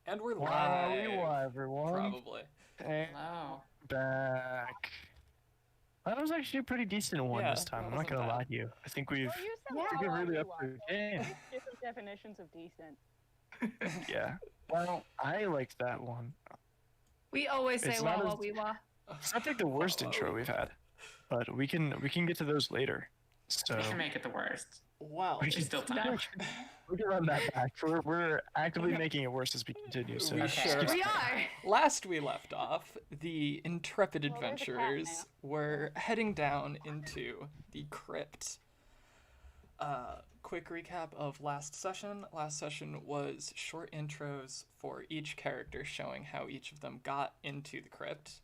And we're Wow, live. everyone. Probably. And Hello. back. That was actually a pretty decent one Yeah, this time. that I'm not wasn't gonna bad. lie to you. I think we've Well, you said I think we're really up to the game. different definitions of decent. Yeah. Well, I liked that one. We always say It's wah not wah as- wee wah. It's not like the worst intro we've had, but we can get to those later. So We can make it the worst. Well, we There's still time. we can run that back. We're actively making it worse as we continue. So we Okay. sure We are. Last we left off, the intrepid Well, there's a cat adventurers were heading down into the crypt. Quick recap of last session. Last session was short intros for each character showing how each of them got into the crypt.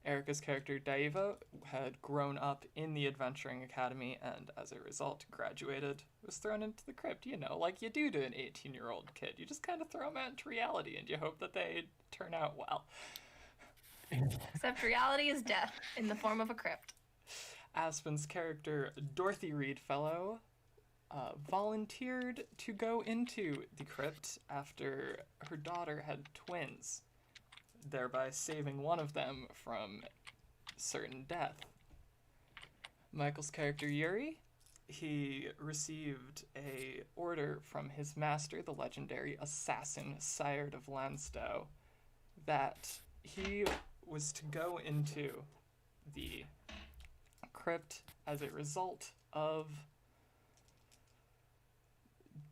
Erica's character Daeva had grown up in the Adventuring Academy and as a result graduated, was thrown into the crypt, you know, like you do to an 18-year-old kid. You just kind of throw them out into reality and you hope that they turn out well. Except reality is death in the form of a crypt. Aspen's character Dorothy Reedfellow volunteered to go into the crypt after her daughter had twins, thereby saving one of them from certain death. Michael's character Yuri, he received a order from his master, the legendary assassin Sired of Landstow, that he was to go into the crypt as a result of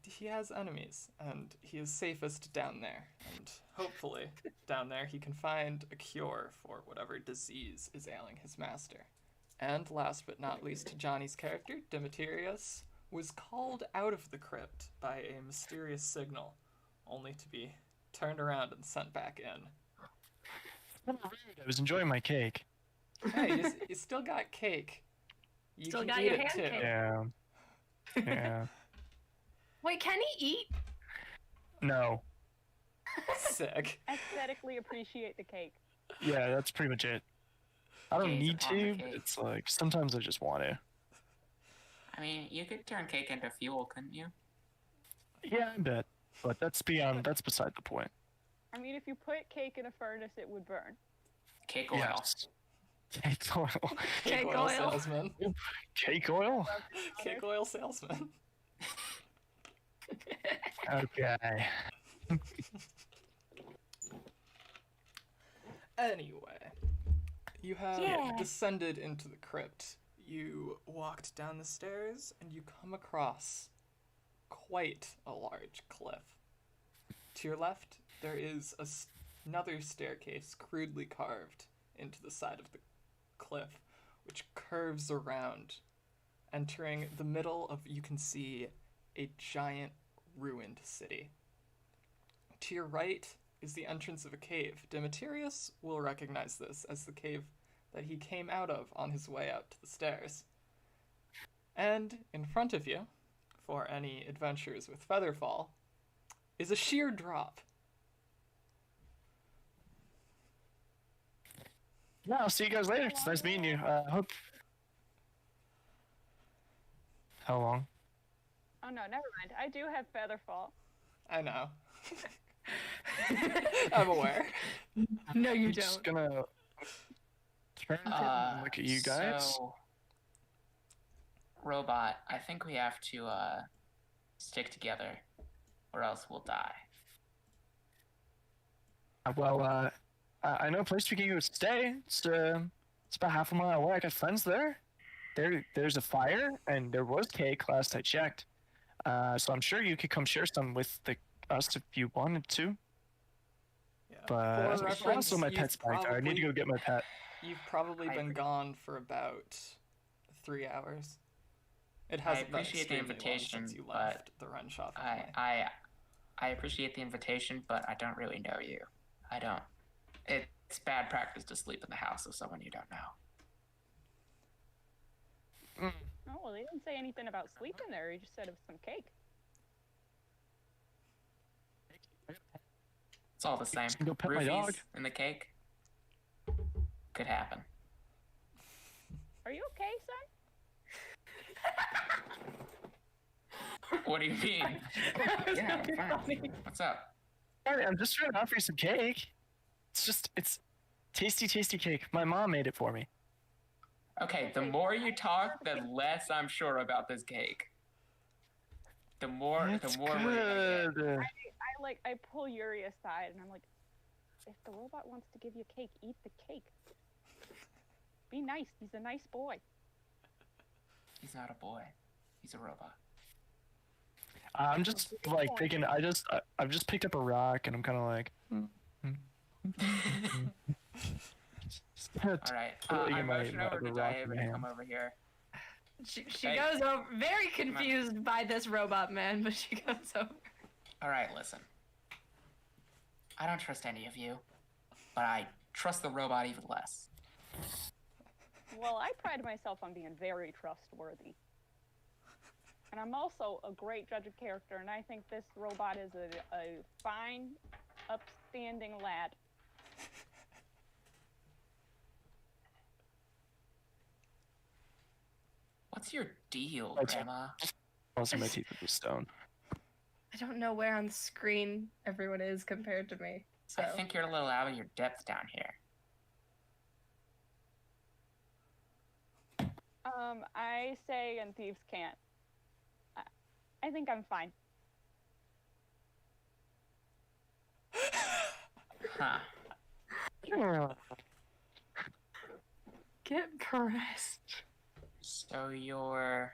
he has enemies and he is safest down there, and hopefully down there he can find a cure for whatever disease is ailing his master. And last but not least, Johnny's character Dimiterius was called out of the crypt by a mysterious signal, only to be turned around and sent back in. I was enjoying my cake. Hey, you still got cake. You Still can got eat your it hand too. cake. Yeah. Yeah. Wait, can he eat? No. Sick. Aesthetically appreciate the cake. Yeah, that's pretty much it. I don't Gaze need upon the to, but cake. it's like sometimes I just want to. I mean, you could turn cake into fuel, couldn't you? Yeah, I bet. But that's beside the point. I mean, if you put cake in a furnace, it would burn. Cake oil. Yes. Cake oil. Cake oil oil. salesman. Cake oil? Cake oil salesman. Okay. Anyway, you have Yeah. descended into the crypt. You walked down the stairs and you come across quite a large cliff. To your left, there is another staircase crudely carved into the side of the cliff, which curves around, entering the middle of, you can see, a giant ruined city. To your right is the entrance of a cave. Dimiterius will recognize this as the cave that he came out of on his way out to the stairs. And in front of you, for any adventurers with Featherfall, is a sheer drop. Yeah, I'll see you guys later. It's nice meeting you. Hope. How long? Oh no, never mind. I do have Featherfall. I know. I'm aware. No, you I'm just don't. gonna turn and look at you guys. So, Robot, I think we have to stick together, or else we'll die. Well, I know a place we can go stay. It's about half a mile away. I got friends there. There's a fire, and there was cake last I checked. So I'm sure you could come share some with us if you wanted to. Yeah. But For also reference, my you've pet's back there. I need to go get my pet. You've probably I been appre- gone for about 3 hours. It I hasn't been appreciate the extremely long invitation, since you but left the run shop. I appreciate the invitation, but I don't really know you. I don't. It's bad practice to sleep in the house of someone you don't know. Oh well, he didn't say anything about sleeping there. He just said it was some cake. It's all the same. Just go pet my dog. Roofies in the cake could happen. Are you okay, son? What do you mean? Yeah, I'm fine. What's up? Alright, I'm just trying to offer you some cake. It's tasty, tasty cake. My mom made it for me. Okay, the more you talk, the less I'm sure about this cake. The more It's we're gonna get. good. I pull Yuri aside and I'm like, if the robot wants to give you cake, eat the cake. Be nice. He's a nice boy. He's not a boy. He's a robot. I'm just like thinking. I've just picked up a rock and I'm kind of like. All right. I motion over to Daeva to come over here. She Hey. goes over, very confused by this robot man, but she goes over. All right, listen. I don't trust any of you, but I trust the robot even less. Well, I pride myself on being very trustworthy. And I'm also a great judge of character, and I think this robot is a fine, upstanding lad. What's your deal, That's- Grandma? Also, my teeth with the stone. I don't know where on the screen everyone is compared to me. So I think you're a little out of your depth down here. I say and thieves can't. I think I'm fine. Huh. get pressed. So you're...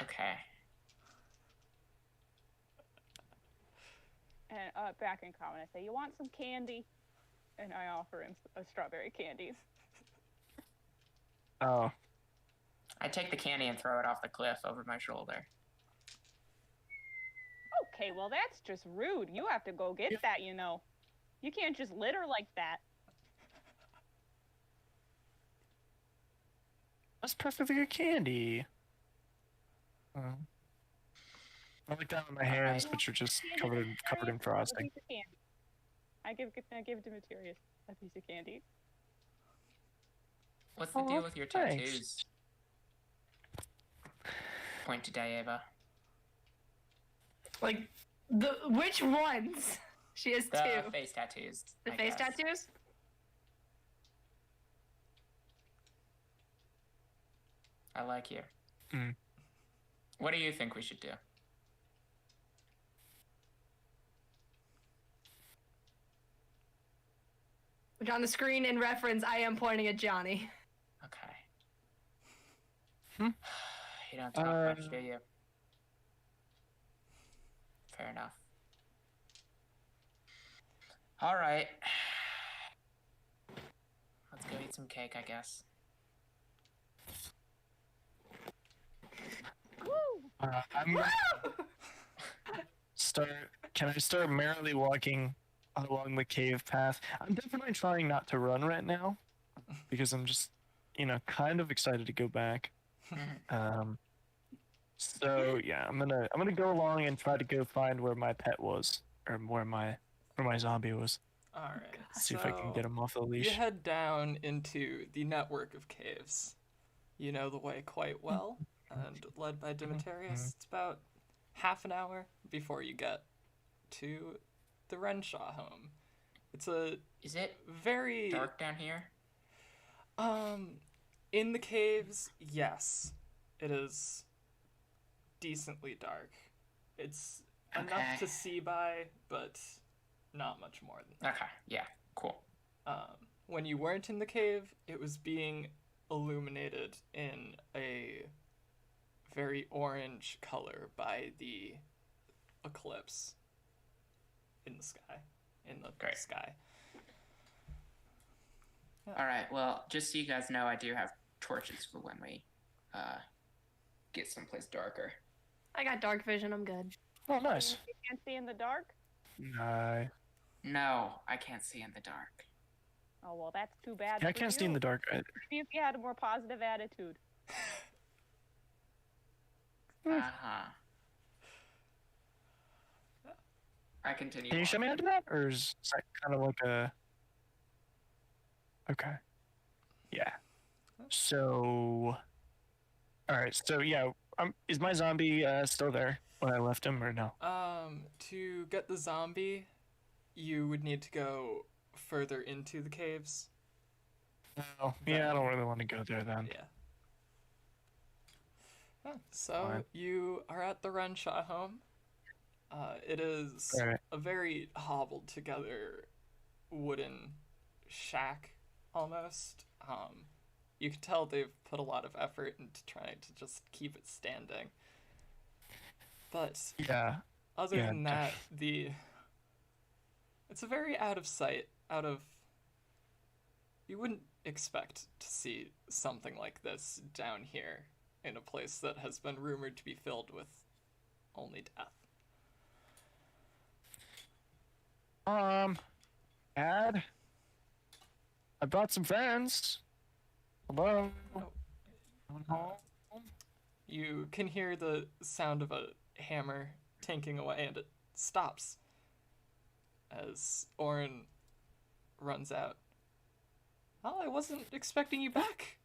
Okay. And back in common, I say, you want some candy? And I offer him a strawberry candy. Oh, I take the candy and throw it off the cliff over my shoulder. Okay, well, that's just rude. You have to go get that, you know. You can't just litter like that. that's perfectly good candy. I look down at my hands, which are just covered in A frosting. piece of candy. I give Dimiterius a piece of candy. What's the Aw, deal with your thanks. tattoos? Point to Daeva. Like, which ones? She has The two. face tattoos. The I face guess. tattoos? I like you. Mm. What do you think we should do? Which on the screen in reference, I am pointing at Johnny. Okay. Hmm? You don't talk much, do you? Fair enough. All right. Let's go eat some cake, I guess. Woo! I'm gonna start. Can I start merrily walking along the cave path? I'm definitely trying not to run right now because I'm just, kind of excited to go back. So yeah, I'm gonna go along and try to go find where my pet was, or where my zombie was. All right. See if I can get him off the You leash. head down into the network of caves. You know the way quite well, and led by Dimiterius, it's about half an hour before you get to the Renshaw home. It's a Is it very dark down here? In the caves, yes, it is decently dark. It's enough Okay. to see by, but not much more than that. Okay, yeah, cool. When you weren't in the cave, it was being illuminated in a very orange color by the eclipse in the sky. Great. Sky. All right, well, just so you guys know, I do have torches for when we get someplace darker. I got dark vision, I'm good. Oh, nice. You can't see in the dark? No, No, I can't see in the dark. Oh, well, that's too bad. I for can't see in you. the dark either. Maybe if you had a more positive attitude. Uh-huh. I continue. Can you show me how to do that, or is that kind of like a? Okay. Yeah. So. All right. So yeah, is my zombie still there? when I left him, or no? To get the zombie, you would need to go further into the caves. Oh, yeah, I don't really want to go there then. Yeah. So Fine. you are at the Renshaw home. It is Alright. a very hobbled together wooden shack almost. You can tell they've put a lot of effort into trying to just keep it standing. But Yeah. other Yeah, than that, it's a very out of sight, you wouldn't expect to see something like this down here in a place that has been rumored to be filled with only death. Dad, I brought some friends. Hello. Oh. You can hear the sound of a hammer tinking away, and it stops as Orin runs out. Oh, I wasn't expecting you back.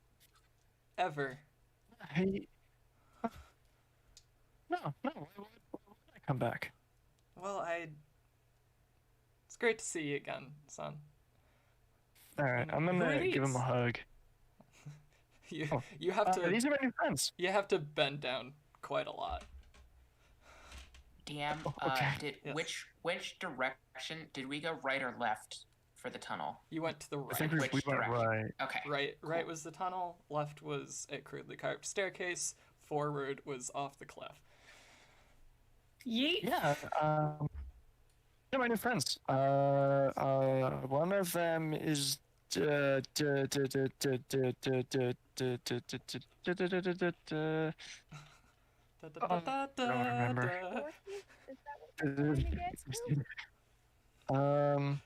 Ever. Hey. No. Why would I come back? Well, it's great to see you again, son. All right, I'm gonna give him a hug. You have to. These are my new friends. You have to bend down quite a lot. DM, Okay. Yes. which direction did we go, right or left for the tunnel? You went to the right. I think we Which went direction? right. Okay. Right was the tunnel. Left was a crudely carved staircase. Forward was off the cliff. Yeet. Yeah. They're my new friends. One of them is. I don't remember. Dorothy? Is that what you're trying to get to?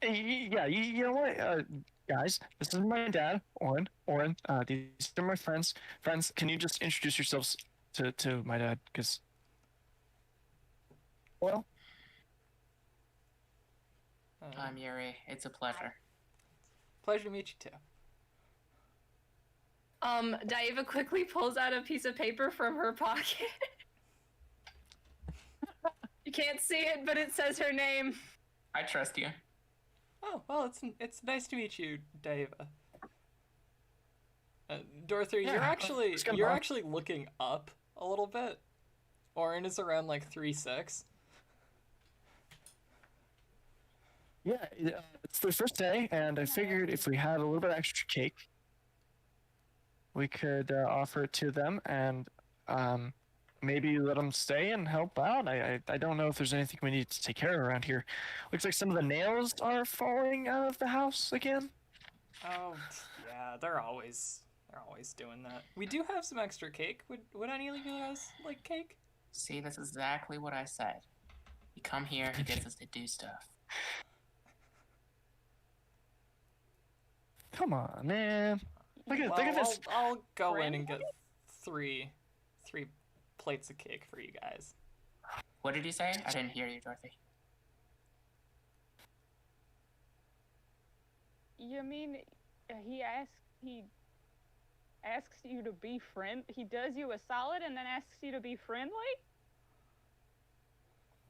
Yeah, you know what, guys, this is my dad, Orin. These are my friends. Friends, can you just introduce yourselves to my dad? Because, well, I'm Yuri. It's a pleasure. Pleasure to meet you too. Daeva quickly pulls out a piece of paper from her pocket. You can't see it, but it says her name. I trust you. Oh well, it's nice to meet you, Daeva. Dorothy, Yeah, it's gonna you're bump. actually looking up a little bit. Orin is around like 3'6". yeah, it's the first day, and I figured if we had a little bit of extra cake, we could offer it to them, and maybe let them stay and help out. I don't know if there's anything we need to take care of around here. Looks like some of the nails are falling out of the house again. Oh yeah, they're always doing that. We do have some extra cake. Would any of you guys like cake? See, that's exactly what I said. You come here, he gets us to do stuff. Come on, man. Look at this. I'll go in Friendly? and get three plates of cake for you guys. What did you say? I didn't hear you, Dorothy. You mean he asks you to be he does you a solid and then asks you to be friendly?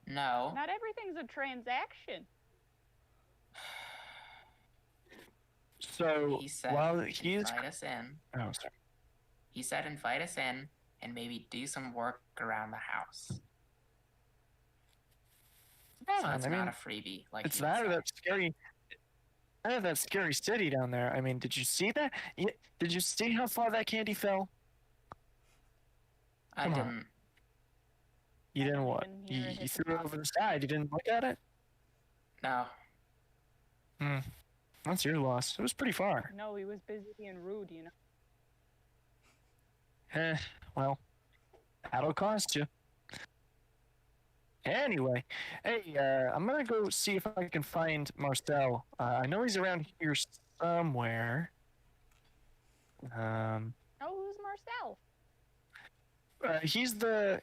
No. Not everything's a transaction. So He said, while he's invite us in. oh sorry. He said, invite us in and maybe do some work around the house. So Come on, it's I not mean, a freebie. Like it's you that or said. that scary. Out of that scary city down there. I mean, did you see that? Did you see how far that candy fell? I Come on. didn't. You didn't didn't what? even hear it You hit threw the it over the side. You didn't look at it? No. That's your loss. It was pretty far. No, he was busy being rude, you know. Well, that'll cost you. Anyway, hey, I'm gonna go see if I can find Marcel. I know he's around here somewhere. Oh, who's Marcel? He's the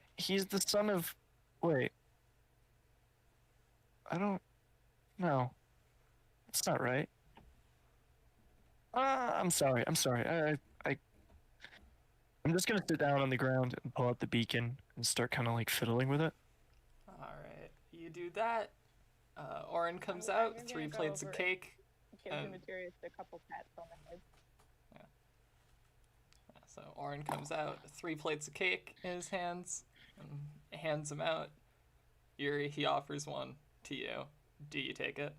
son of. Wait. I don't. No. That's not right. I'm sorry. I'm just gonna sit down on the ground and pull out the beacon and start kind of like fiddling with it. All right, you do that. Orin comes I'm out, gonna 3 go plates of over cake. Give Um, Dimiterius a couple pats on the head. So Orin comes out, 3 plates of cake in his hands, and hands them out. Yuri, he offers one to you. Do you take it?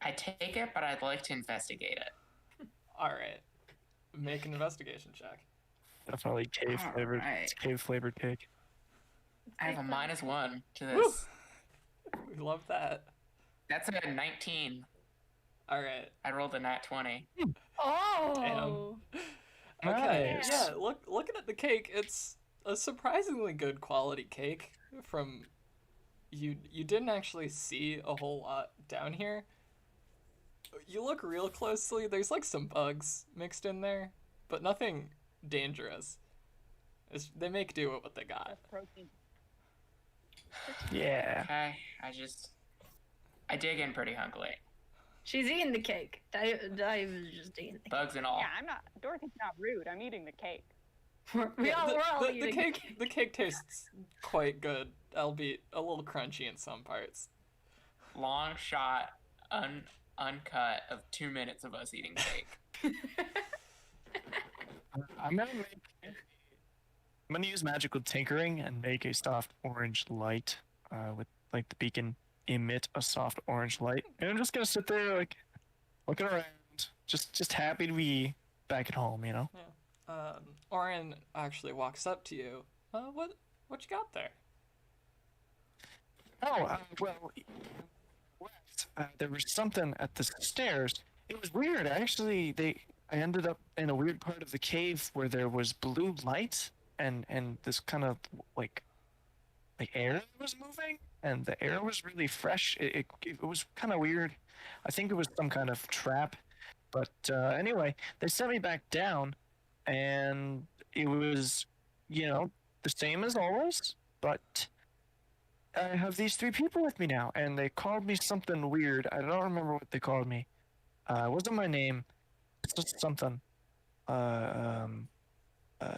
I take it, but I'd like to investigate it. All right, make an investigation check. Definitely cave flavored. Alright. It's cave flavored cake. I have a -1 to Woo! this. We love that. That's a 19. All right. I rolled a nat 20. Oh. Okay. Nice. Yeah. Looking at the cake, it's a surprisingly good quality cake. From you didn't actually see a whole lot down here. You look real closely. There's like some bugs mixed in there, but nothing dangerous. They make do with what they got. Protein. Yeah. Okay, I dig in pretty hunkily. She's eating the cake. Daeva's just eating the cake. Bugs and all. Yeah, Dorothy's not rude. I'm eating the cake. We're all the eating cake. The cake tastes quite good, albeit a little crunchy in some parts. Long shot, uncut of 2 minutes of us eating cake. I'm gonna use magical tinkering and make a soft orange light. With like the beacon emit a soft orange light, and I'm just gonna sit there like looking around, just happy to be back at home, you know. Orin actually walks up to you. What you got there? Oh, well, there was something at the stairs. It was weird. I ended up in a weird part of the cave where there was blue light and this kind of like air was moving, and the air was really fresh. It was kind of weird. I think it was some kind of trap. But anyway, they sent me back down, and it was, the same as always, but I have these 3 people with me now, and they called me something weird. I don't remember what they called me. It wasn't my name. It's just something.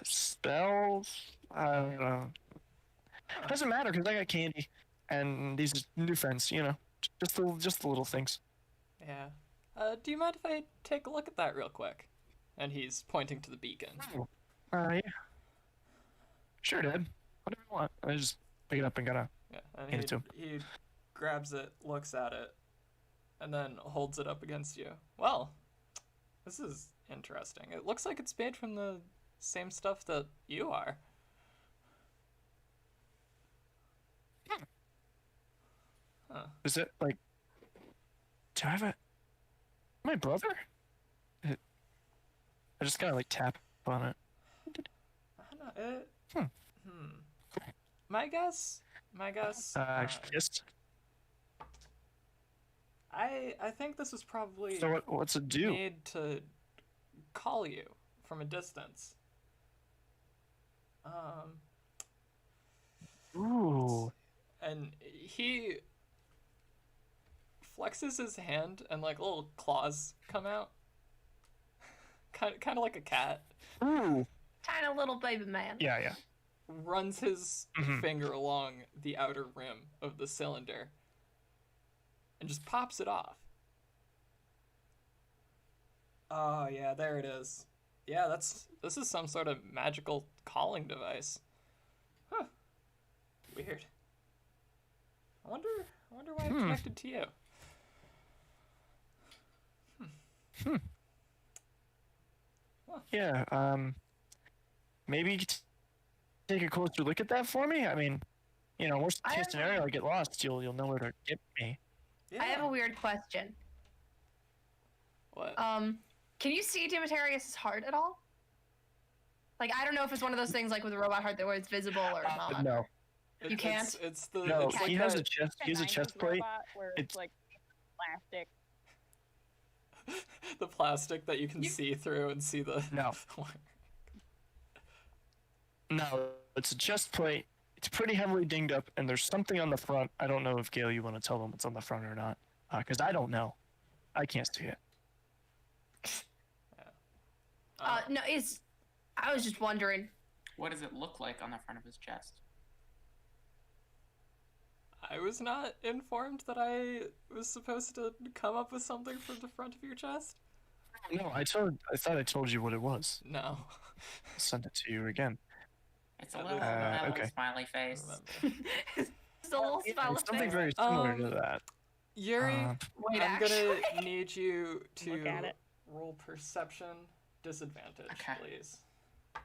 Spells? I don't know. Doesn't matter, because I got candy, and these new friends, just the little things. Yeah. Do you mind if I take a look at that real quick? And he's pointing to the beacon. Yeah. Sure, Dad. Whatever you want. I just pick it up and gotta Yeah, and hand it to him. he grabs it, looks at it, and then holds it up against you. Well, this is interesting. It looks like it's made from the same stuff that you are. Huh. Is it like? Do I have a? My brother? I just gotta like tap on it. I don't know. My guess. Just. I think this was probably So what's it do? made to call you from a distance. Ooh. And he flexes his hand, and like little claws come out, kind of like a cat. Ooh. Tiny little baby man. Yeah. Runs his finger along the outer rim of the cylinder, and just pops it off. Oh yeah, there it is. Yeah, this is some sort of magical calling device. Huh. Weird. I wonder why it connected to you. Yeah. Maybe you could take a closer look at that for me. I mean, worst case scenario, I get lost. You'll know where to get me. Yeah. I have a weird question. What? Can you see Dimiterius' heart at all? Like, I don't know if it's one of those things like with a robot heart that where it's visible or not. No. You can't? It's the. No. It's like He has that- a chest. He has a 90s chest plate. robot where it's like plastic. the plastic that you can see through and see the. No. No, it's a chest plate. It's pretty heavily dinged up, and there's something on the front. I don't know if Gail, you want to tell them what's on the front or not, because I don't know. I can't see it. No, I was just wondering. What does it look like on the front of his chest? I was not informed that I was supposed to come up with something from the front of your chest. No, I thought I told you what it was. No. I'll send it to you again. It's a little, okay. smiley face. Remember. It's a little smile It's of something face. very similar to Um, that. Yuri, Wait, I'm actually. gonna need you Look at to it. roll perception disadvantage, Okay. please.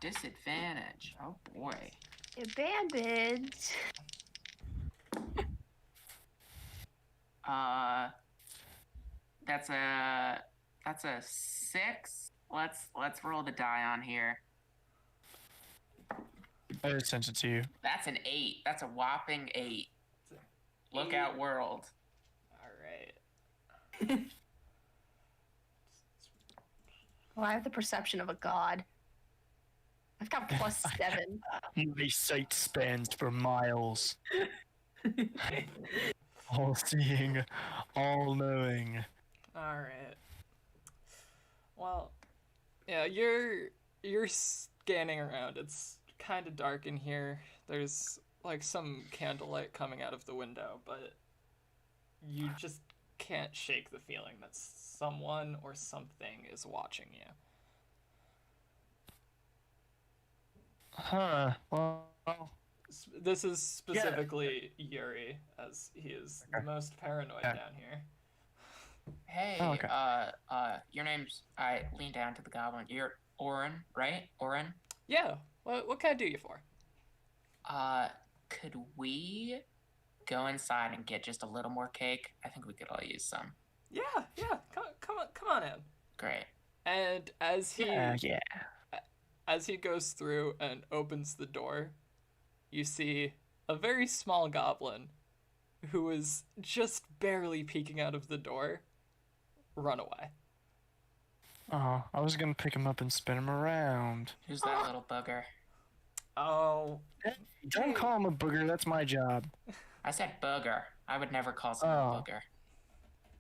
Disadvantage. Oh boy. Bandage. That's a 6. Let's roll the die on here. I just sent it to you. That's an 8. That's a whopping 8. Look out, world. All right. Well, I have the perception of a god. I've got +7. My sight spans for miles. All seeing, all knowing. All right. Well, yeah, you're scanning around. It's kind of dark in here. There's like some candlelight coming out of the window, but you just can't shake the feeling that someone or something is watching you. Huh. Well, This is specifically Yuri, as he is the most paranoid Okay. down here. Hey, Oh, okay. your name's. I lean down to the goblin. You're Oren, right? Oren. Yeah. What can I do you for? Could we go inside and get just a little more cake? I think we could all use some. Yeah. Come on in. Great. And as he yeah. as he goes through and opens the door, you see a very small goblin who is just barely peeking out of the door run away. Oh, I was gonna pick him up and spin him around. Who's that little bugger? Oh, Don't call him a booger. That's my job. I said bugger. I would never call someone a Oh. booger.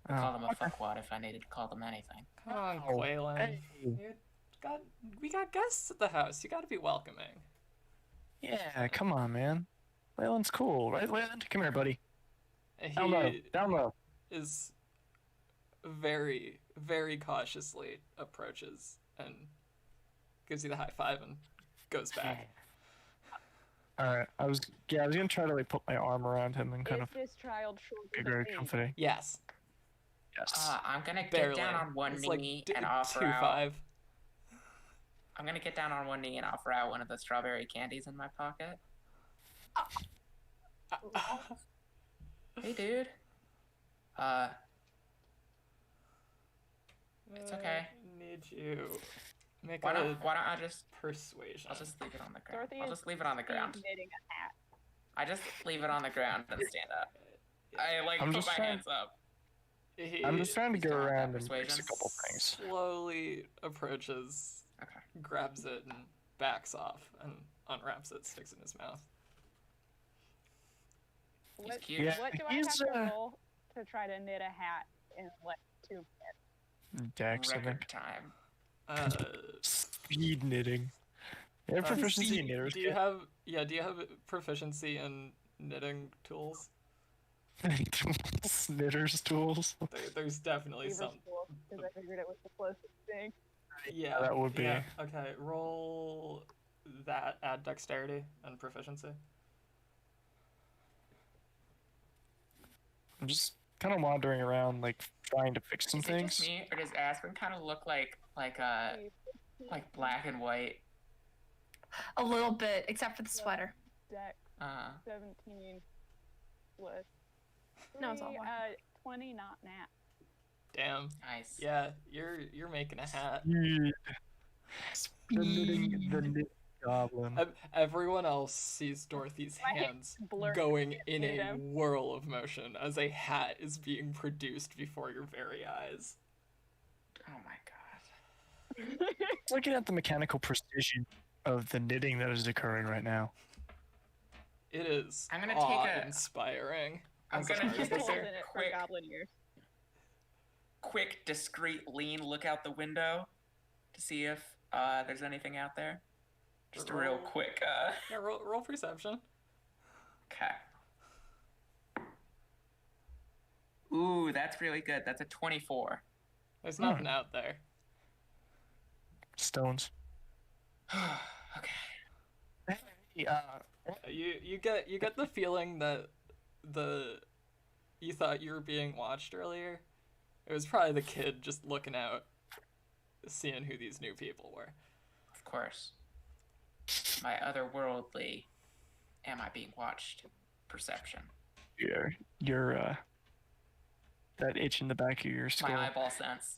I'd call them a okay. fuckwad if I needed to call them anything. come on, Oh, Quaylen. hey. We got guests at the house. You gotta be welcoming. Yeah, come on, man. Leyland's cool, right, Leyland? Come here, buddy. Down low. He Down low. is very, very cautiously approaches and gives you the high five and goes back. Alright, I was gonna try to like put my arm around him and kind Is of this child be shorter very than me? comforting. Yes, Yes. I'm gonna get barely. down on one It's knee like and offer 2'5". out. I'm gonna get down on one knee and offer out one of the strawberry candies in my pocket. Hey, dude. It's okay. Need you make Why a don't I just? persuasion. I'll just leave it on the ground. Dorothy I'll is just leave it on the ground. knitting a hat. I just leave it on the ground and stand up. I I'm put just my trying- hands up. I'm just trying to go Still have that around and fix persuasion? a couple things. Slowly approaches, Okay. grabs it, and backs off, and unwraps it, sticks it in his mouth. What, cute. Yeah, what do I he's, have to roll to try to knit a hat in like 2 minutes? Dex, I Record think. time. Speed knitting. Yeah, proficiency in knitters. Do you have proficiency in knitting tools? Knitters tools. There's definitely Weaver's some. tool, because I figured it was the closest thing. Yeah, that would be. Yeah. Okay, roll that. Add dexterity and proficiency. I'm just kind of wandering around, like trying to fix some Is it just things. me, or does Aspen kind of look like black and white? A little bit, except for the sweater. Dex Uh, 17 plus No, it's all 3, one. 20, not nat. Damn. nice. Yeah, you're making a hat. The knitting goblin. Everyone else sees Dorothy's My hands blurred going in a them. whirl of motion as a hat is being produced before your very eyes. Oh my god. Looking at the mechanical precision of the knitting that is occurring right now. It is I'm gonna take a- inspiring. I'm as a gonna hard take Holes a in officer. it for quick- goblin ears. Quick, discreet lean look out the window to see if there's anything out there. Just a real quick. Yeah, roll perception. Okay. Ooh, that's really good. That's a 24. There's nothing out there. Stones. Okay. Hey, You get the feeling that you thought you were being watched earlier. It was probably the kid just looking out, seeing who these new people were. Of course. My otherworldly, am I being watched? Perception. your that itch in the back of your skull. My eyeball sense.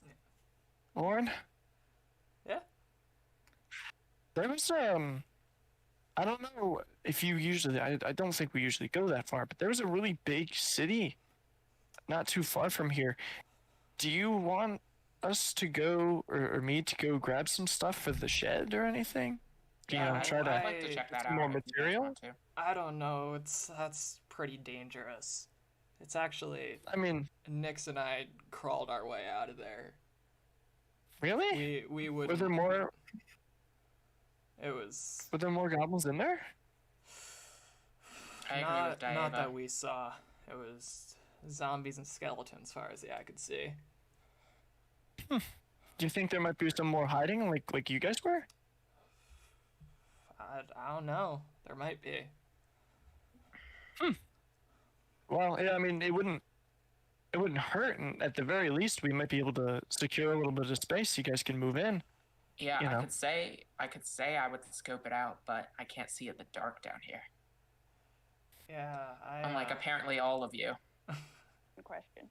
Lauren? Yeah? There was I don't know if you usually I don't think we usually go that far, but there was a really big city not too far from here. Do you want us to go or me to go grab some stuff for the shed or anything? Yeah, Try I'd to like to check that out. more if you guys material? want to. I don't know. That's pretty dangerous. It's actually I mean, Nix and I crawled our way out of there. really? We would. Were there more It was goblins in there? I agree with Daeva. not that we saw. It was zombies and skeletons, as far as the eye could see. Do you think there might be some more hiding like you guys were? I don't know. There might be. Well, yeah, I mean, it wouldn't hurt, and at the very least, we might be able to secure a little bit of space so you guys can move in. Yeah, you know. I could say I would scope it out, but I can't see in the dark down here. Yeah, Unlike apparently all of you. Good question.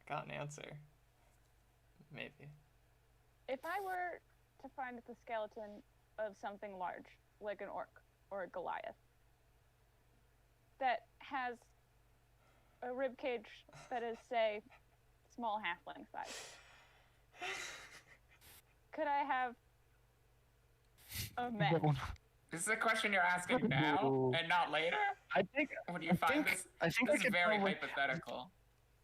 got an answer. Maybe. If I were to find the skeleton of something large, like an orc or a Goliath, that has a ribcage that is, say, small halfling size, could I have a mech? This is a question you're asking now and not later? I think When you find this, I think this I is could very probably, hypothetical.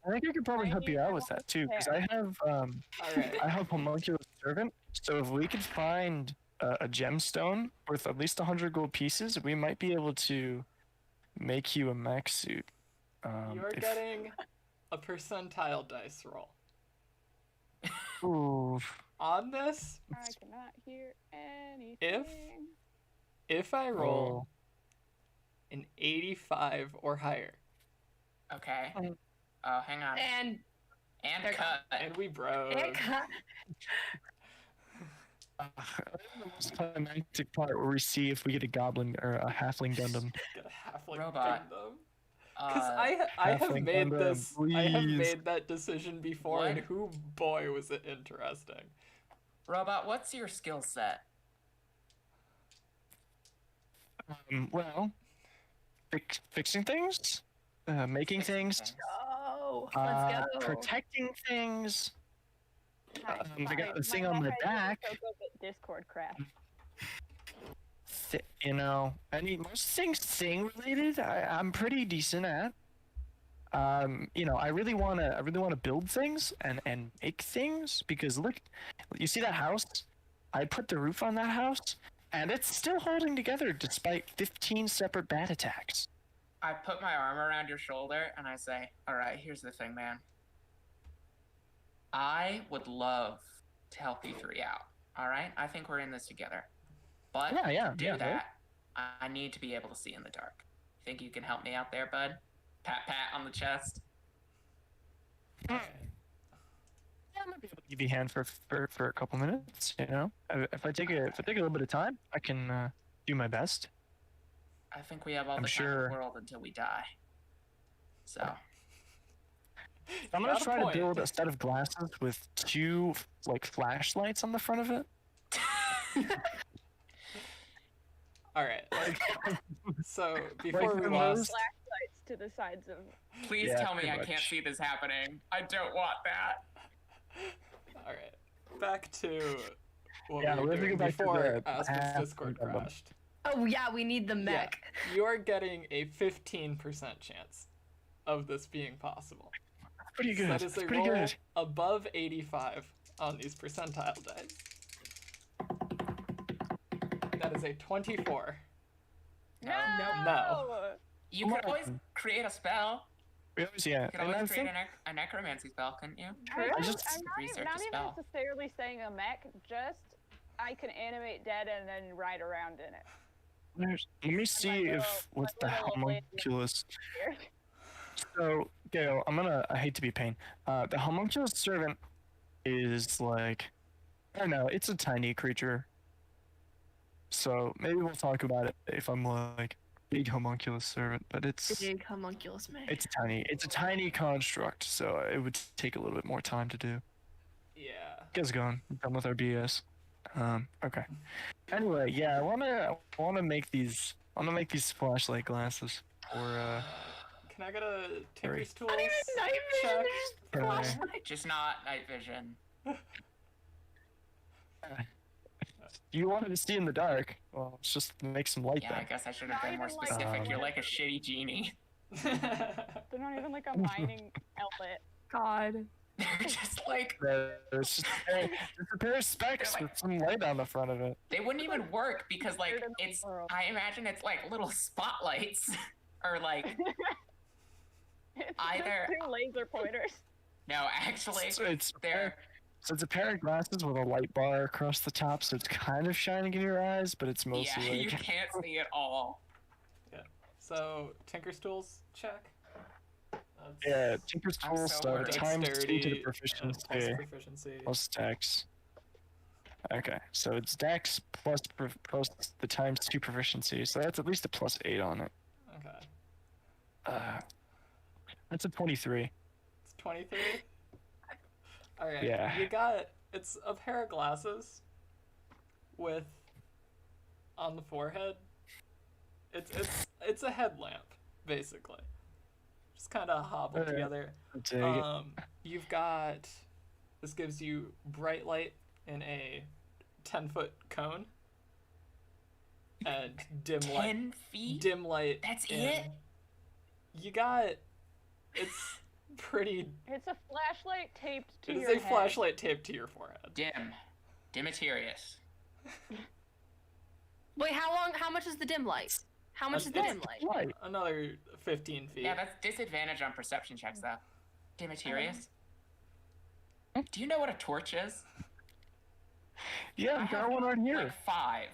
I think I could probably I help you need out to with that too, because I prepare. have Alright. I have homunculus servant. So if we could find a gemstone worth at least 100 gold pieces, we might be able to make you a mech suit. You're if- getting a percentile dice roll. Ooh. On this, I cannot hear anything. if I roll Oh. an 85 or higher, Okay. Mm. Oh, hang on. And And cut. and we broke. The most climactic part where we see if we get a goblin or a halfling Gundam. Get a halfling Robot. Gundam. Because I have halfling made Gundam, this. I have please. made that decision before, and What? who boy was it interesting. Robot, what's your skill set? Well, fixing things, making Fixing things, oh, let's go. protecting things. Hi, I got the my thing on my mech idea is back. so good that Discord crashed. You know, most things thing related, I'm pretty decent at. You know, I really wanna build things and make things because look, you see that house? I put the roof on that house, and it's still holding together despite 15 separate bat attacks. I put my arm around your shoulder and I say, alright, here's the thing, man. I would love to help you three out. Alright? I think we're in this together. But Yeah, to do yeah, that, I need to be able to see in the dark. Think you can help me out there, bud? Pat on the chest. Yeah, I might be able to give you a hand for a couple minutes. You know, if I take a little bit of time, I can do my best. I think we have all I'm the time in sure- the world until we die. So, I'm gonna Got a try to point. build a set of glasses with two like flashlights on the front of it. Alright. So before we from lost, those- Flashlights to the sides of. please Yeah, tell me pretty I can't much. see this happening. I don't want that. alright, back to what Yeah, we we were have to doing go back to before the Aspen's half Discord Gundam. crashed. Oh yeah, we need the mech. You're getting a 15% chance of this being possible. Pretty So good. that It's is a pretty roll good. above 85 on these percentile dice. That is a 24. No. No. You could always create a spell. We always, yeah. You could And I always create think a necromancy spell, couldn't you? True. I'm just- not research not a even spell. necessarily saying a mech, just I can animate dead and then ride around in it. let me see little- if with my the little homunculus. Here. So, Gail, I hate to be a pain. The homunculus servant is like, I don't know, it's a tiny creature. So maybe we'll talk about it if I'm like big homunculus servant, but it's Big homunculus man. tiny. It's a tiny construct, so it would take a little bit more time to do. Yeah. Guys gone. I'm done with our BS. Okay. Anyway, yeah, I wanna make these flashlight glasses for Can I get a Tinker's Tools? Not even night vision. check? There's Can I- flashlight. Just not night vision. you wanted to see in the dark. Well, let's just make some light Yeah, I then. guess I should have Not been more even, like, specific. You're um, like a shitty genie. They're not even like a mining outlet. God. They're just like It's just a pair of specs with some light on the front of it. they wouldn't even work because like Weird in the it's. world. I imagine it's like little spotlights, or like It's Either- just two laser pointers. no, actually they're. So it's a pair of glasses with a light bar across the top, so it's kind of shining in your eyes, but it's Yeah, mostly you like can't see it all. So, Tinker's Tools check. That's yeah, Tinker's I'm Tools so worried. times 2 to the Dexterity, proficiency plus proficiency. plus dex. Okay, so it's dex plus the times 2 proficiency, so that's at least a plus 8 on it. Okay. That's a 23. It's 23. Alright. Yeah. You got it's a pair of glasses with on the forehead. It's a headlamp, basically. Just kinda hobbled Alright. together. I'll take it. You've got this gives you bright light in a 10-foot cone. And dim light. 10 feet. Dim light. That's in- it? You got it's pretty It's a flashlight taped to it is your a head. flashlight taped to your forehead. Dimiterius. Wait, how much is the dim light? How much is the It's- dim light? Light. Another 15 feet. Yeah, that's disadvantage on perception checks though. Dimiterius. Do you know what a torch is? Yeah, I got one right here. Like 5.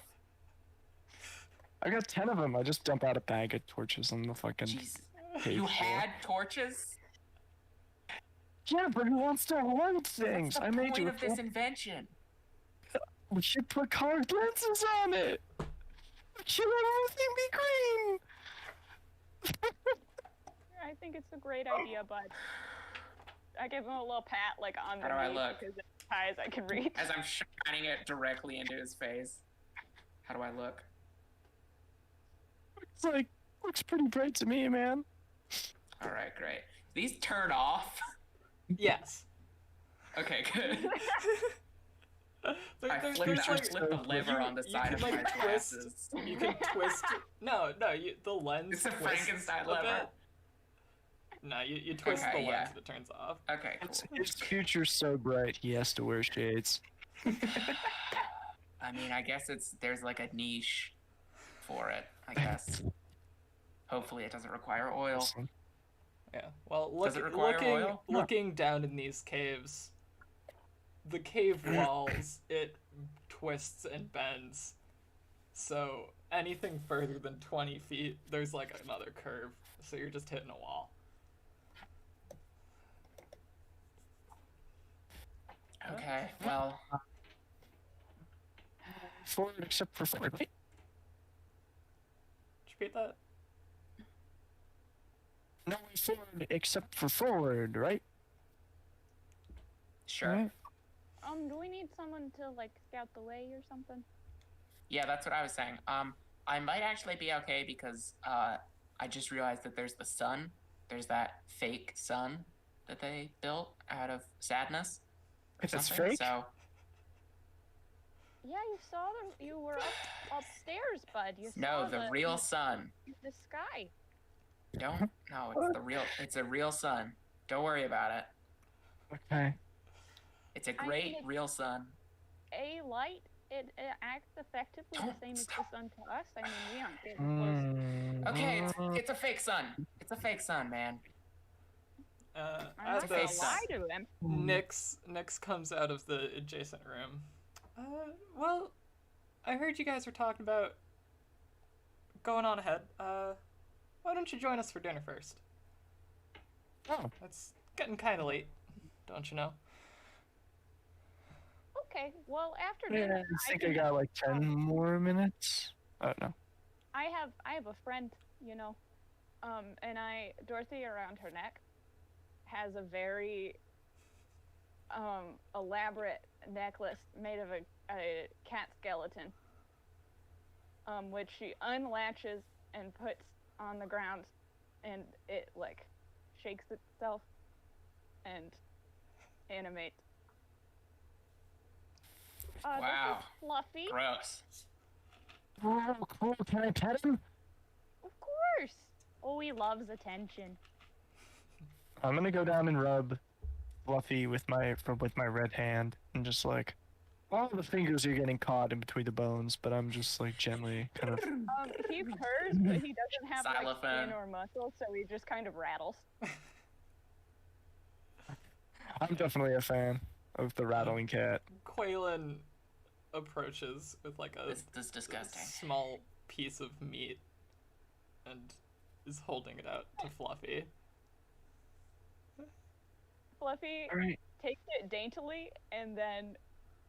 I got 10 of them. I just dump out a bag of torches on the fucking Jeez. page You floor. had torches? Yeah, but who wants to light things? What's the I made point you. of this invention? We should put colored lenses on it. We should let everything be green. I think it's a great idea, but I give him a little pat like on the How do I knee look? because it's as high as I can reach. As I'm shining it directly into his face. How do I look? It's like looks pretty bright to me, man. Alright, great. These turn off? Yes. Okay, good. There- I there's flip like the lever on the you side can, of my like, glasses. You can twist. No, the lens. It's a twists Frankenstein a lever. bit. No, you twist Okay, the lens yeah. and it turns off. Okay, cool. His future's so bright, he has to wear shades. I mean, I guess there's like a niche for it, I guess. Hopefully it doesn't require oil. Awesome. Yeah. Well, Does it require oil? No. looking down in these caves, the cave walls it twists and bends. So anything further than 20 feet, there's like another curve. So you're just hitting a wall. Okay, well, Forward except for forward. Wait, Did you repeat that? no way forward except for forward, right? sure. Right? Do we need someone to like scout the way or something? Yeah, that's what I was saying. I might actually be okay because I just realized that there's the sun. There's that fake sun that they built out of sadness. Or That's something. fake? So Yeah, you saw them. You were upstairs, bud. You no, saw the real sun. the sky. Don't. No, it's the real. It's a real sun. Don't worry about it. Okay. It's a think great it's- real sun. A light it acts effectively the Don't same as stop. the sun to us. I mean, we aren't getting close. Okay, it's a fake sun. It's a fake sun, man. I'm At not gonna this, lie to him. Nix comes out of the adjacent room. Well, I heard you guys were talking about going on ahead. Why don't you join us for dinner first? Oh, It's getting kind of late, don't you know? Okay, well after yeah, dinner, I think I can- got like 10 more minutes. Oh, no. I have a friend, you know, and Dorothy around her neck has a very elaborate necklace made of a cat skeleton, which she unlatches and puts on the ground, and it like shakes itself and animates. Wow. This is Fluffy. Gross. Oh, cool. Can I pet him? Of course. Oh, he loves attention. I'm gonna go down and rub Fluffy with my red hand and just like all the fingers are getting caught in between the bones, but I'm just like gently kind of. He purrs, but he doesn't have like Xylophone. skin or muscle, so he just kind of rattles. I'm definitely a fan of the rattling cat. Quaylen approaches with like a This is disgusting. small piece of meat and is holding it out to Fluffy. Fluffy All right. takes it daintily and then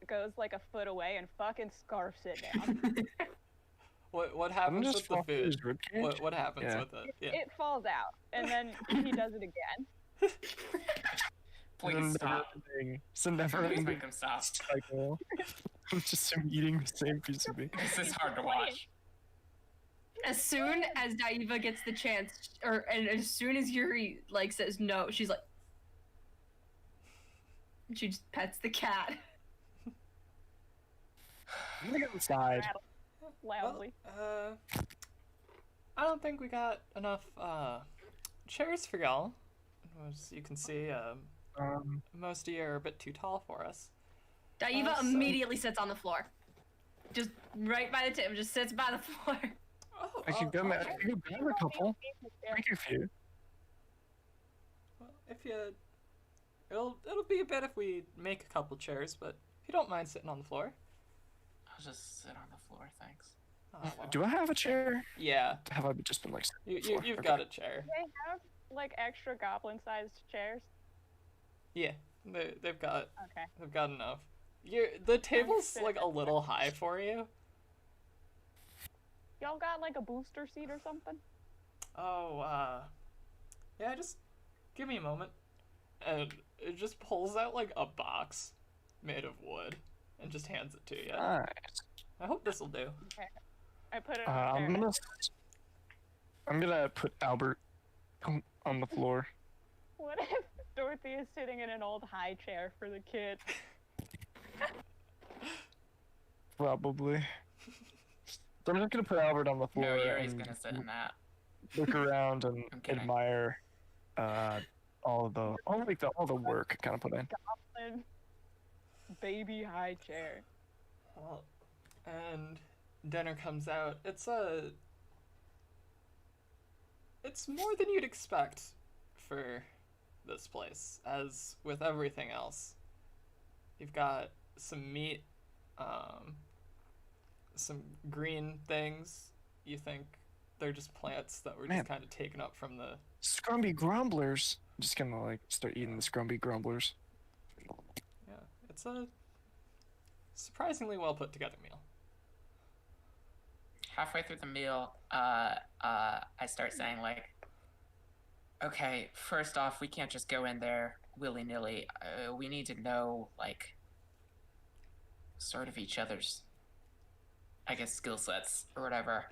goes like a foot away and fucking scarfs it down. What I'm happens just with the Fluffy food? his ribcage. What happens Yeah. with it? Yeah. It falls out, and then he does it again. Please stop. It's a Please never-ending make him stop. cycle. Just him eating the same piece of meat. This is hard to watch. As soon as Daeva gets the chance, and as soon as Yuri like says no, she's like, she just pets the cat. I'm gonna go inside. Rattle loudly. Well, I don't think we got enough chairs for y'all. As you can see, most of you are a bit too tall for us. Daeva so- immediately sits on the floor, just right by the table, just sits by the floor. Oh, I can go. I can go grab a couple. Make a few. Well, if you, it'll be a bit if we make a couple chairs, but if you don't mind sitting on the floor. I'll just sit on the floor, thanks. Oh, well. Do I have a chair? Yeah, Have I just been like? sitting on the floor? you've Okay. got a chair. They have like extra goblin-sized chairs. Yeah, they've got Okay. enough. The table's like a little high for you. Y'all got like a booster seat or something? Oh, yeah, just give me a moment. And it just pulls out like a box made of wood and just hands it to you. Nice. I hope this'll do. I put it on I'm gonna put Albert on the floor. What if Dorothy is sitting in an old high chair for the kid? Probably. So I'm just gonna put Albert on the floor No, Yuri's and gonna sit in that. look around and I'm kidding. admire all the work kind of put in. Goblin baby high chair. Well, and dinner comes out. It's more than you'd expect for this place, as with everything else. You've got some meat, some green things. You think they're just plants that were Man. just kind of taken up from the. Scrumpy grumblers. I'm just gonna like start eating the scrumpy grumblers. Yeah, it's a surprisingly well put together meal. Halfway through the meal, I start saying like, okay, first off, we can't just go in there willy-nilly. We need to know like sort of each other's, I guess, skill sets or whatever.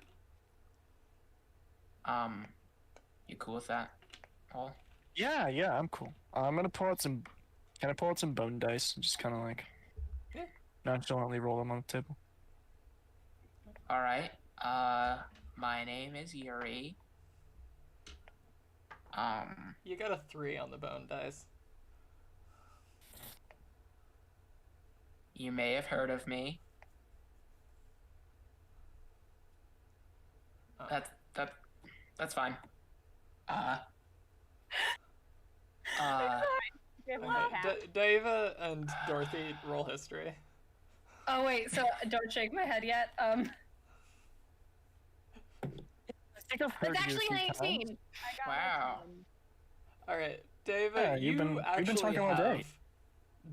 You cool with that, Paul? Yeah, I'm cool. I'm gonna pull out some. Can I pull out some bone dice and just kind of like Yeah. nonchalantly roll them on the table? All right. My name is Yuri. You got a 3 on the bone dice. You may have heard of me. That's fine. Uh, Give him Okay, a pat. Daeva and Dorothy roll history. Oh wait, so don't shake my head yet. I think I've heard It's of you a actually few an 18. times. I got Wow. a 10. All right, Daeva, Yeah, you we've been actually talking all have. day.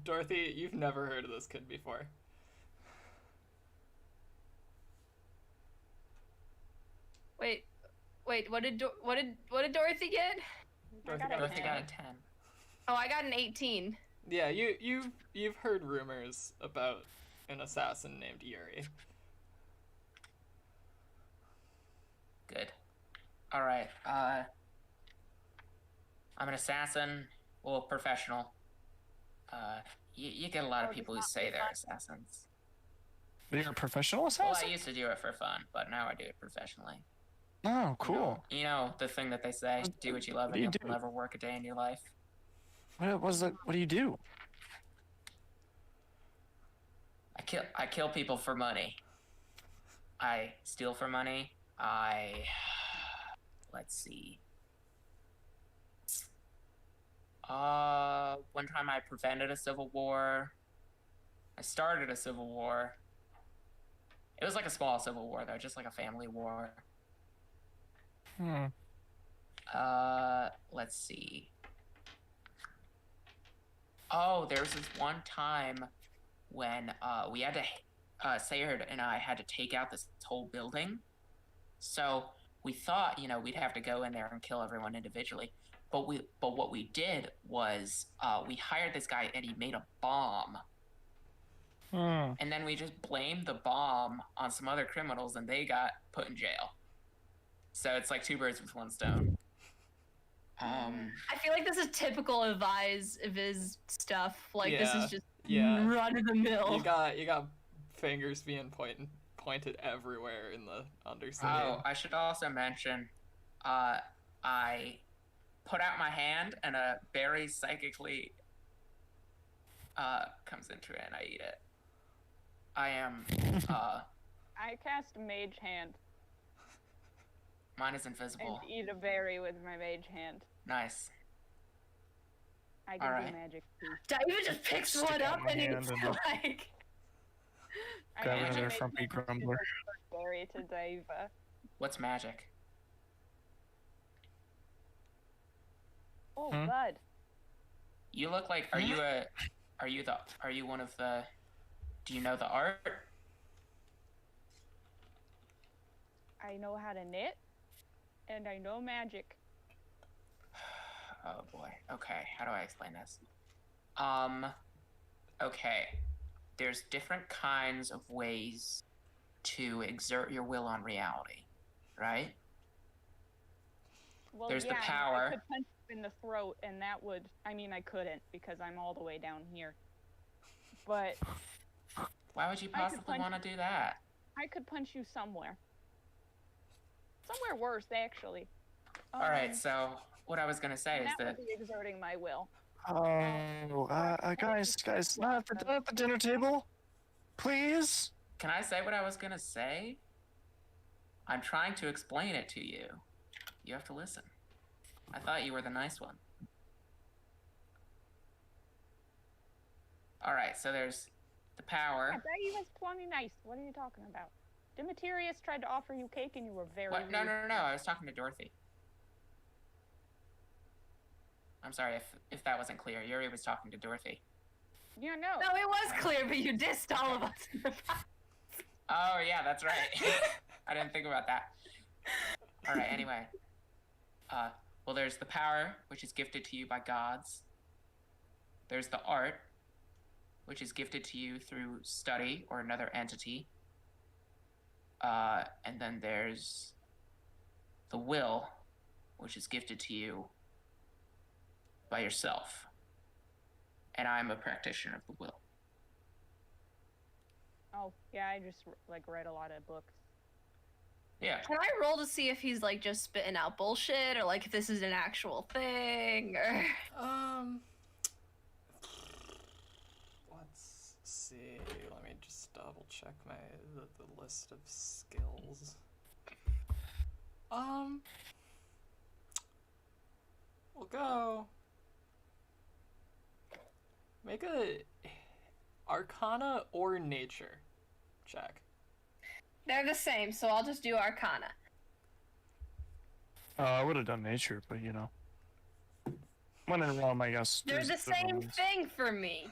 Dorothy, you've never heard of this kid before. Wait, what did Dorothy get? I got a Dorothy 10. got a 10. Oh, I got an 18. Yeah, you've heard rumors about an assassin named Yuri. Good. All right. I'm an assassin. Well, professional. You get a lot of people who say they're assassins. You're a professional Well, assassin? I used to do it for fun, but now I do it professionally. Oh, cool. You know the thing that they say: do what you love, What do and you you'll do? never work a day in your life. What do you do? I kill people for money. I steal for money. Let's see. One time I prevented a civil war. I started a civil war. It was like a small civil war though, just like a family war. Let's see. Oh, there was this one time when we had to, Sayard and I had to take out this whole building. So we thought, we'd have to go in there and kill everyone individually. But what we did was we hired this guy and he made a bomb. And then we just blamed the bomb on some other criminals and they got put in jail. So it's like two birds with one stone. I feel like this is typical of Viz stuff. Like this Yeah, is just yeah. run of the mill. You got fingers being pointed everywhere in the undercity. Oh, I should also mention, I put out my hand and a berry psychically comes into it and I eat it. I am I cast Mage Hand mine is and invisible. eat a berry with my Mage Hand. Nice. I can Alright. do magic too. Daeva just picks Stick one out up my and hand eats and it like. I grab gave another my Mage frumpy Hand grumbler. a berry to Daeva. What's magic? Oh, Hmm? bud. You look like are you one of the do you know the art? I know how to knit, and I know magic. Oh boy. Okay, how do I explain this? Okay. There's different kinds of ways to exert your will on reality, right? Well, There's the yeah, I power. could punch you in the throat, and that would. I mean, I couldn't because I'm all the way down here. But Why would you I could possibly punch want to do that? I could punch you somewhere. Somewhere worse, actually. All right, so what I was gonna say and is that that would be exerting my will. Guys, not at the dinner table, please. can I say what I was gonna say? I'm trying to explain it to you. You have to listen. I thought you were the nice one. All right, so there's the I power. bet you was plenty nice. What are you talking about? Dimiterius tried to offer you cake, and you were very What? No, rude. no, no, no. I was talking to Dorothy. I'm sorry if that wasn't clear. Yuri was talking to Dorothy. Yeah, no. No, it was clear, but you dissed all of us in the past. Oh yeah, that's right. I didn't think about that. All right. Anyway, well, there's the power, which is gifted to you by gods. There's the art, which is gifted to you through study or another entity. And then there's the will, which is gifted to you by yourself. And I'm a practitioner of the will. Oh, yeah, I just read a lot of books. Yeah. Can I roll to see if he's like just spitting out bullshit or like if this is an actual thing or Let's see. Let me just double check the list of skills. Um, we'll go. Make a Arcana or Nature check. They're the same, so I'll just do Arcana. I would have done nature, but you know. When in Rome, I guess. They're the there's same ones. thing for me.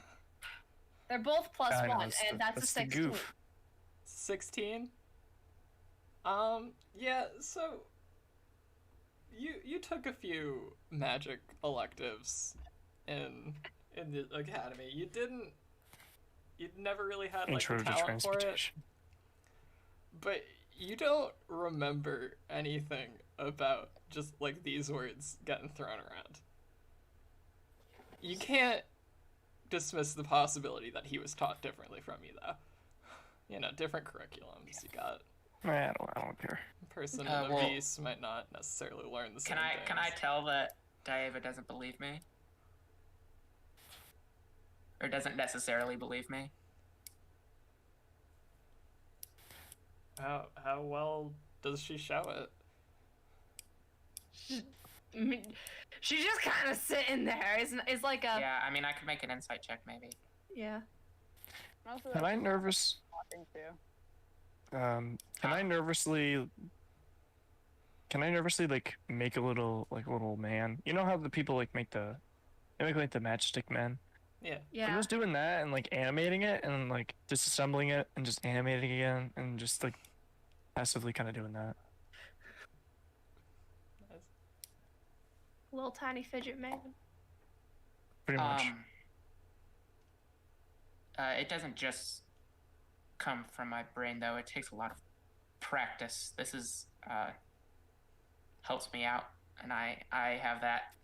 They're both plus I know, 1, and that's a the 16. goof. 16. Yeah. So you took a few magic electives in the academy. You'd never really had like Intro the to talent for it, transmutation. but you don't remember anything about just like these words getting thrown around. You can't dismiss the possibility that he was taught differently from you, though. You know, different curriculums. You got I don't care. a person well, in a beast might not necessarily learn the same things. Can I tell that Daeva doesn't believe me? Or doesn't necessarily believe me? How well does she show it? She's just kind of sitting there. It's like a Yeah, I mean, I could make an insight check maybe. yeah. Most of Can that's I nervous? talking to. Can I nervously like make a little man? You know how the people like make the matchstick man? Yeah. I'm Yeah. just doing that and like animating it and like disassembling it and just animating it again and just like passively kind of doing that. Nice. Little tiny fidget man. Pretty much. It doesn't just come from my brain though. It takes a lot of practice. This is helps me out, and I have that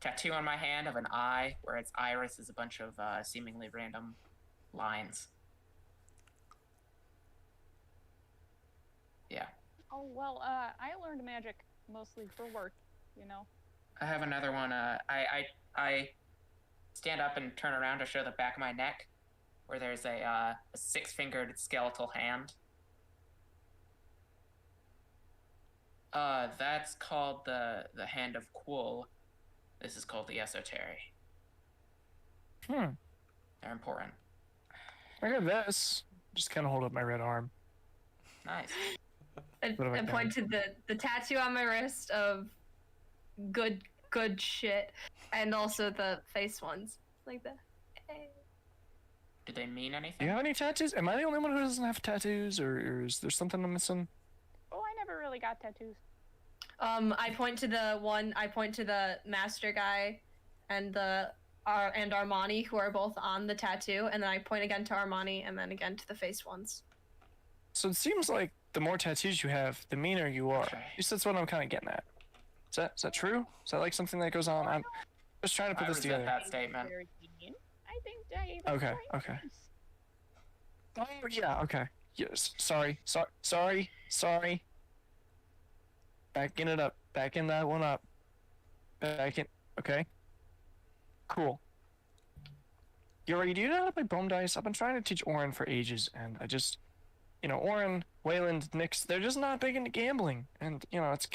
tattoo on my hand of an eye where its iris is a bunch of seemingly random lines. Yeah. Oh well, I learned magic mostly for work, you know. I have another one. I stand up and turn around to show the back of my neck, where there's a 6-fingered skeletal hand. That's called the Hand of Quul. This is called the Esotery. They're important. I got this. Just kind of hold up my red arm. Nice. And What have I done? point to the tattoo on my wrist of good shit, and also the face ones like that. Hey. Did they mean Do anything? you have any tattoos? Am I the only one who doesn't have tattoos, or is there something I'm missing? Oh, I never really got tattoos. I point to the master guy, and and Armani, who are both on the tattoo, and then I point again to Armani, and then again to the face ones. So it seems like the more tattoos you have, the meaner you are. Okay. At least that's what I'm kind of getting at. Is that true? Is that like something that goes on? I'm just trying to put I this resent together. that statement. Very mean. I think Daeva. Okay, okay. Oh yeah, okay. Yes. Sorry. Backing it up. Backing that one up. Okay. Cool. Yuri, do you know how to play bone dice? I've been trying to teach Oren for ages, and I just, Oren, Wayland, Nix, they're just not big into gambling, and it's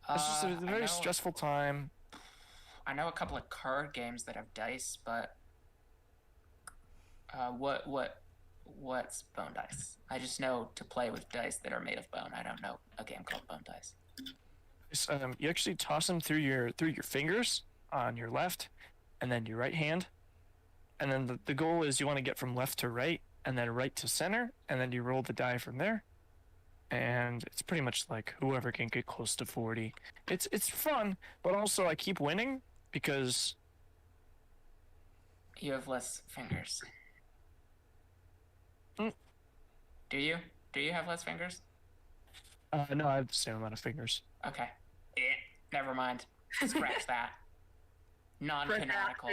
just a very stressful time. I know a couple of card games that have dice, but what's bone dice? I just know to play with dice that are made of bone. I don't know a game called Bone Dice. You actually toss them through your fingers on your left, and then your right hand, and then the goal is you want to get from left to right, and then right to center, and then you roll the die from there. And it's pretty much like whoever can get close to 40. It's fun, but also I keep winning because You have less fingers. Mm. Do you? Do you have less fingers? no, I have the same amount of fingers. Okay. Never mind. Scratch that. Non-canonical.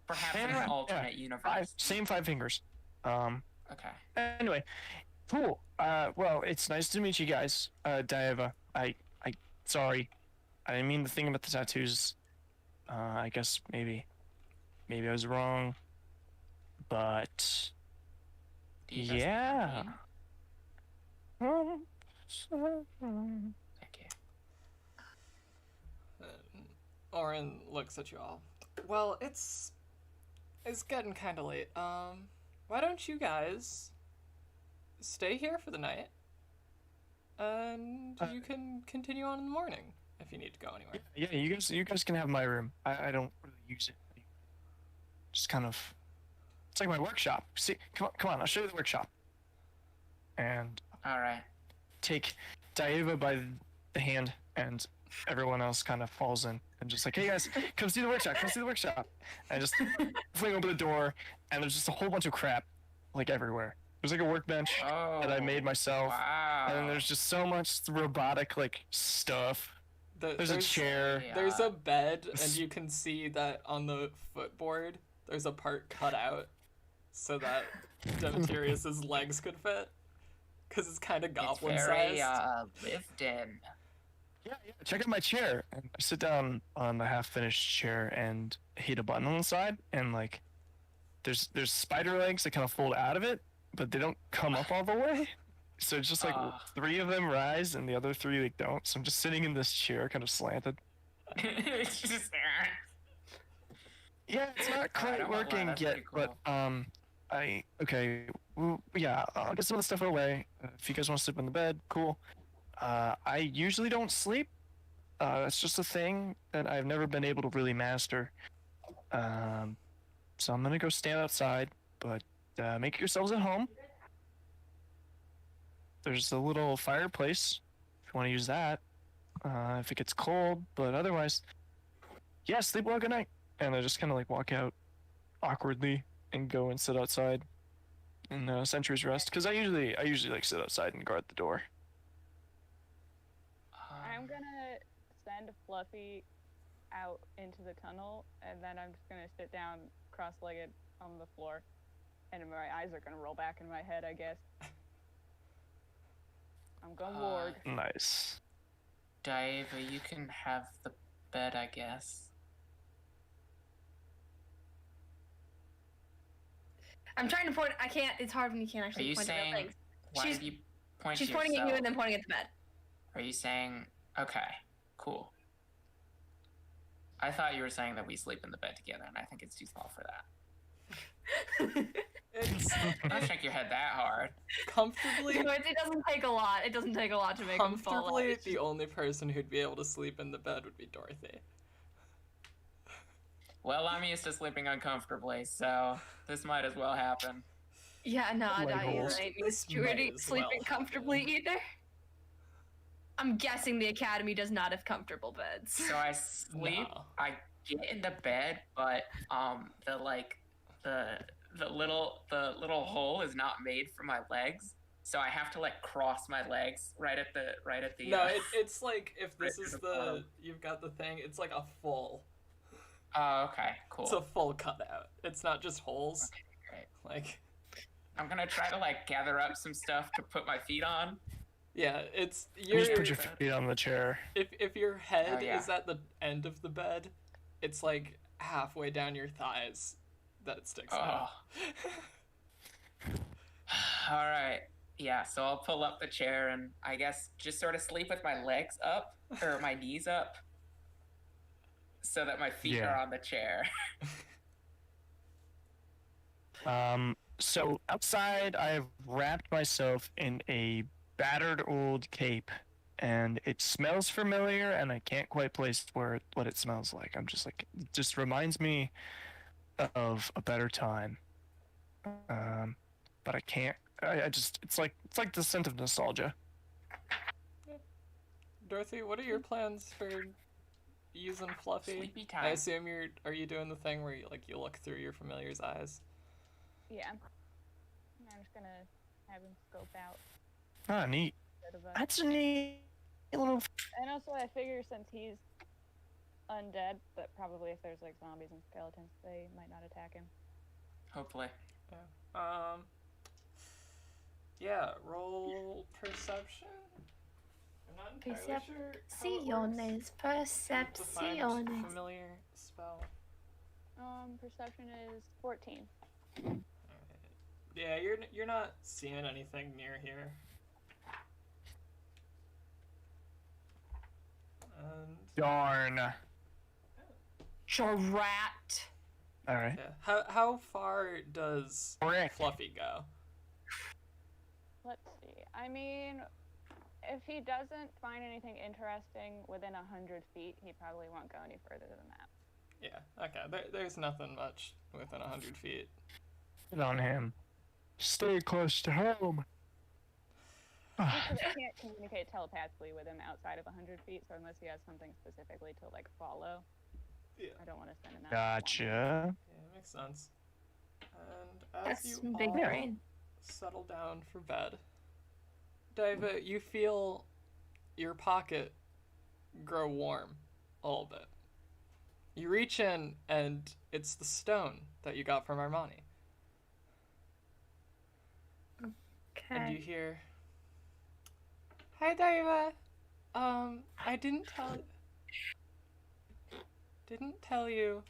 Perhaps in an alternate universe. Same 5 fingers. Okay. Anyway, cool. Well, it's nice to meet you guys. Daeva, sorry, I didn't mean the thing about the tattoos. I guess maybe I was wrong, but Do you guys yeah. mean? Thank you. Orin looks at you all. Well, it's getting kind of late. Why don't you guys stay here for the night, and you can continue on in the morning if you need to go anywhere. Yeah, you guys can have my room. I don't really use it anymore. Just kind of, it's like my workshop. See, come on, I'll show you the workshop. And All right. take Daeva by the hand, and everyone else kind of falls in and just like, hey guys, come see the workshop, come see the workshop. And I just fling open the door, and there's just a whole bunch of crap like everywhere. There's like a workbench that I made myself, Wow. and then there's just so much robotic like stuff. There's a chair. There's a bed, and you can see that on the footboard there's a part cut out so that Dimiterius's legs could fit, because it's kind of goblin It's very sized. lived in. Yeah, check out my chair. And I sit down on the half-finished chair and hit a button on the side, and like, there's spider legs that kind of fold out of it, but they don't come up all the way. So it's just like 3 of them rise, and the other 3 like don't. So I'm just sitting in this chair, kind of slanted. It's just Yeah, it's not quite working yet, pretty cool. but yeah, I'll get some of the stuff away. If you guys want to sleep in the bed, cool. I usually don't sleep. That's just a thing that I've never been able to really master. So I'm gonna go stand outside, but make yourselves at home. There's a little fireplace if you want to use that. If it gets cold, but otherwise, yeah, sleep well, good night. And I just kind of like walk out awkwardly and go and sit outside in Sentry's Rest, because I usually like sit outside and guard the door. I'm gonna send Fluffy out into the tunnel, and then I'm just gonna sit down cross-legged on the floor, and my eyes are gonna roll back in my head, I guess. I'm gonna warg. Nice. Daeva, you can have the bed, I guess. I'm trying to point. I can't. It's hard when you can't Are actually you point at saying? things. Why She's- did you point She's to pointing at you yourself? and then pointing at the bed. Are you saying? Okay, cool. I thought you were saying that we sleep in the bed together, and I think it's too small for that. Don't shake your head that hard. Comfortably, No, it doesn't take a lot. It doesn't take a lot to make him fall out. comfortably, the only person who'd be able to sleep in the bed would be Dorothy. Well, I'm used to sleeping uncomfortably, so this might as well happen. Yeah, no, Leg I holes. ain't This used to it might as sleeping well comfortably happen. either. I'm guessing the academy does not have comfortable beds. So I sleep. No. I get into bed, but the little hole is not made for my legs, so I have to like cross my legs right at the. No, it's like if this right is to the bottom. you've got the thing, it's like a full. Oh, okay, cool. It's a full cutout. It's not just holes. Great. Like, I'm gonna try to like gather up some stuff to put my feet on. yeah, it's You just put your feet on the chair. if your head Oh, yeah. is at the end of the bed, it's like halfway down your thighs that it sticks out. All right. Yeah, so I'll pull up the chair and I guess just sort of sleep with my legs up or my knees up so that my feet Yeah. are on the chair. So outside, I have wrapped myself in a battered old cape, and it smells familiar, and I can't quite place what it smells like. I'm just like, it just reminds me of a better time. But I can't. I just it's like the scent of nostalgia. Dorothy, what are your plans for using Fluffy? Sleepy I time. assume are you doing the thing where you look through your familiar's eyes? Yeah. I'm just gonna have him scope out Ah, neat. a bit of a... That's a neat little. And also, I figure since he's undead, that probably if there's like zombies and skeletons, they might not attack him. Hopefully. Yeah, roll perception. I'm not entirely sure how it works. To find Percepciones. familiar spell. Perception is 14. Alright. Yeah, you're not seeing anything near here. Darn. Drat. All right. Yeah. How far does Frick. Fluffy go? Let's see. I mean, if he doesn't find anything interesting within 100 feet, he probably won't go any further than that. Yeah. Okay. There's nothing much within 100 feet. Get on him. Stay close to home. Because I can't communicate telepathically with him outside of 100 feet, so unless he has something specifically to like follow, Yeah. I don't want to send him out. Gotcha. Yeah, makes sense. And as That's you big all brain. settle down for bed, Daeva, you feel your pocket grow warm a little bit. You reach in, and it's the stone that you got from Armani. And you Okay. hear, "Hi, Daeva. I didn't tell you,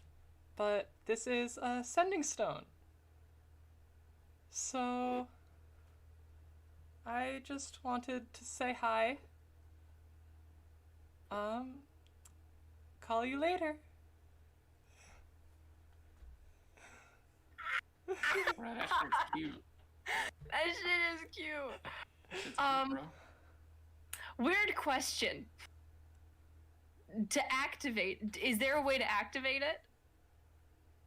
but this is a sending stone. So I just wanted to say hi. Call you later." Bro, that shit's cute. That shit is cute. That shit's cute, bro. Weird question. To activate, is there a way to activate it?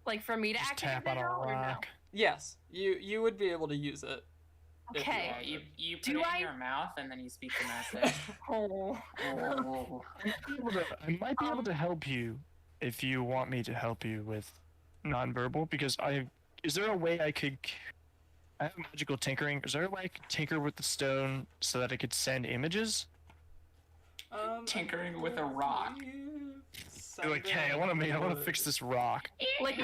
Like for me to Just activate tap it on a at all, or no? rock. Yes, you would be able to use it. if you Okay. Yeah, you put Do it I- in your mouth and then you speak the message. Oh. Oh. I might be able to help you if you want me to help you with nonverbal, because is there a way I could? I have magical tinkering. Is there a way I could tinker with the stone so that I could send images? Tinkering with a rock. You're like, hey, I want to fix this rock. like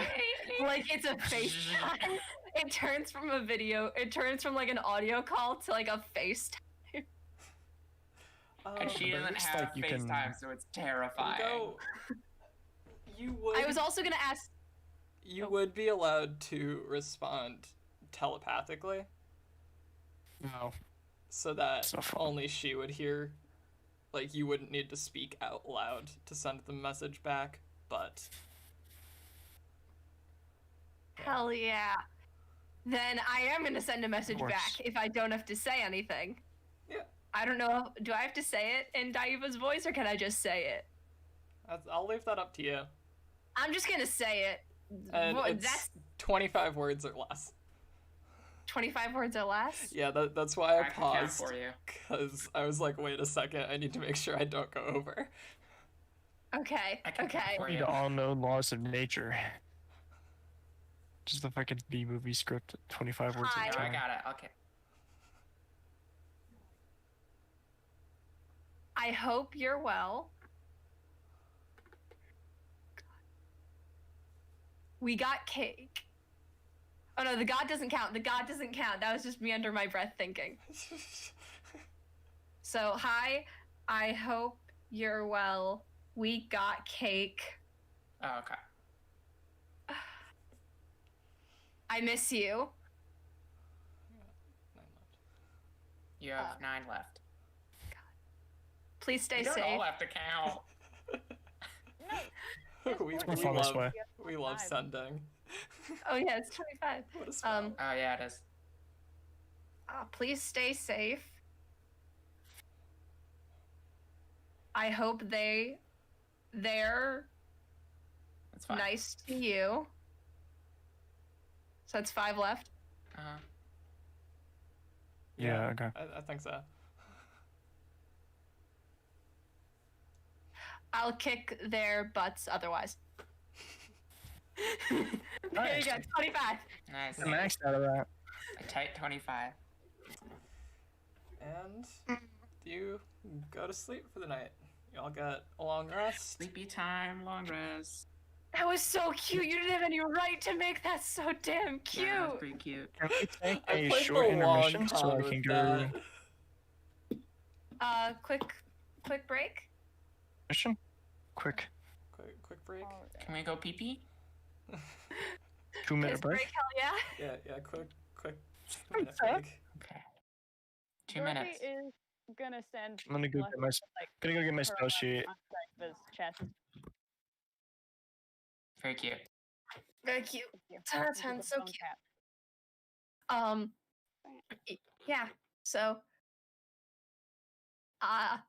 it's a FaceTime. It turns from a video. It turns from like an audio call to like a FaceTime. And she but doesn't it's have like you can- FaceTime, so it's terrifying. You would. I was also gonna ask. You would be allowed to respond telepathically, No. so that So fun. only she would hear. Like, you wouldn't need to speak out loud to send the message back, but Hell yeah. Then I am gonna send a message course. back if I don't have to say anything. Yeah. I don't know. Do I have to say it in Daeva's voice or can I just say it? I'll leave that up to you. I'm just gonna say it. And Well, it's that's 25 words or less. 25 words or less. Yeah, that's why I I can count paused, for you. because I was like, wait a second, I need to make sure I don't go over. Okay. I can count Okay. for Need you. all known laws of nature. Just the fucking B movie script, 25 words Hi. at a Oh, I time. got it. Okay. I hope you're well. We got cake. Oh no, the God doesn't count. The God doesn't count. That was just me under my breath thinking. So, hi. I hope you're well. We got cake. Oh, okay. I miss you. 9 left. You have 9 left. Please stay You don't safe. all have to count. we We're far this way. love sending. Oh yeah, it's 25. What a spell. Oh, yeah, it is. Please stay safe. I hope they're That's fine. nice to you. So that's 5 left. Uh-huh. Yeah, okay. I think so. I'll kick their butts otherwise. There Nice. you go, 25. Nice. I maxed out of that. A tight 25. And you go to sleep for the night. Y'all get a long rest. Sleepy time, long rest. That was so cute. You didn't have any right to make that so damn cute. Yeah, that's pretty cute. Can we take I a played short the long intermission so con I with can go? that. Quick break. Mission? Quick. Quick break. Can we go pee pee? 2-minute Piss break? hell yeah. Yeah, quick 2-minute Okay. break. Okay. 2 Dorothy minutes. is gonna send. I'm gonna go Fluffy get my to, like, gonna go get my her spell sheet. on-site Daeva's chest. Very cute. Very cute. 10 out of 10, so cute. Cat. Yeah. So, I'm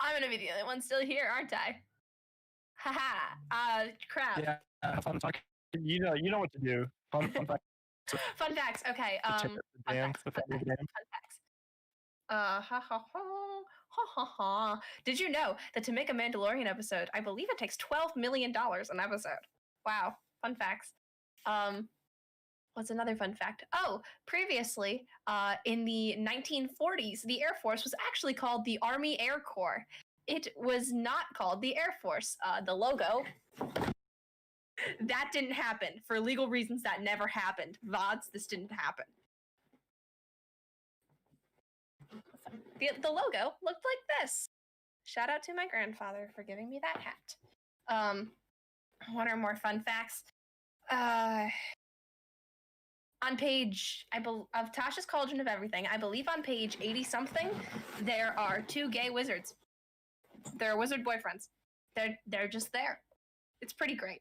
gonna be the only one still here, aren't I? Haha. Crap. Yeah, fun fact. You know what to do. Fun fact. Fun facts. Okay. Fun facts. Ha ha ha ha ha ha. Did you know that to make a Mandalorian episode, I believe it takes $12 million an episode? Wow. Fun facts. What's another fun fact? Oh, previously, in the 1940s, the Air Force was actually called the Army Air Corps. It was not called the Air Force. The logo. That didn't happen. For legal reasons, that never happened. VODs, this didn't happen. The logo looked like this. Shout out to my grandfather for giving me that hat. What are more fun facts? On page, of Tasha's Cauldron of Everything, I believe on page 80-something, there are 2 gay wizards. They're wizard boyfriends. They're just there. It's pretty great.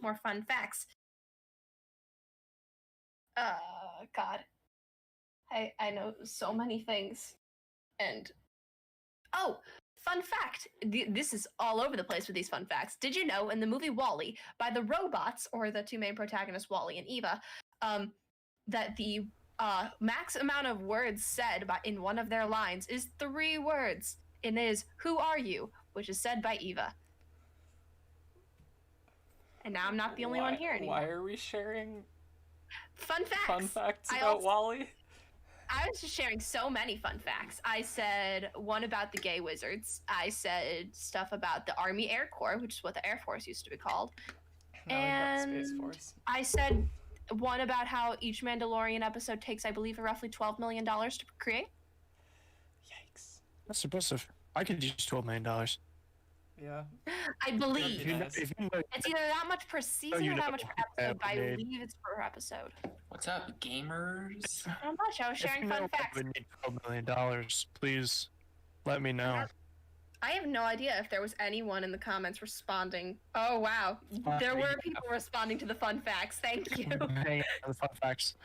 More fun facts. God. I know so many things. And oh, fun fact. This is all over the place with these fun facts. Did you know in the movie WALL-E, by the robots, or the 2 main protagonists, WALL-E and Eva, that the max amount of words said in one of their lines is 3 words. It is, "Who are you?" which is said by Eva. And now I'm not the only one here anymore. Why are we sharing fun facts? Fun facts about WALL-E? I was just sharing so many fun facts. I said one about the gay wizards. I said stuff about the Army Air Corps, which is what the Air Force used to be called. Now And we've got Space Force. I said one about how each Mandalorian episode takes, I believe, roughly $12 million to create. Yikes. That's impressive. I could use $12 million. Yeah. I believe. Nice. If you know, It's either that much per season or that much per episode, but I made. believe it's per episode. What's up, gamers? Not much. I was sharing fun facts. If you know I would need $12 million, please let me know. I have no idea if there was anyone in the comments responding. Oh, wow. There were people responding to the fun facts. Thank you. Hang on the fun facts.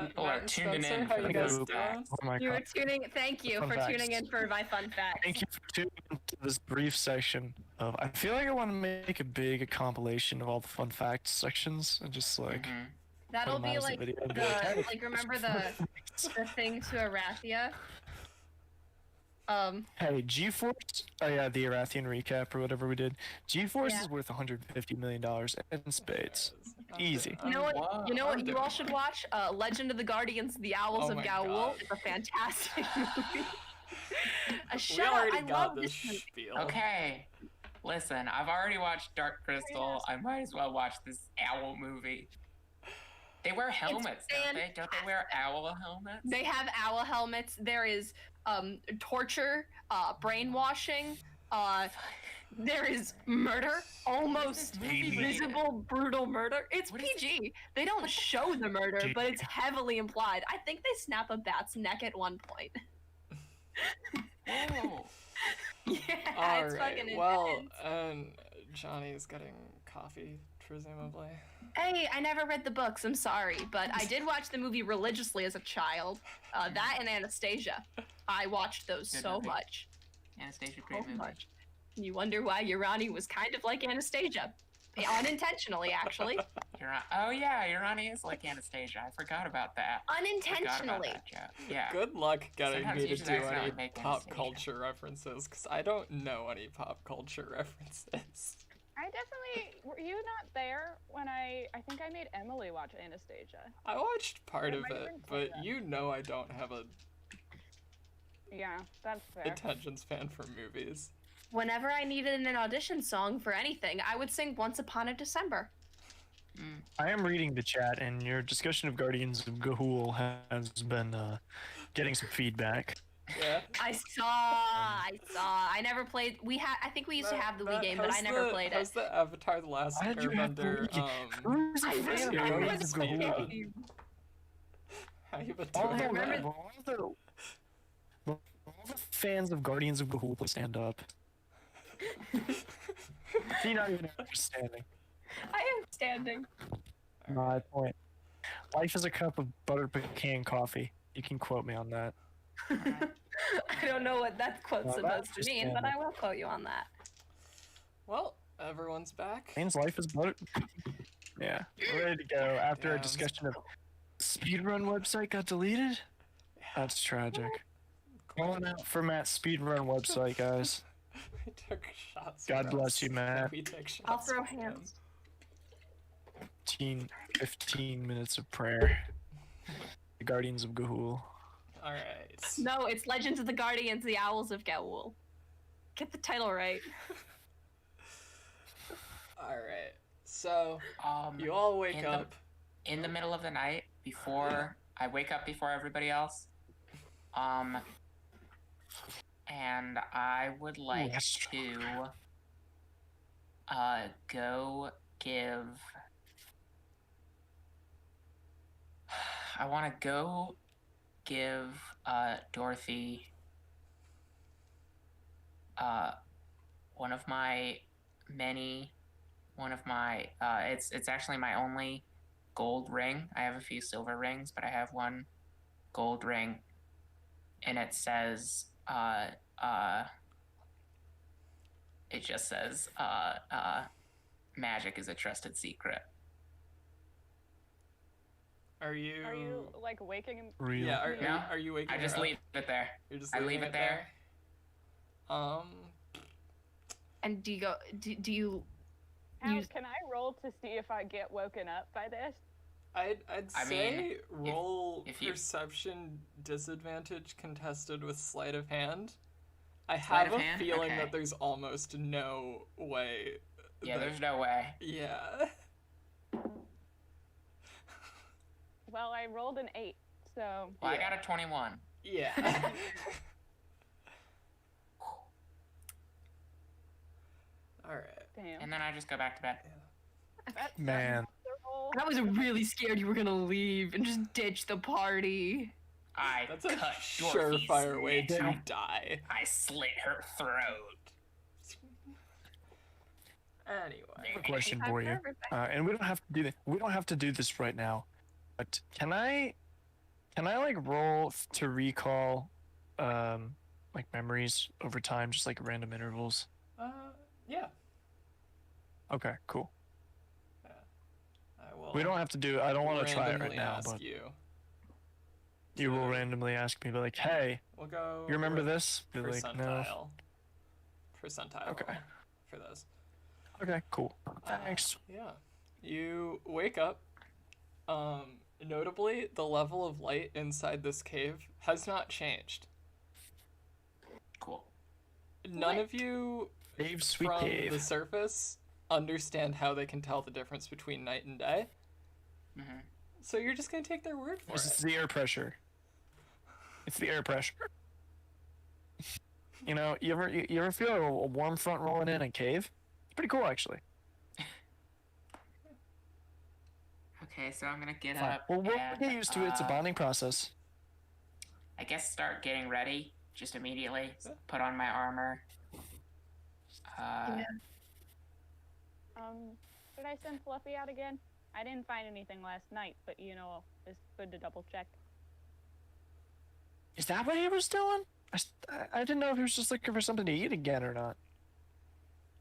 People are tuning Spencer, in how for you the guys fun doing? facts. Oh my You were god. tuning. Thank you Fun for facts. tuning in for my fun facts. Thank you for tuning into this brief section of. I feel like I want to make a big compilation of all the fun facts sections and just like. Mhm. That'll put 'em be out as a like video. the like remember the thing to Arathia. Hey, G-Force. Oh yeah, the Arathian recap or whatever we did. G-Force Yeah. is worth $150 million in spades. Easy. You know what? Wow. You know what? I'm You all should watch. Legend of the Guardians: The Owls Oh of my Gaul. God. It's a fantastic movie. We Shut up! already I got love this this movie. spiel. Okay. Listen, I've already watched Dark Crystal. I might as well watch this owl movie. They wear helmets, don't they? Don't they wear owl helmets? They have owl helmets. There is torture, brainwashing. There is murder, almost visible, brutal murder. It's What is PG. They don't show the murder, but it's heavily implied. I think they snap a bat's neck at one point. Whoa. Yeah, All it's right. fucking Well, intense. and Johnny's getting coffee, presumably. Hey, I never read the books. I'm sorry, but I did watch the movie religiously as a child. That and Anastasia. I watched those Good so movie. much. Anastasia, So great movie. much. You wonder why Urani was kind of like Anastasia. Unintentionally, actually. Oh yeah, Urani is like Anastasia. I forgot about that. Forgot about Unintentionally. that joke. Yeah. Good luck getting Sometimes me you to just do accidentally any make pop Anastasia. culture references, because I don't know any pop culture references. I definitely. Were you not there when I think I made Emily watch Anastasia? I watched part Yeah, of my it, friend but told that. you know I don't have a Yeah, that's fair. attention span for movies. Whenever I needed an audition song for anything, I would sing Once Upon a December. I am reading the chat, and your discussion of Guardians of Gahul has been getting some feedback. Yeah. I saw. I never played. I think we used to have the Wii game, but I never played How's it. the Avatar: The Last Why did you have the Airbender? Wii? Who's a I fan of remember Guardians of the Gahul? game. How you been All doing? the, remember- all the fans of Guardians of Gahul, please stand up. See, not even understanding. I am standing. My point. Life is a cup of butter pecan coffee. You can quote me on that. I don't know what that quote's Well, supposed to that's mean, but standing. I will quote you on that. Well, everyone's back. Means life is butter. Yeah, we're ready to go. After a Damn. discussion of speedrun website got deleted. That's tragic. Calling out for Matt's speedrun website, guys. We took shots. God for bless us. you, Matt. We took shots. I'll throw for him. hands. 15 minutes of prayer. The Guardians of Gahul. All right. No, it's Legends of the Guardians, the Owls of Gaul. Get the title right. All right. So Um, you all wake in the- up. in the middle of the night, before I wake up before everybody else, and I would like that's to go give. I want to go give Dorothy one of my it's actually my only gold ring. I have a few silver rings, but I have one gold ring, and it says it just says magic is a trusted secret. Are you? Are you like waking him? Real. Yeah. No, Are you waking? I just her up? leave it there. You're just I leaving leave it there. And do you go? Do you? Al, use- can I roll to see if I get woken up by this? I'd I say mean, roll if you- perception disadvantage contested with sleight of hand. I Sleight have of a hand? feeling Okay. that there's almost no way. Yeah, that- there's no way. Yeah. Well, I rolled an 8, so Well, I Yeah. got a 21. Yeah. All right. damn. And then I just go back to bed. That's Man. the roll. I was really scared you were gonna leave and just ditch the party. I That's a cut Dorothy's surefire way neck. to die. I slit her throat. Anyway. I have a question Time for you. everything. And we don't have to do this. We don't have to do this right now. But can I like roll to recall, like memories over time, just like random intervals? Yeah. Okay, cool. I will. We don't have to do. I don't want to try it right randomly now, ask but you. you will to- randomly ask me, like, "Hey, We'll go. you remember with this?" Be like, "No." Percentile. Okay. For those. Okay, cool. Thanks. Yeah. You wake up. Notably, the level of light inside this cave has not changed. Cool. None What? of you Cave, sweet from cave. the surface understand how they can tell the difference between night and day. hmm So you're just gonna take their word for It's it. the air pressure. It's the air pressure. You know, you ever feel a warm front rolling in a cave? It's pretty cool, actually. Okay, so I'm gonna get Fine. up. Well, we'll and, get used to it. It's a bonding process. I guess start getting ready just immediately. Yeah. Put on my armor. Yeah. Should I send Fluffy out again? I didn't find anything last night, but you know, it's good to double check. Is that what he was doing? I didn't know if he was just looking for something to eat again or not.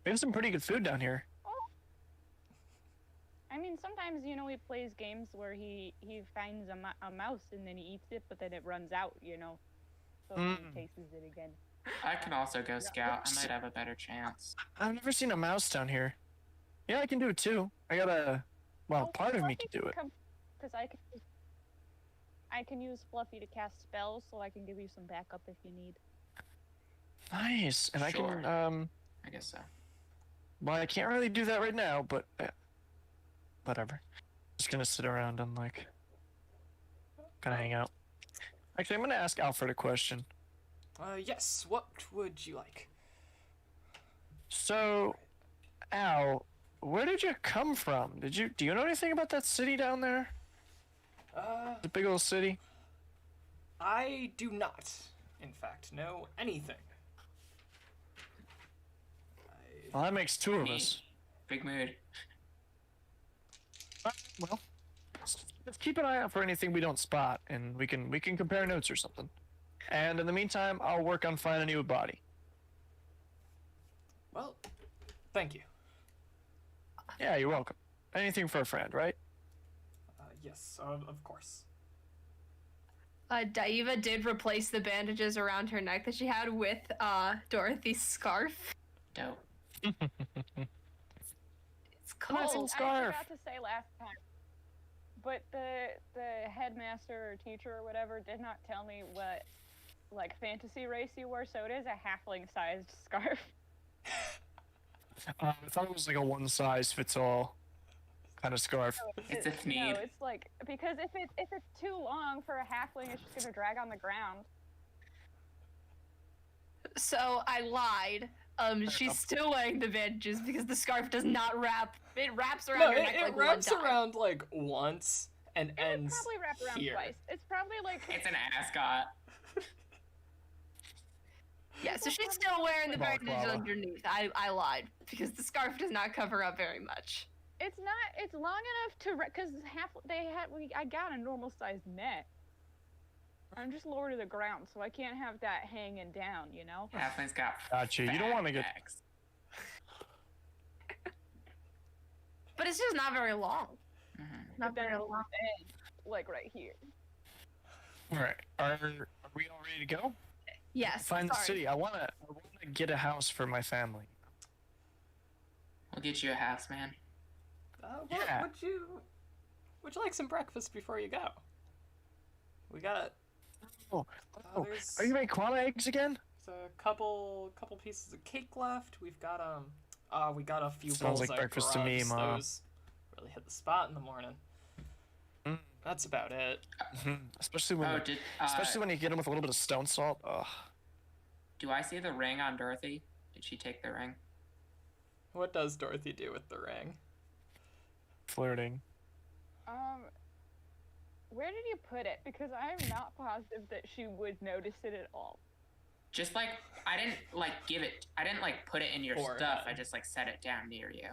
We have some pretty good food down here. I mean, sometimes you know he plays games where he finds a mouse and then he eats it, but then it runs out, you know, so he tastes it again. I can also go scout. I might have a better chance. I've never seen a mouse down here. Yeah, I can do it too. I got a... Well, part of me can do it. Because I can use Fluffy to cast spells, so I can give you some backup if you need. Nice. And I Sure. can, I guess so. well, I can't really do that right now, but... whatever. Just gonna sit around and, like... Kinda hang out. Actually, I'm gonna ask Alfred a question. Yes. What would you like? So, Al, where did you come from? Do you know anything about that city down there? The big old city? I do not, in fact, know anything. Well, that makes two of Me. us. Big mood. Well, let's keep an eye out for anything we don't spot, and we can compare notes or something. And in the meantime, I'll work on finding you a body. Well, thank you. Yeah, you're welcome. Anything for a friend, right? Yes, of course. Daeva did replace the bandages around her neck that she had with Dorothy's scarf. Dope. It's Nice cold. scarf. I forgot to say last time, but the headmaster or teacher or whatever did not tell me what like fantasy race you were, so it is a halfling-sized scarf. I thought it was like a one-size-fits-all kind of scarf. It's a No, need. it's like because if it's too long for a halfling, it's just gonna drag on the ground. So I lied. She's still wearing the bandages because the scarf does not wrap. It wraps around No, her neck it like wraps one time. around like once and It would ends probably wrap around here. twice. It's probably like It's an ascot. Yeah, so she's still wearing the bandages Balaclava. underneath. I lied because the scarf does not cover up very much. it's not. It's long enough to because I got a normal sized net. I'm just lower to the ground, so I can't have that hanging down. You know. Halfling's got. Gotcha. You don't fat want to get. necks. But it's just not very long. Mhm. Not But then very it'll long. end, like right here. All right. Are we all ready to go? Yes. Find the sorry. city. I wanna get a house for my family. We'll get you a house, man. Yeah. Would you like some breakfast before you go? We got Oh, there's, are you making koala eggs again? there's a couple pieces of cake left. We got a few Sounds bowls like of breakfast to me, grubs. Ma. Those really hit the spot in the morning. Mm. That's about it. Especially when, especially when you get them with a little bit of stone salt. Ugh. Do I see the ring on Dorothy? Did she take the ring? What does Dorothy do with the ring? Flirting. Where did you put it? Because I'm not positive that she would notice it at all. Just like I didn't like give it. I didn't like put it in your Forehead. stuff. I just like set it down near you.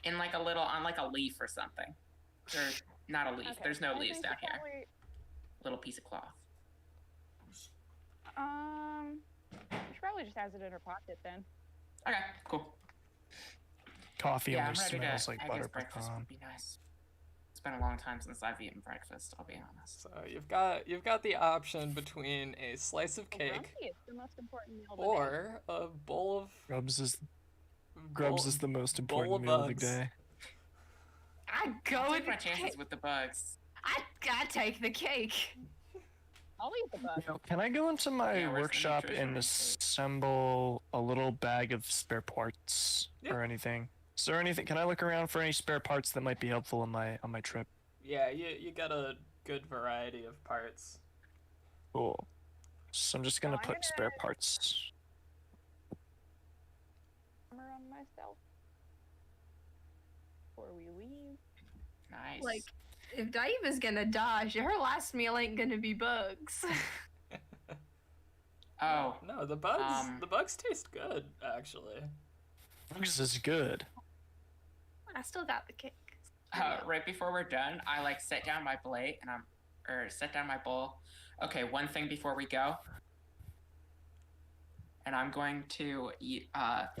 In like a little on like a leaf or something. Or not a leaf. Okay, There's no I leaves think down she here. probably- Little piece of cloth. She probably just has it in her pocket then. Okay, cool. Coffee Yeah, I'm almost ready smells to. like I butter guess breakfast pecan. would be nice. It's been a long time since I've eaten breakfast. I'll be honest. So you've got the option between a slice of Well, cake grumpy is the most important meal of the day. or a bowl of Grubs is bowl- the most bowl important of meal of the bugs. day. I go I'll with take the my chances cake. with the bugs. I take the cake. I'll eat the bug. You know, can I go into my Yeah, where's the workshop nutrition and intake? assemble a little bag of spare parts Yeah. or anything? Is there anything? Can I look around for any spare parts that might be helpful on my trip? Yeah, you got a good variety of parts. Cool. So I'm just gonna I'm put spare gonna- parts. Armor on myself. Before we leave. Nice. Like, if Daeva's gonna die, her last meal ain't gonna be bugs. Oh, No, the bugs taste good actually. Bugs is good. I still got the cake. right before we're done, I like set down my plate and set down my bowl. Okay, one thing before we go, and I'm going to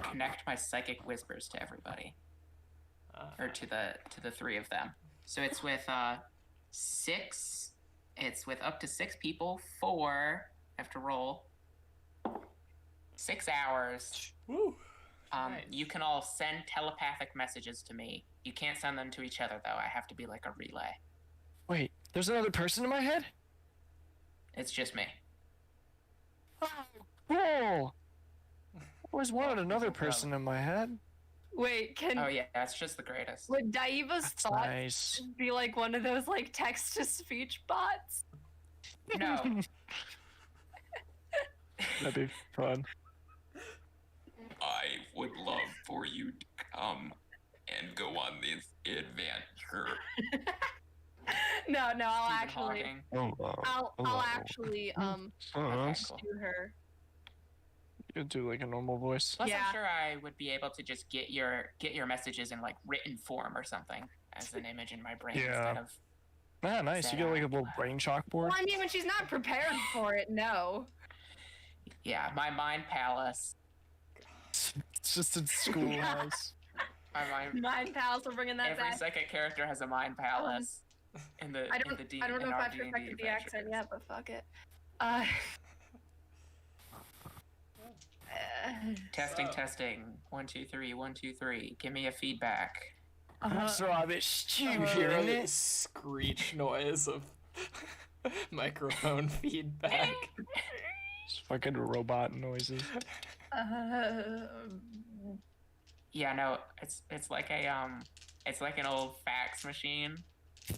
connect my psychic whispers to everybody, or to the three of them. So it's with 6. It's with up to 6 people. 4 have to roll. 6 hours. Woo. Nice. You can all send telepathic messages to me. You can't send them to each other though. I have to be like a relay. Wait, there's another person in my head? It's just me. Oh, cool. I always wanted another no problem. person in my head. Wait, can Oh yeah, that's just the greatest. would Daeva's That's thoughts nice. be like one of those like text to speech bots? No. That'd be fun. I would love for you to come and go on this adventure. No, I'll Stephen actually, Hawking. Oh, I'll hello. actually Okay, cool. do her. do like a normal voice. Plus, Yeah. I'm sure I would be able to just get your messages in like written form or something as an image in my brain Yeah. instead of. Ah, nice. You get like a little brain chalkboard. Well, I mean, when she's not prepared for it, no. Yeah, my mind palace. It's just a schoolhouse. My mind. Mind pals for bringing that Every back. second character has a mind palace. In the I don't know if our I've D&D perfected the accent adventures. yet, but fuck it. Testing, So- testing. 1, 2, 3, 1, 2, 3. Give me a feedback. That's Robert Stew You here, hear isn't a it? screech noise of microphone feedback. It's fucking robot noises. Yeah, no, it's like a it's like an old fax machine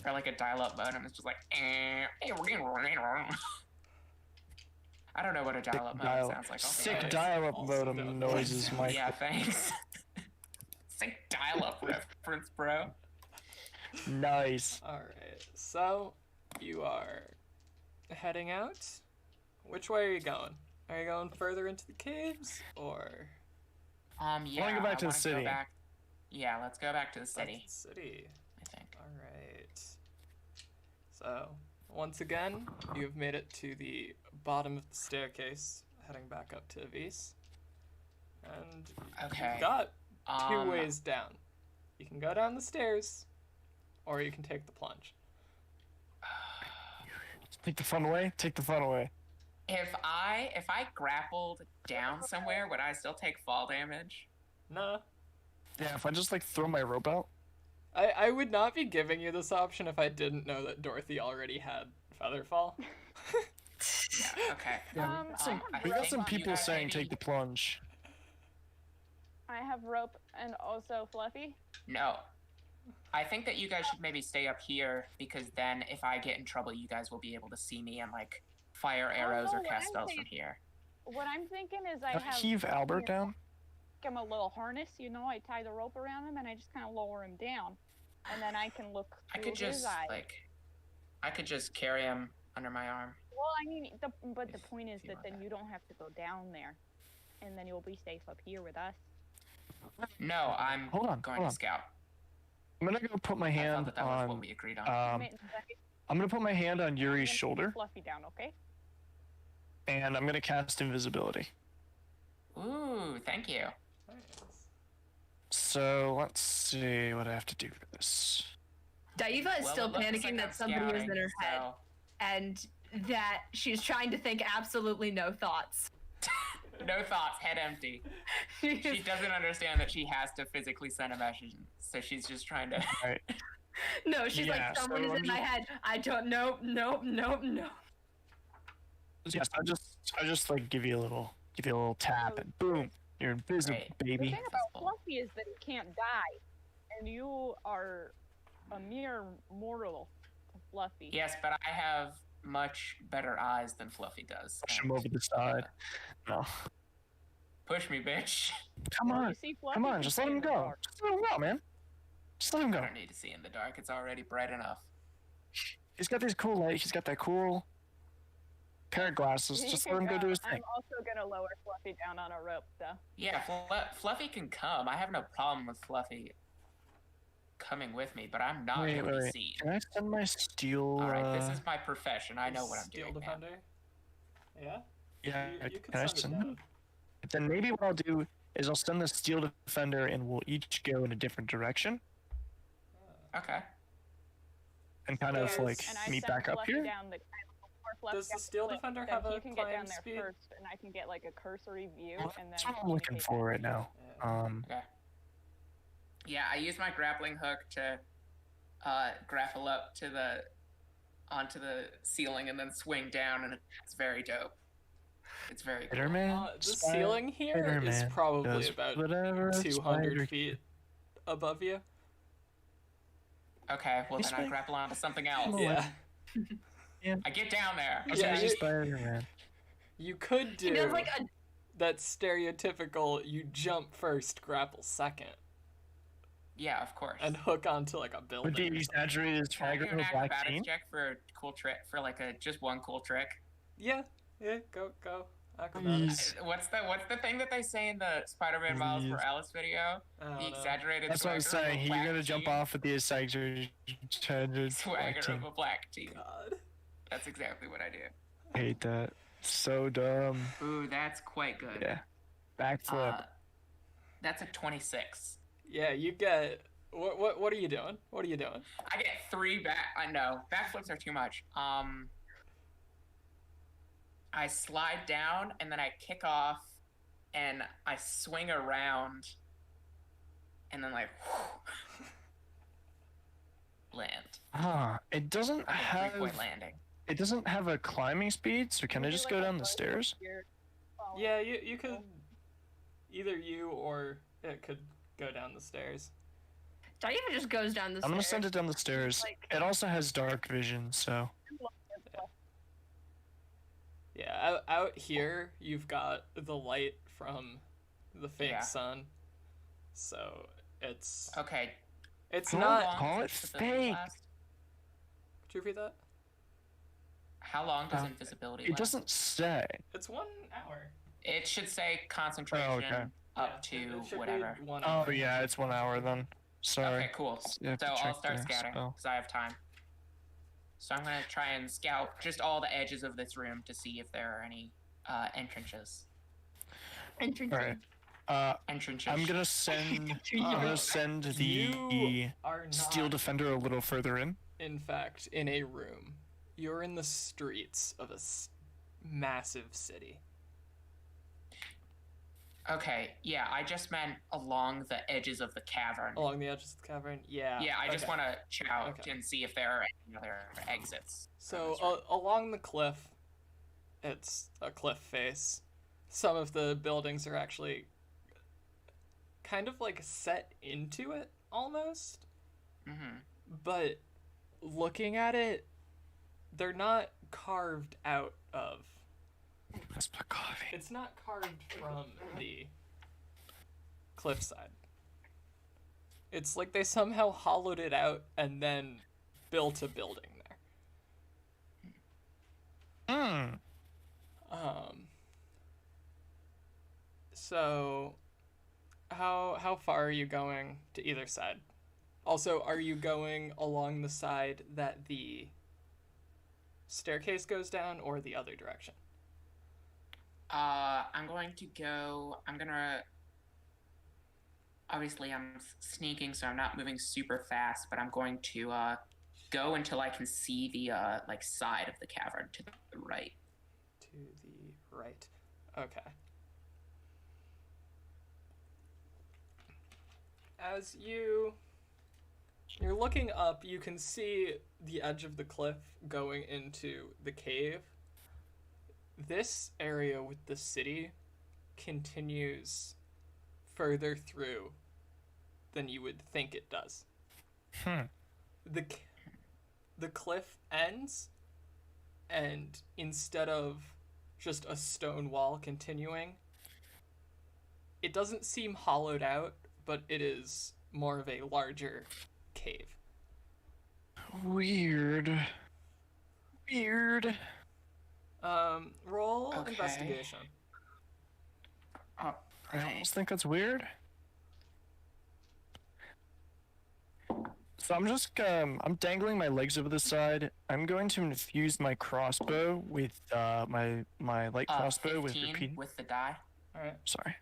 or like a dial-up modem. It's just like. I don't know what a dial-up modem sounds like. I'll be Sick honest. dial-up Also modem don't noises, like Mike. Yeah, thanks. Sick dial-up reference, bro. Nice. Alright, so you are heading out. Which way are you going? Are you going further into the caves or Yeah. wanna go back to the wanna city. Yeah, let's go back to the back city. to the city? I think. Alright. So, once again, you've made it to the bottom of the staircase, heading back up to Avis. And Okay. you've got two Um, ways down. You can go down the stairs, or you can take the plunge. Take the fun away. Take the fun away. If I grappled down somewhere, would I still take fall damage? No. Yeah, if I just like throw my rope out. I would not be giving you this option if I didn't know that Dorothy already had Featherfall. Yeah. Okay. Yeah, I we got think some you people guys saying maybe- take the plunge. I have rope and also Fluffy. No. I think that you guys should maybe stay up here because then if I get in trouble, you guys will be able to see me and like fire arrows no, or what cast I'm spells saying- from here. What I'm thinking is I Can I have heave Albert down? him a little harness, you know, I tie the rope around him and I just kind of lower him down. And then I can look I through could his just eyes. I could just carry him under my arm. Well, I mean, but the If- point is if you that want then that. you don't have to go down there. And then you'll be safe up here with us. No, I'm Hold on, going hold to on. scout. I'm gonna go put my I thought hand that was what on. we agreed on. I'm gonna put my hand on Yuri's I'm gonna shoulder, put Fluffy down, okay? and I'm gonna cast invisibility. Ooh, thank you. Nice. So let's see what I have to do for this. Daeva is Well, still it looks panicking like that I'm somebody is scouting, in her head so- and that she's trying to think absolutely no thoughts. No thoughts, head empty. She doesn't understand that she has to physically send a message, so she's just trying to. Alright. No, she's Yeah, like, someone so is I'm in my head. I don't know, nope. Yes, I just like give you a little tap and boom, you're invisible, Great. The baby. thing about Fluffy is that he can't die. And you are a mere mortal to Fluffy. Yes, but I have much better eyes than Fluffy does. Push him over the side. No, Push me, bitch. come Well, on, you see Fluffy come on, can just see let in him the go. dark. Just let him go, man. Just let him I go. don't need to see in the dark. It's already bright enough. He's got these cool light. He's got that cool pair of glasses. He Just can let him go do his I'm thing. also gonna lower Fluffy down on a rope, though. Yeah, Fluffy can come. I have no problem with Fluffy coming with me, but I'm not Wait, going to be wait. seen. Can I send my steel? All right, this is my profession. I know what I'm Steel doing now. defender. Yeah. Yeah, You can I could send send it them? down. Then maybe what I'll do is I'll send the steel defender, and we'll each go in a different direction, Okay. and kind of Yes. like And I meet send back up Fluffy here. down the more Fluffy Does the down steel cliff, defender then have he a can get down climb there speed? first, and I can get like a cursory view, Well, and then that's what I'm looking communicate for back. right now. Yeah. Okay. Yeah, I use my grappling hook to grapple up to onto the ceiling and then swing down, and it's very dope. It's very cool. Spider-Man. The ceiling here is Spider-Man probably does about whatever a 200 spider feet above you. Okay, well This then I way? grapple onto something else. Yeah. Yeah. I get down there. can. Yeah, Yeah, you- Spider-Man. You could He do does like a that stereotypical you jump first, grapple second, Yeah, of course. and hook onto like a building. With the or something. exaggerated Can I do swagger an of Black acrobatics Team. check for a cool trick, for like just one cool trick? Yeah, go. Acrobatics. What's the thing that they say in the Spider-Man Miles Please. Morales video? I don't The know. exaggerated That's what I'm swagger of saying. a You're black gonna jump teen. off with the exaggerated Swagger team. of a black teen. God. That's exactly what I do. Hate that. So dumb. Ooh, that's quite good. Yeah. Backflip. That's a 26. Yeah, you get. What are you doing? What are you doing? I get 3 back. I know backflips are too much. I slide down and then I kick off, and I swing around, and then like land. It doesn't Like a have. 3-point landing. It doesn't have a climbing speed, so can I You do, just like, go a down the buzz stairs? here. Oh, Yeah, you could. Either you or it could go down the stairs. Daeva just goes down the I'm stairs. gonna send it down the stairs. Like- It also has dark vision, so. Yeah, out here you've got the light from the fake Yeah. sun, so it's Okay. it's How not. long call does it invisibility fake. last? Could you repeat that? How long does Um, invisibility It last? doesn't say. It's 1 hour. It should say concentration okay. up Yeah, to it should be whatever. 1 Oh hour. yeah, it's 1 hour then. Sorry. Okay, cool. You have So to I'll check start the scouting spell. because I have time. So I'm gonna try and scout just all the edges of this room to see if there are any entrances. Entrance. Alright. Entrances. I'm gonna send. I'm Uh, gonna send the You are not, steel defender a little further in. in fact, in a room. You're in the streets of a massive city. Okay, yeah, I just meant along the edges of the cavern. Along the edges of the cavern? Yeah. Yeah, I just okay. want to check out Okay. and see if there are any other exits. So, this room. along the cliff, it's a cliff face. Some of the buildings are actually kind of like set into it, almost. Mhm. But looking at it, they're not carved out of. That's my coffee. It's not carved from the cliffside. It's like they somehow hollowed it out and then built a building there. So how far are you going to either side? Also, are you going along the side that the staircase goes down or the other direction? I'm going to go. I'm gonna. Obviously, I'm sneaking, so I'm not moving super fast. But I'm going to go until I can see the like side of the cavern to the right. To the right. Okay. As you're looking up, you can see the edge of the cliff going into the cave. This area with the city continues further through than you would think it does. The cliff ends, and instead of just a stone wall continuing, it doesn't seem hollowed out, but it is more of a larger cave. Weird. Roll Okay. investigation. Oh, I almost think that's weird. So I'm just I'm dangling my legs over the side. I'm going to infuse my crossbow with my light crossbow with 15 repeating. with the die. Alright, Sorry.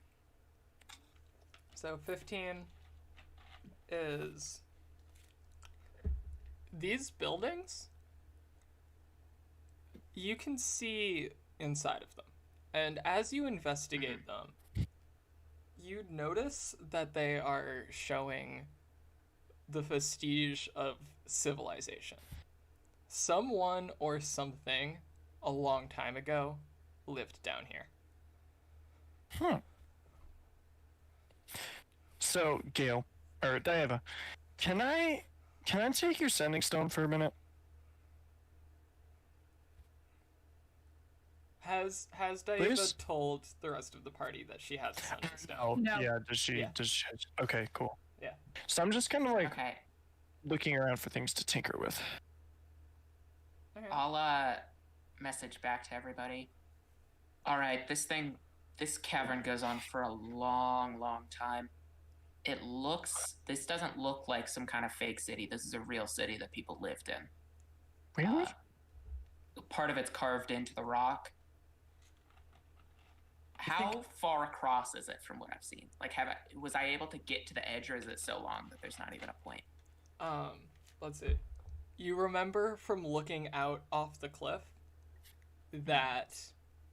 so 15 is these buildings. You can see inside of them. And as you investigate them, you notice that they are showing the vestige of civilization. Someone or something a long time ago lived down here. So, Gale, or Daeva, can I take your sending stone for a minute? Has Daeva Please? told the rest of the party that she has a sending stone? Oh, No. yeah. Does she? Yeah. Does she? Okay, cool. Yeah. So I'm just kind of like Okay, looking around for things to tinker with. Okay. I'll message back to everybody. All right, this cavern goes on for a long, long time. This doesn't look like some kind of fake city. This is a real city that people lived in. Really? Part of it's carved into the rock. How far across is it from what I've seen? Like, was I able to get to the edge, or is it so long that there's not even a point? Let's see. You remember from looking out off the cliff that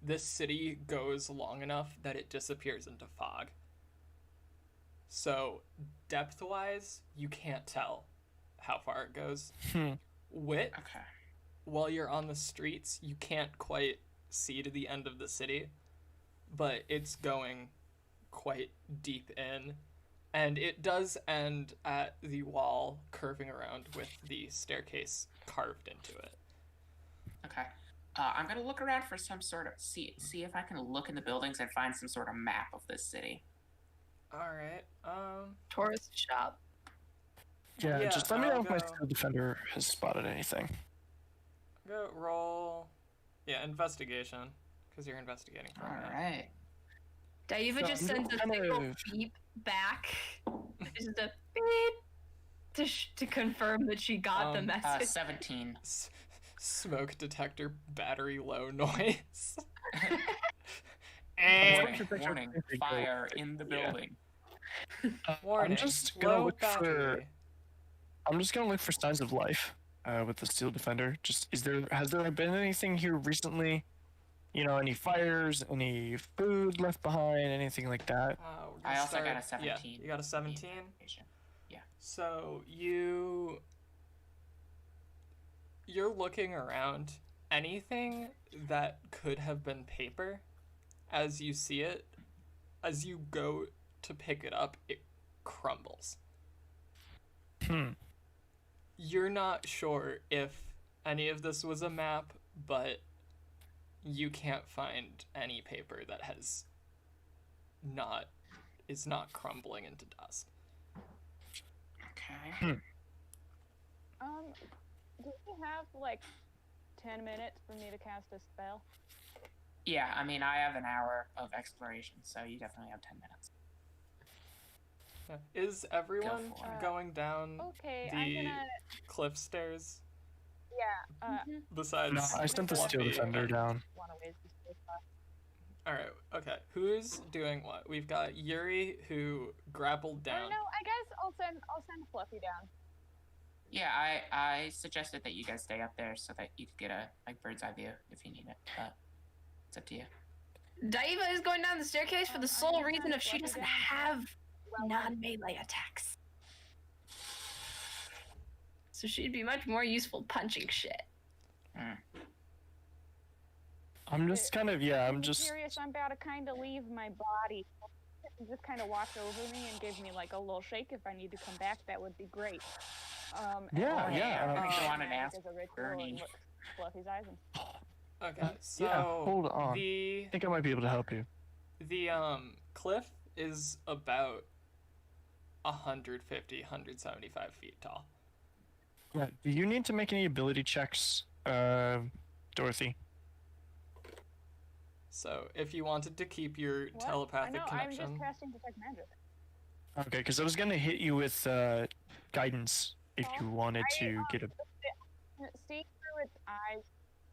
this city goes long enough that it disappears into fog. So, depth-wise, you can't tell how far it goes. Width, Okay. while you're on the streets, you can't quite see to the end of the city, but it's going quite deep in. And it does end at the wall curving around with the staircase carved into it. Okay. I'm gonna look around for some sort of see if I can look in the buildings and find some sort of map of this city. Alright, Tourist shop. Yeah, just let me I'll know if my go- steel defender has spotted anything. Go roll... Yeah, investigation, because you're investigating for a All minute. right. Daeva So just I'm sends a kind single of- beep back. Just a beep to confirm that she got the message. 17. Smoke detector battery low noise. Warning, fire in the building. Warning, I'm just gonna low look battery. I'm just gonna look for signs of life with the steel defender. Just has there been anything here recently? You know, any fires, any food left behind, anything like that? We're gonna I also got start- a 17. Yeah, you got a 17? Yeah. So you're looking around. Anything that could have been paper, as you see it, as you go to pick it up, it crumbles. You're not sure if any of this was a map, but you can't find any paper that is not crumbling into dust. Okay. Do we have like 10 minutes for me to cast a spell? Yeah, I mean, I have an hour of exploration, so you definitely have 10 minutes. Is everyone for it. going down Okay, the I'm gonna. cliff stairs Yeah. besides No, I sent the steel Fluffy defender and- down. Want to waste this space. Alright, okay. Who's doing what? We've got Yuri, who grappled Or down. no, I guess I'll send Fluffy down. Yeah, I suggested that you guys stay up there so that you could get a bird's eye view if you need it, but it's up to you. Daeva is going down the staircase for the I'm sole gonna reason send if she Fluffy doesn't down. have Well, non-melee attacks. So she'd be much more useful punching shit. I'm just kind of I'm just Dimiterius, I'm about to kind of leave my body. Just kind of watch over me and give me like a little shake if I need to come back. That would be great. Yeah, and yeah, I'll I go want an magic ass as a ritual burning. and look Fluffy's eyes and Okay, so yeah. Hold on. I the think I might be able to help you. cliff is about 150, 175 feet tall. Yeah. Do you need to make any ability checks, Dorothy? So if you wanted to keep your what? telepathic I'm connection, just casting detect magic. Okay, because I was gonna hit you with guidance if you wanted to get a. Seeing through its eyes,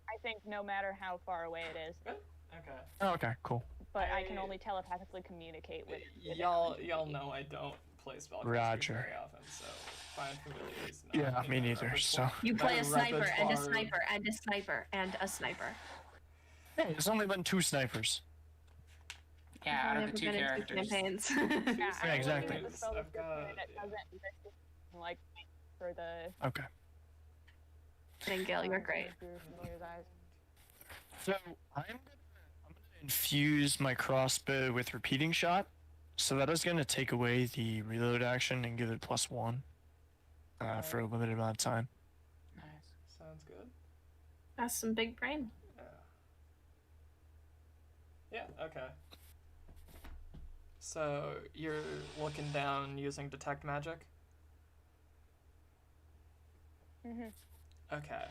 I think no matter how far away it is, okay. Oh, okay, cool. but I can only telepathically communicate with Y'all know I don't play spellcasters Roger. very often, so find familiar is not Yeah, in me my neither, repertoire. You play a My sniper and a repertoire- sniper and a sniper and a sniper. Hey, there's only been 2 snipers. Yeah, out of the I've two never been in 2 characters. campaigns. Yeah, Yeah, exactly. I've got- it doesn't like for the Okay. And Gil, you're great. familiar's eyes. So I'm gonna infuse my crossbow with repeating shot, so that is gonna take away the reload action and give it +1 for a limited amount of time. Nice. Sounds good. That's some big brain. Yeah, okay. So you're looking down using detect magic? Mhm. Okay.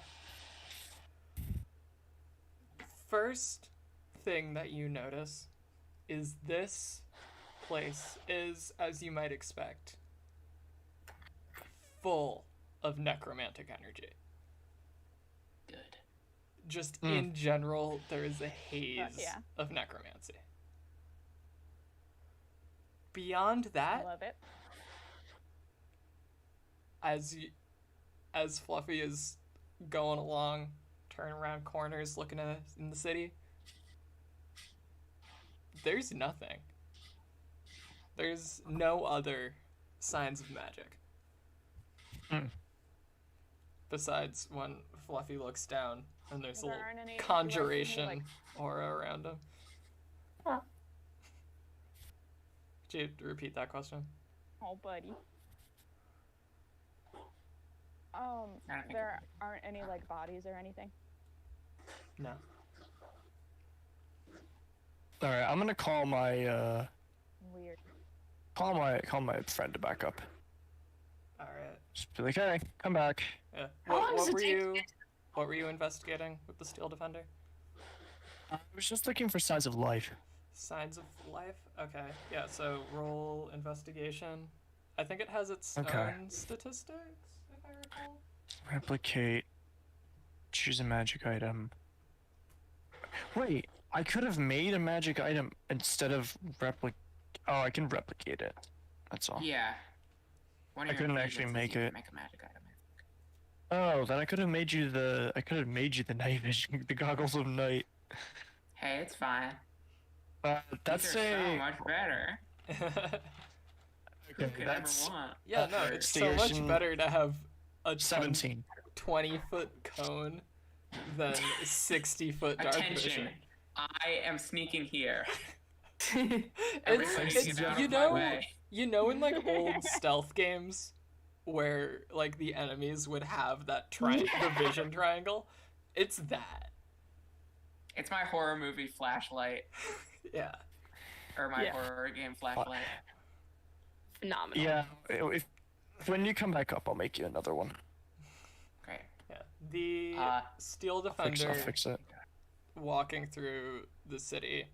First thing that you notice is this place is, as you might expect, full of necromantic energy. Good. Just in general, there is a haze yeah. of necromancy. Beyond I that, love it. as Fluffy is going along, turning around corners, looking in the city, there's nothing. There's no other signs of magic. Besides when Fluffy looks down and there's a There little aren't any- conjuration like- aura around him. Huh. Could you repeat that question? Oh, buddy. I don't think There aren't any like bodies or anything. No. All right, I'm gonna call my Weird. call my friend to back up. All right. Just be like, hey, come back. Yeah. How long does What it were take to you? get to What were you investigating with the Steel Defender? I was just looking for signs of life. Signs of life? Okay. Yeah, so roll investigation. I think it has its Okay. own statistics, if I recall. Replicate. Choose a magic item. Wait, I could have made a magic item instead of Oh, I can replicate it. That's all. Yeah. One of I your couldn't infusions actually is make you can it. Make a magic item. Oh, then I could have made you the night vision, the goggles of night. Hey, it's fine. That's These are so a. much better. Who could that's ever want? Yeah, no, Effort. it's so much Station better to have a 17. 20-foot cone than 60-foot dark Attention. vision. I am sneaking here. It's, Everybody it's get out you of my know way. in like old stealth games where like the enemies would have that the vision triangle. It's that. It's my horror movie flashlight. Yeah. Or my Yeah. horror game flashlight. Phenomenal. Yeah, if when you come back up, I'll make you another one. Great. Yeah. The Steel I'll Defender fix it. walking through the city,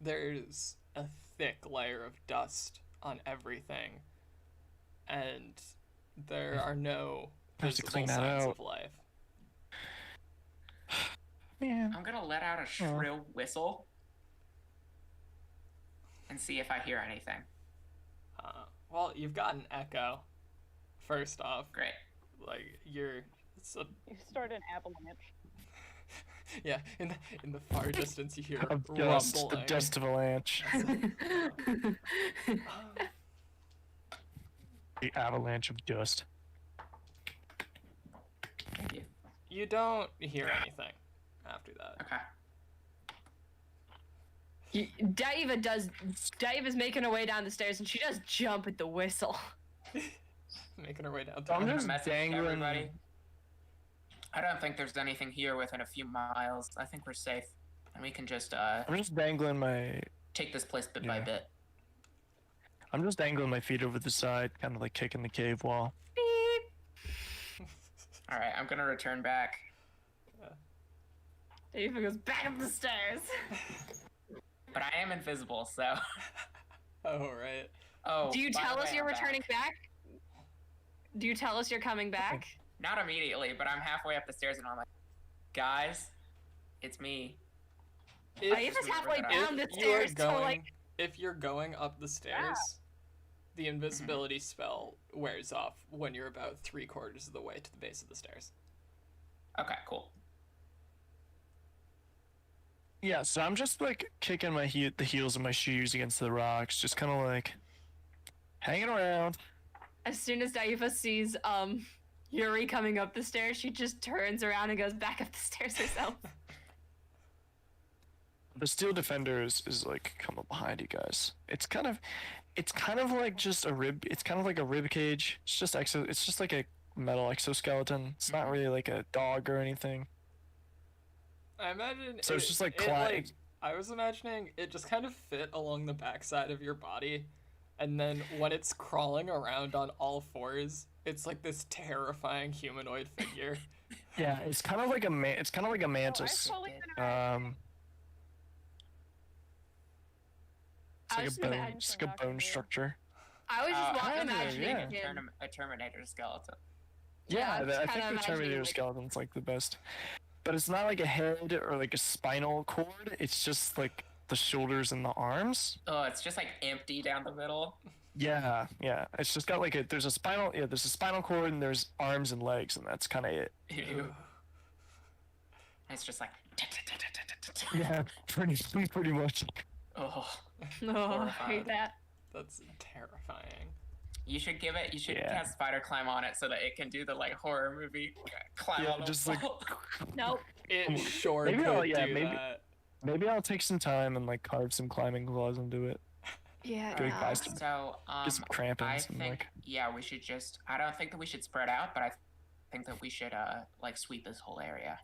there's a thick layer of dust on everything, and there are no Have to visible clean that signs out. of life. Man. I'm gonna let out a shrill whistle and see if I hear anything. Well, you've got an echo. First off, Great. like it's a, You start an avalanche. yeah. In the far distance, you hear Of dust, the rumbling. dust avalanche. The avalanche of dust. Thank you. You don't hear anything after that. Okay. Daeva's making her way down the stairs and she does jump at the whistle. Making her way down. I'm I'm just gonna message dangling. everybody. I don't think there's anything here within a few miles. I think we're safe, and we can just I'm just dangling my. take this place bit by Yeah. bit. I'm just dangling my feet over the side, kind of like kicking the cave wall. Beep. All right, I'm gonna return back. Daeva goes back up the stairs. But I am invisible, so. Oh right. Oh. Do you by the tell us way, you're I'm returning back? Do you tell us you're coming back? Not immediately, but I'm halfway up the stairs and I'm like, guys, it's me. Daeva's halfway if down the you are stairs, so like if you're going up the stairs, the invisibility spell wears off when you're about 3/4 of the way to the base of the stairs. Okay, cool. Yeah, so I'm just like kicking the heels of my shoes against the rocks, just kind of like hanging around. as soon as Daeva sees Yuri coming up the stairs, she just turns around and goes back up the stairs herself. The Steel Defender is like coming behind you guys. It's kind of like just a rib. It's kind of like a rib cage. It's just It's just like a metal exoskeleton. It's not really like a dog or anything. I imagine. So it's just like I was imagining it just kind of fit along the backside of your body, and then when it's crawling around on all fours, it's like this terrifying humanoid figure. Yeah, it's kind of like a It's kind of like a Oh, I mantis. totally I like was a gonna bone. imagine It's like a bone Knocking structure. I was just I'm kinda, imagining yeah. a Terminator skeleton. Yeah, I was I kinda think the imagining, Terminator like- skeleton's like the best. But it's not like a head or like a spinal cord. It's just like the shoulders and the arms. Oh, it's just like empty down the middle. Yeah, yeah. It's just got like there's a spinal cord and there's arms and legs and that's kind of it. Ew. It's just like. Yeah, pretty much. Oh, Oh, I hate that. That's terrifying. you should give it. You should Yeah. have spider climb on it so that it can do the like horror movie climb Yeah, on the just like wall. Nope. It sure Maybe could I'll- yeah, do maybe- that. maybe I'll take some time and like carve some climbing claws into it. Yeah. Good no. guys. So Get some crampons I and think like. yeah, we should just. I don't think that we should spread out, but I think that we should like sweep this whole area,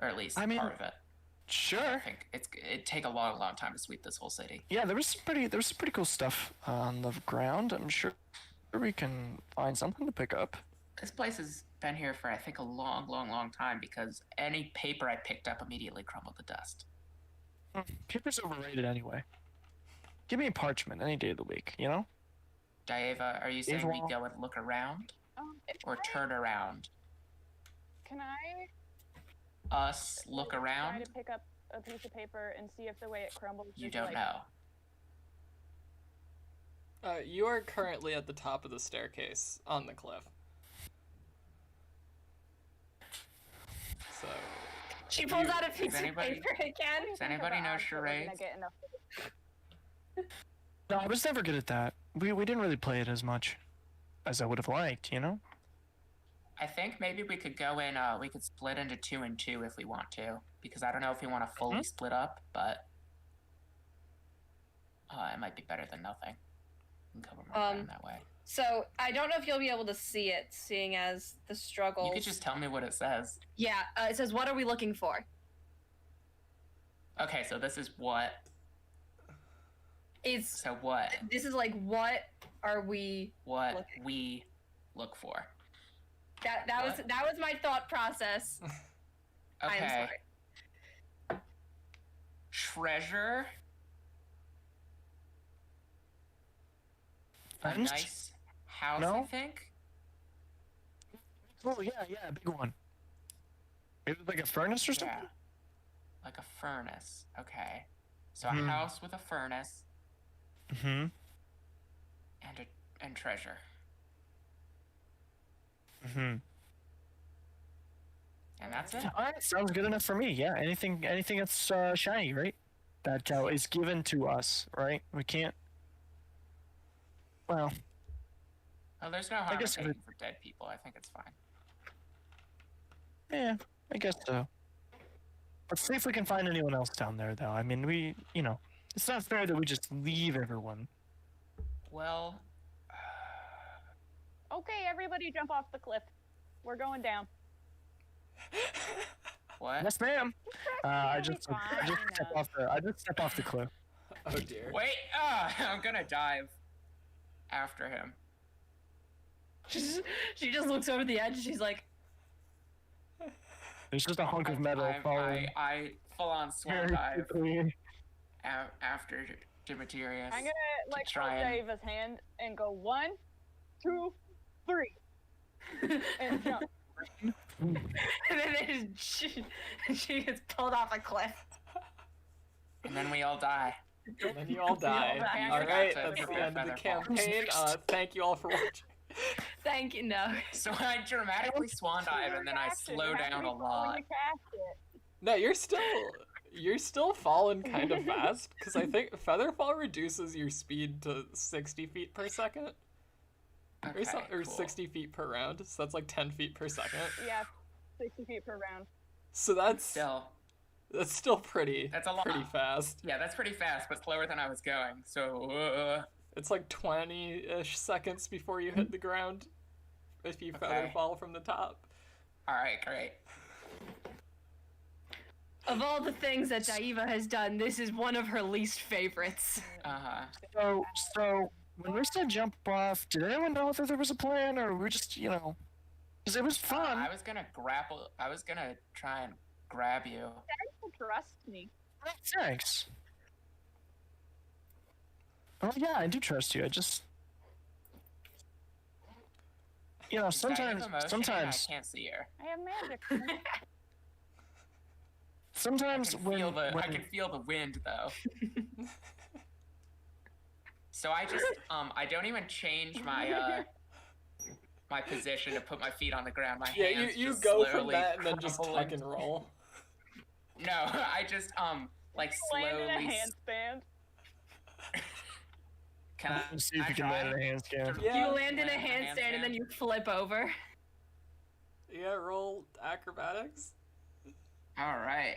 or at least I mean, part of it. I Sure. think it'd take a long time to sweep this whole city. Yeah, there was some pretty cool stuff on the ground. I'm sure we can find something to pick up. This place has been here for I think a long time because any paper I picked up immediately crumbled to dust. Paper's overrated anyway. Give me parchment any day of the week, you know? Daeva, are you saying we Israel. go and look around or Can turn around? I Us look try around? to pick up a piece of paper and see if the way it crumbles? You is, don't like, know. You are currently at the top of the staircase on the cliff. So, She pulls out a piece of anybody- paper again. Does anybody know charades? No, I was never good at that. We didn't really play it as much as I would have liked, you know? I think maybe we could go in. We could split into 2 and 2 if we want to, because I don't know if we want to fully split up, but it might be better than nothing. We can cover more ground that way. So I don't know if you'll be able to see it, seeing as the struggle. You could just tell me what it says. Yeah, it says, "What are we looking for?" Okay, so this is what. It's So what? this is like, what are we? What Looking. we look for. That What? was my thought process. I am Okay. sorry. Treasure. A Fence? nice house, No? I think. Oh yeah, a big one. Maybe like a furnace or something? Yeah. Like a furnace. Okay. So Hmm. a house with a furnace Mm-hmm. and treasure. Mm-hmm. And that's it. Alright, sounds good enough for me. Yeah, anything that's shiny, right? That is given to us, right? We can't. Well, Well, there's no harm in guess if taking for dead people. I think it's fine. yeah, I guess so. Let's see if we can find anyone else down there, though. I mean, it's not fair that we just leave everyone. Well, Okay, everybody jump off the cliff. We're going down. what? Yes, ma'am. I It'll be just fine, step off the cliff. oh dear. Wait, I'm gonna dive after him. She just looks over the edge and she's like, There's just a hunk of metal falling. I full on swan very dive quickly. after Dimiterius. I'm gonna like try hold and- Daeva's hand and go 1, 2, 3, and jump. and then she gets pulled off a cliff. And then we all die. And then you all die. die. All right, Forgot to that's the prepare end of the Featherfall. campaign. Thank you all for watching. Thank you. No. So I dramatically swan dive and then I Action, slow you have to down be a slow when lot. you cast it. No, you're still falling kind of fast because I think Featherfall reduces your speed to 60 feet per second. Okay, Or cool. 60 feet per round, so that's like 10 feet per second. Yeah, 60 feet per round. So that's Still, pretty That's a lot. pretty fast. yeah, that's pretty fast, but slower than I was going. So, It's like 20-ish seconds before you hit the ground if you Okay. Featherfall from the top. all right, great. Of all the things that Daeva has done, this is one of her least favorites. So when we said jump off, did anyone know that there was a plan, or were we just, because it was fun. I was gonna grapple. I was gonna try and grab you. Trust me. Thanks. Oh yeah, I do trust you. I just, She's got sometimes, emotion, sometimes, I can't see her. I have magic. sometimes I can feel the wind though. So I just I don't even change my my position to put my feet on the ground. My Yeah, hands you just go slowly from that and then just crumble tuck into- and roll. No, I just like Land in a slowly. handstand. Can I? Let's see if I you can try? land in a handstand. Yeah. You land in a handstand and then you flip over. Yeah, roll acrobatics. All right,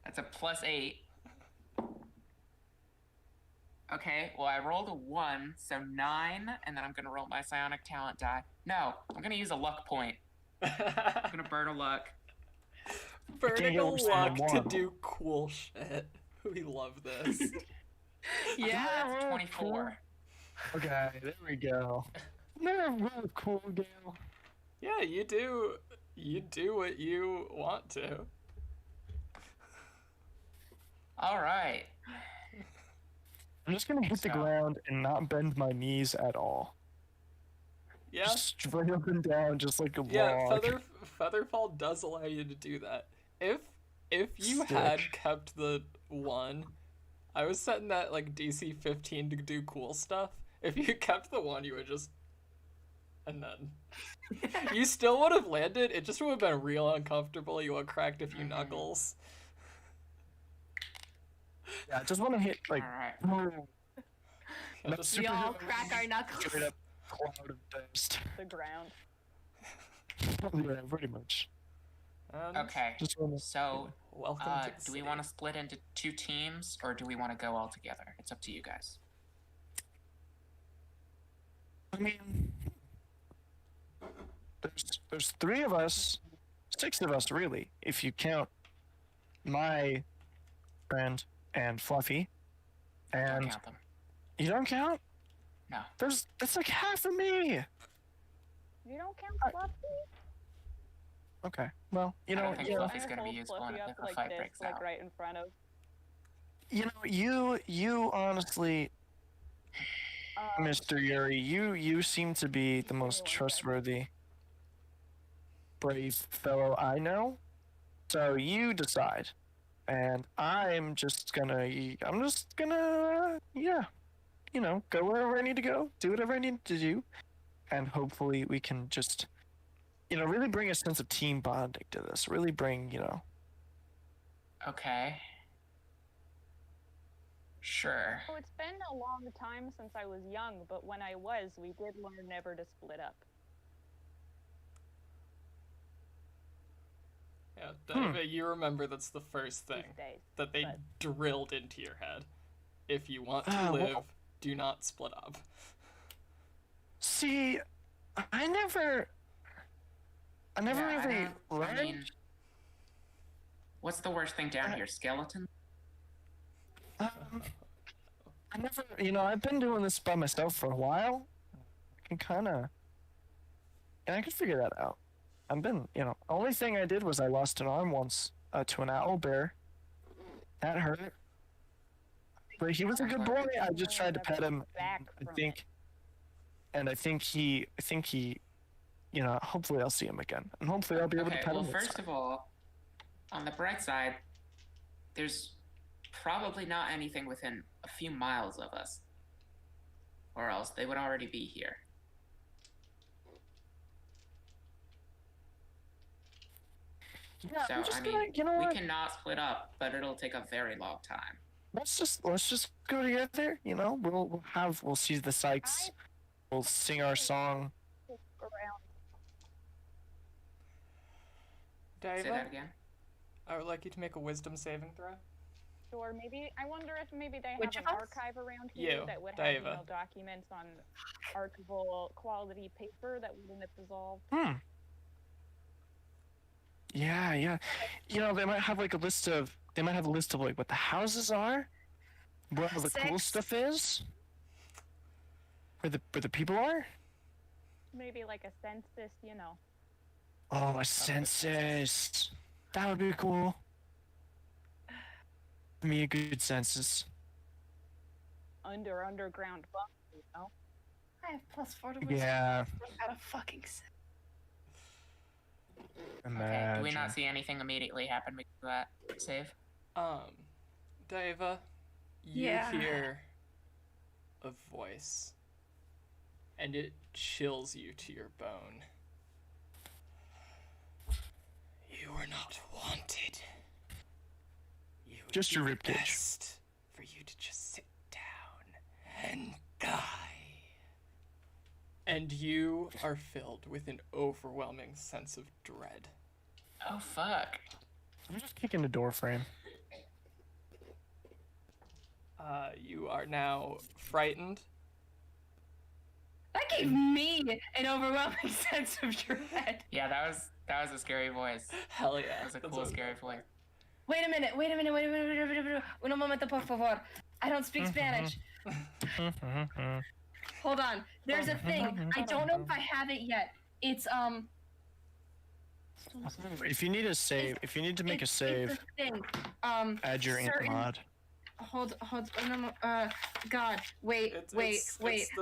that's a +8. Okay, well I rolled a 1, so 9, and then I'm gonna roll my psionic talent die. No, I'm gonna use a luck point. I'm gonna burn a luck. Burning get a worse than luck to one. do cool shit. We love this. Yeah. That's 24. Okay, there we go. Never real cool, Gale. Yeah, you do what you want to. All right. I'm just gonna hit the So- ground and not bend my knees at all. Yeah. Just straight up and down, just like a Yeah, log. Featherfall does allow you to do that. If you Sick. had kept the 1, I was setting that like DC 15 to do cool stuff. If you kept the 1, you would just and then you still would have landed. It just would have been real uncomfortable. You would have cracked a few knuckles. Yeah, I just want to hit like All right. boom, Yeah, Let's just- We all crack our knuckles. straight up cloud of dust. The ground. Yeah, pretty much. and Okay. Just want to. So, welcome to the do we city. want to split into 2 teams, or do we want to go all together? It's up to you guys. I mean, there's 3 of us, 6 of us really, if you count my friend and Fluffy. Don't And count them. you don't count? No. That's like half of me. You don't count Fluffy? Okay. Well, I don't think you know, Fluffy's gonna be Hold useful Fluffy if up a like fight this, breaks like out. right in front of. you honestly, Mr. Yuri, you seem to be the most Anyone, okay. trustworthy, brave fellow I know. So you decide, and I'm just gonna, yeah, go wherever I need to go, do whatever I need to do, and hopefully we can just, really bring a sense of team bonding to this. Really bring, Okay. Sure. Oh, it's been a long time since I was young, but when I was, we did learn never to split up. Yeah, Daeva, you remember that's the first thing These days. that they but- drilled into your head. If you want to Ah, well- live, do not split up. See, I never Yeah, really I learned. mean, what's the worst thing down here? Skeleton? I never, I've been doing this by myself for a while. I can I can figure that out. I've been, only thing I did was I lost an arm once to an owl bear. That hurt. But he was a good boy. I just tried to pet him. Back I from think, and I think he, hopefully I'll see him again, and hopefully I'll be able to Okay, pet well, him. next first time. of all, on the bright side, there's probably not anything within a few miles of us. Or else they would already be here. Yeah, So, I'm just I mean, gonna, you know we what? cannot split up, but it'll take a very long time. Let's just go together. We'll see the sights. We'll sing our song. around. Say Daeva, that again? I would like you to make a wisdom saving throw. Or maybe I wonder if maybe they have Which an of us? archive around here You, that would Daeva. have documents on archival quality paper that wouldn't have dissolved. Yeah. They might have like a list of. They might have a list of like what the houses are, where all the cool 6. stuff is, where the people are. Maybe like a census, Oh, a census. That would be cool. Give me a good census. underground bunker, you know? I have +4 to wisdom. Yeah. Out of fucking 6. Okay. Do we Imagine. not see anything immediately happen because of that save? Daeva, you Yeah. hear a voice, and it chills you to your bone. You were not wanted. You would Just be your the ribcage. best for you to just sit down and die. And you are filled with an overwhelming sense of dread. Oh fuck. I'm just kicking the door frame. You are now frightened. That gave me an overwhelming sense of dread. Yeah, that was a scary voice. Hell yeah. That was a that's cool, scary voice. Wait a minute. Un momento, por favor. I don't speak Spanish. Hold on. There's a thing. I don't know if I have it yet. It's If you need a save, if you need to make a it's save, a thing. add your certain- mod. Hold. No, God. Wait. It's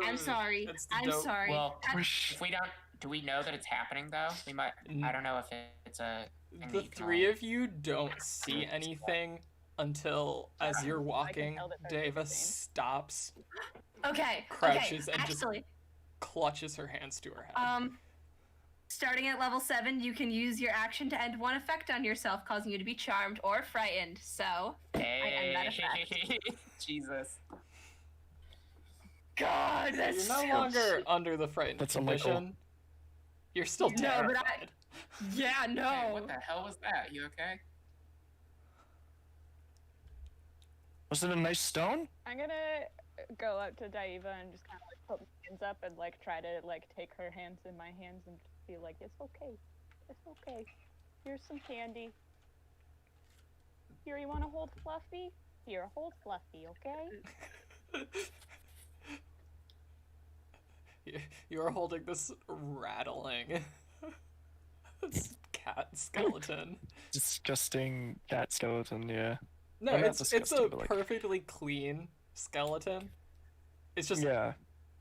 I'm sorry. it's the I'm dope- sorry. Well, Wish- if we don't, do we know that it's happening though? We might. I don't know if it's a. thing that The you can, three like- of you don't see anything until, as you're walking, tell that they're Daeva insane. stops, Okay. crouches, okay. and just Actually, clutches her hands to her head. starting at level 7, you can use your action to end one effect on yourself, causing you to be charmed or frightened. So, end that Hey, Jesus. God, You're no longer under the frightened That's a Michael. condition. You're still No, but terrified. Yeah, Hey, no. what the hell was that? You okay? Was it a nice stone? I'm gonna go up to Daeva and just kind of like put my hands up and like try to like take her hands in my hands and just be like, it's okay, it's okay. Here's some candy. Here, you want to hold Fluffy? Here, hold Fluffy, okay? You're holding this rattling cat skeleton. Disgusting cat skeleton, yeah. No, Well, not it's a disgusting, but, like- perfectly clean skeleton. It's just Yeah.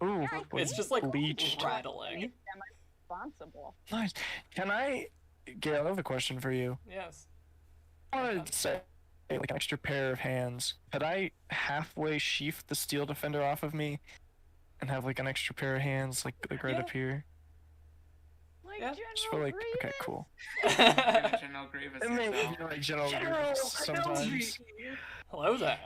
Ooh, Yeah, wait, it's just like bleached. rattling. Responsible. Nice. Can I, Gail, I have a question for you. Yes. I want to say, like, an extra pair of hands. Could I halfway sheath the steel defender off of me and have, like, an extra pair of hands, like right Yeah. up here? Like Yeah. Just for, like, okay, cool. General Grievous And maybe, yourself. like, General General, Grievous sometimes. Hello there.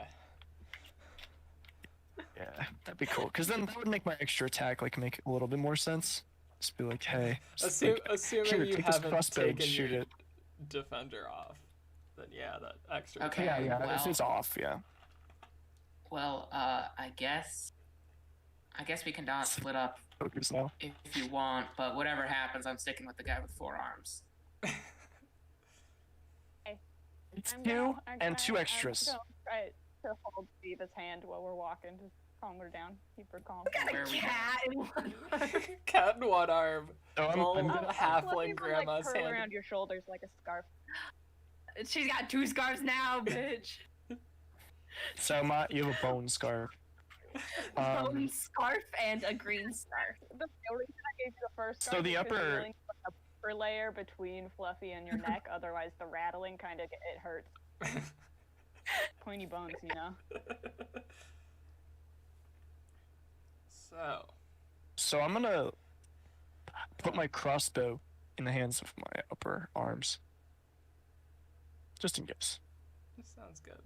Yeah, that'd be cool. Because then that would make my extra attack, like, make a little bit more sense. Just be like, hey. just, like, Assuming here, you take this haven't crossbow and taken shoot your it. defender off, then yeah, that extra. Okay. attack. Yeah, if well- it's off, yeah. Well, I guess we can not split up Focus now. if you want, but whatever happens, I'm sticking with the guy with 4 arms. It's I'm 2 gonna- and 2 I'm extras. gonna try to hold Daeva's hand while we're walking to calm her down, keep her calm. Got Where a are we cat in one arm. Cat in one arm. Oh, Well, I'm, I'm- I'm, halfling Fluffy will, grandma's like, curl hand. around your shoulders like a scarf. She's got 2 scarves now, bitch. so you have a bone scarf. Bone scarf and a green scarf. The reason I gave you the first So scarf the is 'cause you're upper- willing to put a upper layer between Fluffy and your neck, otherwise the rattling kind of it hurts. Pointy bones, you know. So, I'm gonna put my crossbow in the hands of my upper arms. Just in case. this sounds good.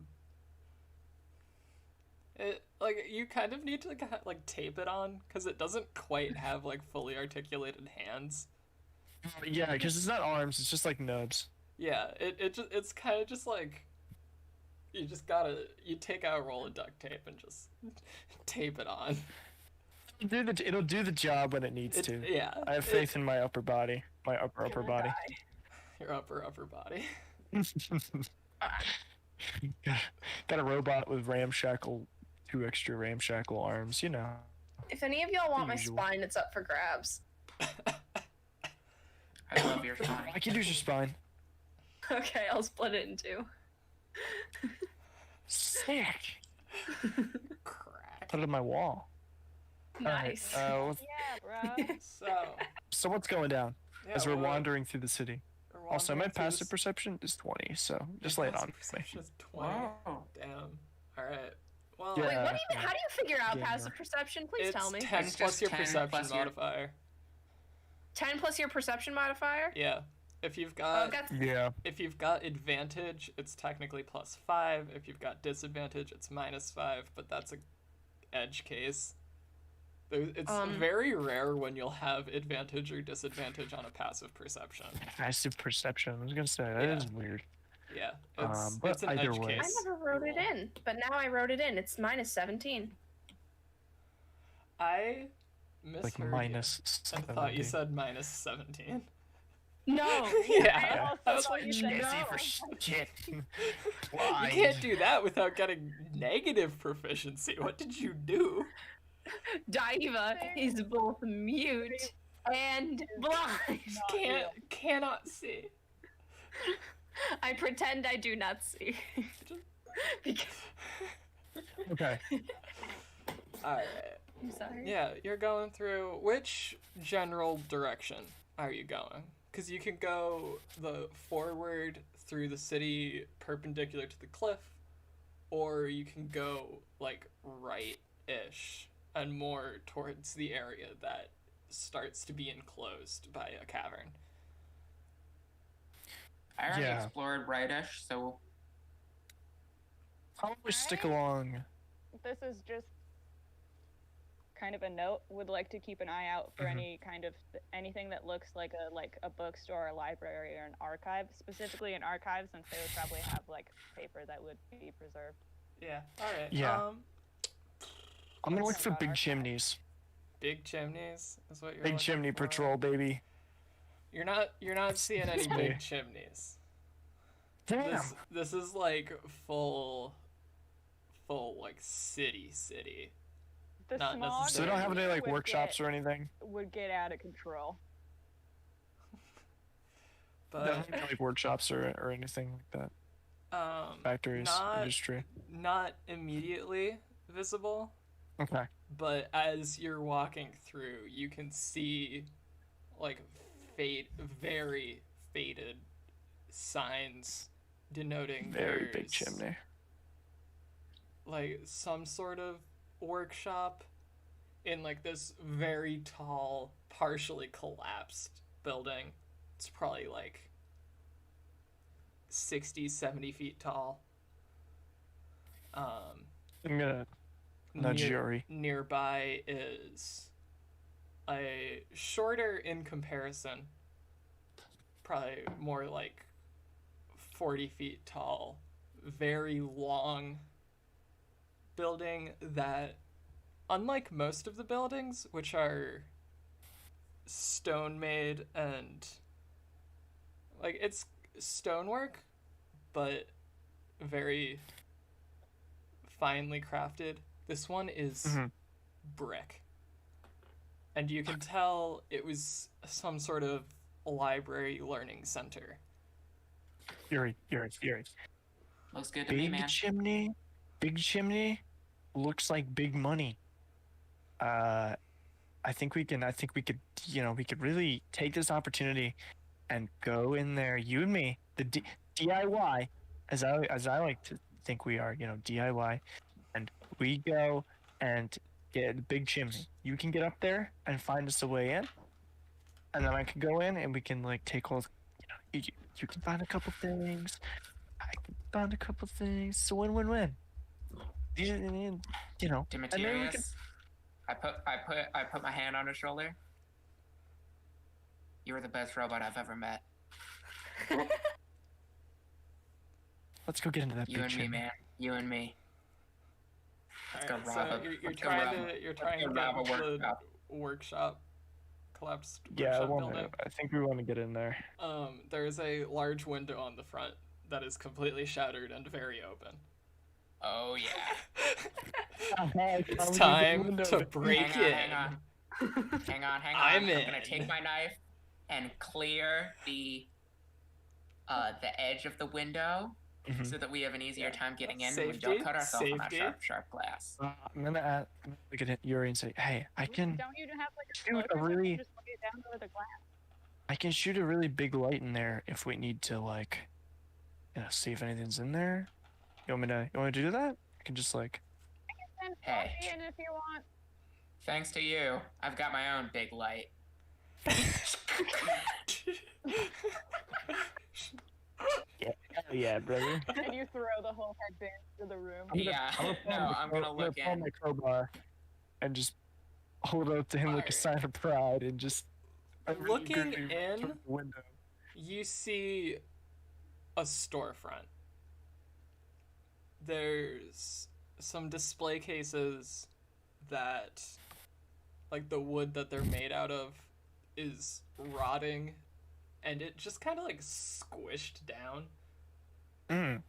It like you kind of need to like tape it on because it doesn't quite have like fully articulated hands. Yeah, because it's not arms, it's just like nubs. Yeah, it's kind of just like you just you take out a roll of duct tape and just tape it on. It'll do the job when it needs to. Yeah, I have faith in my upper body. My upper body. Your upper body. Got a robot with 2 extra ramshackle arms, you know. If any of y'all want my Usual. spine, it's up for grabs. I love your spine. I can use your spine. Okay, I'll split it in 2. Sick. Crack. put it on my wall. Nice. Alright, Yeah, bro. so what's going down yeah, as we're well, wandering through the city? we're Also, my wandering through passive this- perception is 20, so your just lay it passive on me. perception is 20. Wow. Damn. All right. Well, Yeah. Wait, what do you? How do you figure out Gamer. passive perception? Please it's tell me. 10 It's plus just your 10 perception plus your- modifier. 10 plus your perception modifier. Yeah. If you've Oh, got that's Yeah. if you've got advantage, it's technically +5. If you've got disadvantage, it's -5. But that's a edge case. It's very rare when you'll have advantage or disadvantage on a passive perception. Passive perception. I was gonna say that is Yeah. weird. Yeah, But it's an either edge way. I case. never wrote it rule. in, but now I wrote it in. It's -17. I misheard Like you minus and thought you 70. said -17. No. Yeah. I I was also like, thought you said no. Snazzy for shit. You Blind. can't do that without getting negative proficiency. What did you do? Daeva is both mute and blind. Cannot see. I pretend I do not see. Because, Okay. Alright. I'm sorry. Yeah, you're going through. Which general direction are you going? Because you can go the forward through the city perpendicular to the cliff, or you can go like right-ish and more towards the area that starts to be enclosed by a cavern. I already Yeah. explored rightish, so Probably stick along. This is just kind of a note. Would like to keep an eye out for Mhm. any kind of anything that looks like a bookstore, a library, or an archive. Specifically, an archive, since they would probably have like paper that would be preserved. Yeah. Alright. Yeah. I'm gonna look Let's for talk big about chimneys. Big chimneys is what you're Big looking chimney for. patrol, baby. You're not seeing any Yeah. big chimneys. Damn. This is like full like city. The Not smog So they don't have any like would workshops or anything. would get out of control. But They don't have any, like workshops or anything like that. Factories, not industry. not immediately visible, Okay. but as you're walking through, you can see like very faded signs denoting Very big there's, chimney. like some sort of workshop in like this very tall, partially collapsed building. It's probably like 60, 70 feet tall. I'm gonna nudge Yuri. Nearby is a shorter in comparison, probably more like 40 feet tall, very long building that, unlike most of the buildings, which are stone made and like it's stonework, but very finely crafted. This one is Mhm. brick. And you can tell it was some sort of library learning center. Yuri. looks good to me, man. Big chimney looks like big money. I think we could, we could really take this opportunity and go in there, you and me, the DIY, as I like to think we are, DIY, and we go and get the big chimney. You can get up there and find us a way in, and then I can go in and we can like take all, you can find a couple things, I can find a couple things. So win. These are, and then we can. Dimiterius, I put my hand on his shoulder. You were the best robot I've ever met. Let's go get into that You big and me, chimney. man. You and me. Let's go Alright, rob so a- you're let's go trying rob to a- you're let's trying go to rob a get into the workshop. workshop, collapsed Yeah, workshop building. I think we want to get in there. There is a large window on the front that is completely shattered and very open. Oh yeah. It's time to break Hang on, in. hang on. Hang on. I'm I'm gonna in. take my knife and clear the edge of the window Mhm. so that we have an easier Yeah. time getting in and we Safety, don't cut ourselves on our safety. sharp glass. I'm gonna look at Yuri and say, "Hey, I can Don't you have like a shoot cloak a or something? really, Just lay it down over the glass. shoot a really big light in there if we need to like, see if anything's in there. You want me to do that? I can just like. Send Hey. coffee in if you want. Thanks to you, I've got my own big light. Yeah, hell yeah, brother. And you throw the whole headband to the room. Yeah, no, I'm gonna look pull in. my crowbar and just hold it up to him like a sign of pride and just. Looking through in, the window. you see a storefront. There's some display cases that, like, the wood that they're made out of is rotting, and it just kind of like squished down. Mm.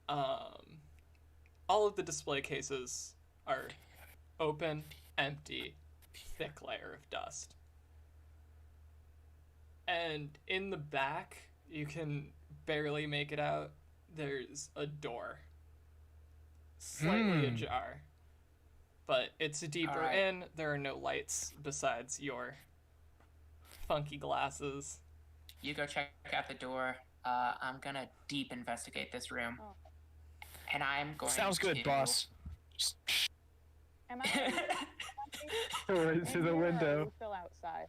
All of the display cases are open, empty, thick layer of dust. And in the back, you can barely make it out. There's a door, slightly ajar, but it's deeper Alright. in. There are no lights besides your funky glasses. You go check out the door. I'm gonna deep investigate this room. Oh. And I'm going Sounds good, to... boss. Just Am I throw it in through here, the or are window. we still outside?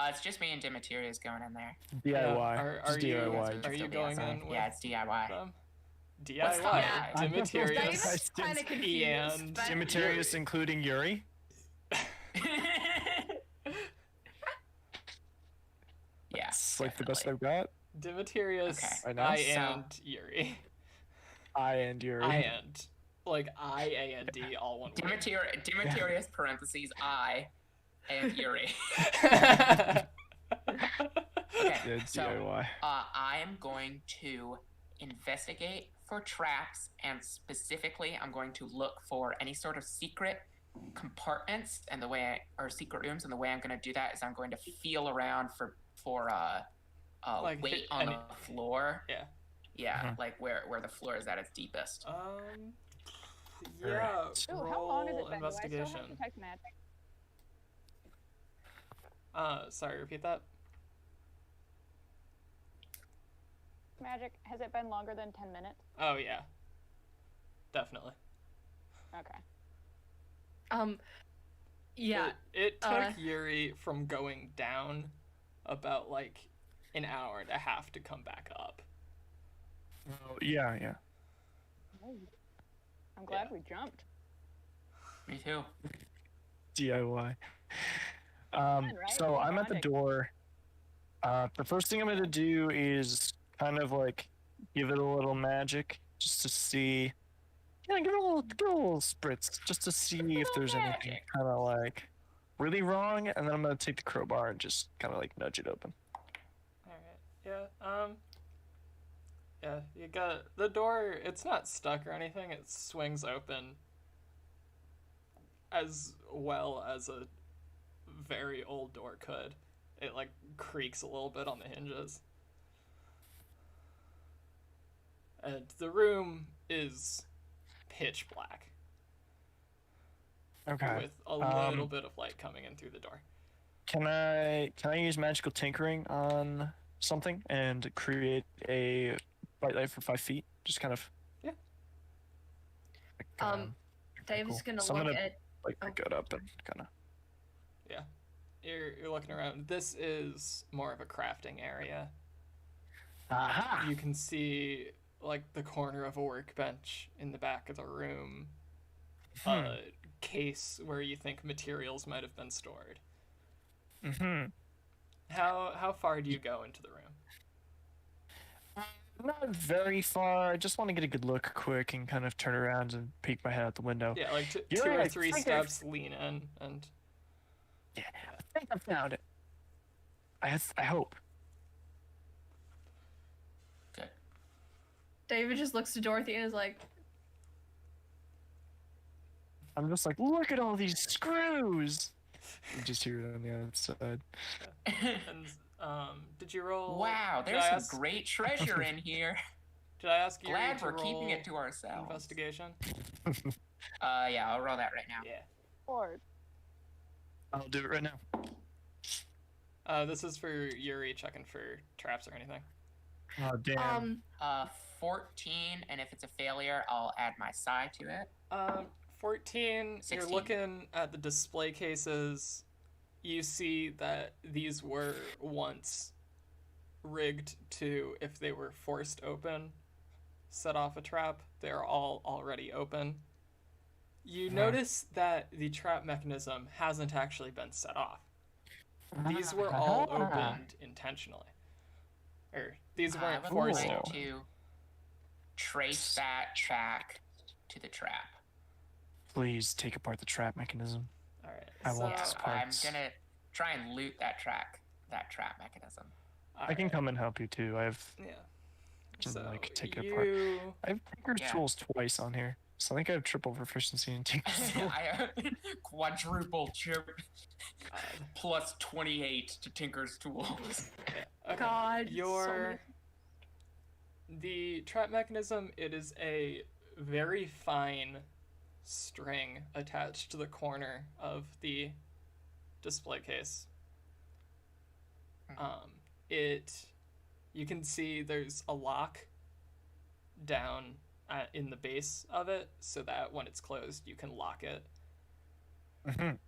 It's just me and Dimiterius going in there. DIY. Are Just you, DIY. are you going in with Yeah, it's DIY. them? What's the DIY. DIY? Dimiterius. Dave's kind of confused. and but- Dimiterius, including Yuri. Yeah, It's like the best definitely. I've got. Dimiterius, Okay. I know. I So- and Yuri. I and Yuri. I and. Like, I, A, and D, all one word. Dimiterius parentheses I and Yuri. Okay. Okay, Yeah, so DIY. I'm going to investigate for traps, and specifically, I'm going to look for any sort of secret compartments, and or secret rooms. And the way I'm going to do that is I'm going to feel around for Like, weight hit on any- the floor. Yeah. Yeah, Mhm. like where the floor is at its deepest. Yeah, Ooh, how long has roll it been? Do I still have investigation. detect magic? Sorry, repeat that. Magic, has it been longer than 10 minutes? Oh, yeah. Definitely. Okay. Yeah. It took uh, Yuri from going down about, like, an hour and a half to come back up. Oh, yeah. Oh. I'm glad we jumped. Me too. DIY. right? So We're I'm at the bonding. door. The first thing I'm gonna do is kind of like give it a little magic, just to see. Yeah, give it a little spritz, just to see if there's anything magic. kind of like really wrong, and then I'm gonna take the crowbar and just kind of like nudge it open. Alright. Yeah, yeah, you got the door, it's not stuck or anything, it swings open as well as a very old door could. It, like, creaks a little bit on the hinges. And the room is pitch black, Okay. with a little bit of light coming in through the door. Can I use magical tinkering on something and create a bright light for 5 feet? Just kind of. Yeah. Like, Dave cool. is gonna So I'm look gonna, at. like pick it up and kind of. You're looking around. This is more of a crafting area. Aha! You can see, like, the corner of a workbench in the back of the room. A case where you think materials might have been stored. Mm-hmm. How far do you go into the room? Not very far. I just want to get a good look quick and kind of turn around and peek my head out the window. Yeah, like You're two or right, three I think steps, lean in, and Yeah, I think I found it. I hope. Good. David just looks to Dorothy and is like, I'm just like, look at all these screws. You just hear it on the outside. and Did you roll? Wow, did there's I some ask, great treasure in here. Did I ask you Glad to we're roll keeping it to ourselves. investigation? Yeah, I'll roll that right now. Yeah. Lord. I'll do it right now. This is for Yuri checking for traps or anything. Oh damn. 14, and if it's a failure, I'll add my psi to it. 14, 16. You're looking at the display cases. You see that these were once rigged to, if they were forced open, set off a trap. They're all already open. You notice that the trap mechanism hasn't actually been set off. These were all opened intentionally. Or, these I weren't would forced like open. to trace that back to the trap. Please take apart the trap mechanism. Alright, I want So this I'm parts. gonna try and loot that trap mechanism. I can come and help you too. I have Yeah. to So like take it apart. you I have Tinker's Yeah. tools twice on here, so I think I have triple proficiency in Tinker's tools. I quadruple chip uh, plus 28 to Tinker's tools. okay. God, Your the trap mechanism, it is a very fine string attached to the corner of the display case. You can see there's a lock down in the base of it, so that when it's closed, you can lock it. Mhm.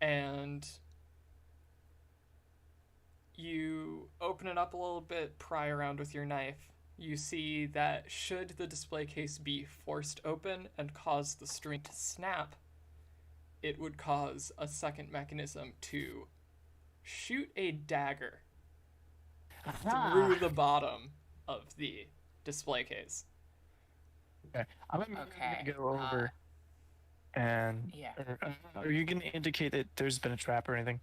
And you open it up a little bit, pry around with your knife. You see that should the display case be forced open and cause the string to snap, it would cause a second mechanism to shoot a dagger through the bottom of the display case. Okay, I'm gonna Okay, go over and. yeah. Are you gonna indicate that there's been a trap or anything?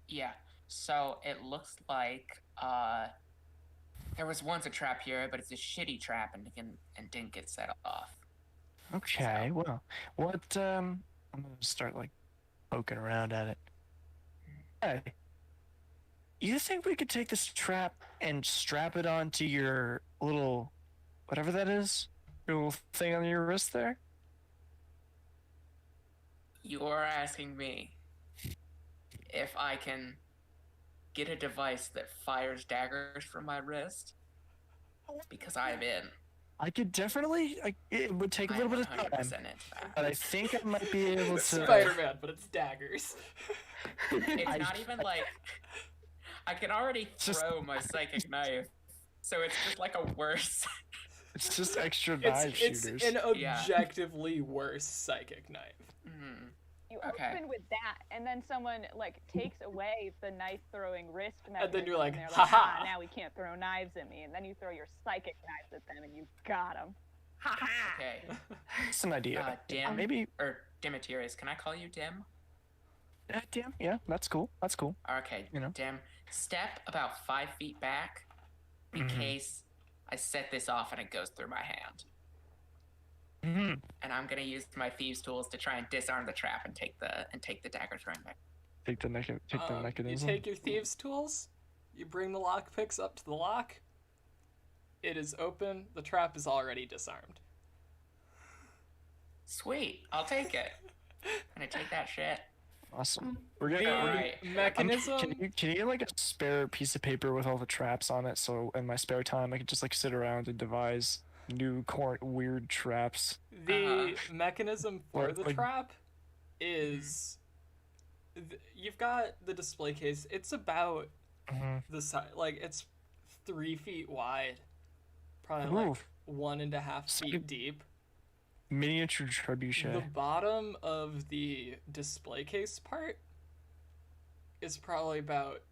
Yeah. So it looks like there was once a trap here, but it's a shitty trap and didn't get set off. Okay, well, what? I'm gonna start like poking around at it. Hey, you think we could take this trap and strap it onto your little, whatever that is, your little thing on your wrist there? You're asking me if I can get a device that fires daggers from my wrist? Because I'm in. I could definitely. It would take a little bit of I'm time, 100% into that. but I think I might be able to. Spider-Man, but it's daggers. It's not even like I can already Just- throw my psychic knife, so it's just like a worse. It's just extra knife It's shooters. an Yeah. objectively worse psychic knife. Mhm. You Okay. open with that, and then someone like takes away the knife throwing wrist mechanism, And then you're like, they're "Ha-ha." now we can't throw knives at me, and then you throw your psychic knives at them, and you got them. Okay. It's an idea. Dim Maybe. or Dimiterius. Can I call you Dim? Damn. Yeah, that's cool. That's cool. Okay, You know. Dim. Step about 5 feet back in Mhm. case I set this off and it goes through my hand. Hmm. And I'm gonna use my thieves' tools to try and disarm the trap and take the dagger throwing back. Take the You mechanism. take your thieves' tools, you bring the lock picks up to the lock. It is open. The trap is already disarmed. Sweet, I'll take it. And I take that shit. Awesome. We're The gonna. Alright. mechanism. Can you get like a spare piece of paper with all the traps on it, so in my spare time I could just like sit around and devise new weird traps. The mechanism for Or, the like- trap is you've got the display case. It's about Mhm. the size, like it's 3 feet wide, probably Ooh. like 1.5 So feet you- deep. Miniature The trebuchet. bottom of the display case part is probably about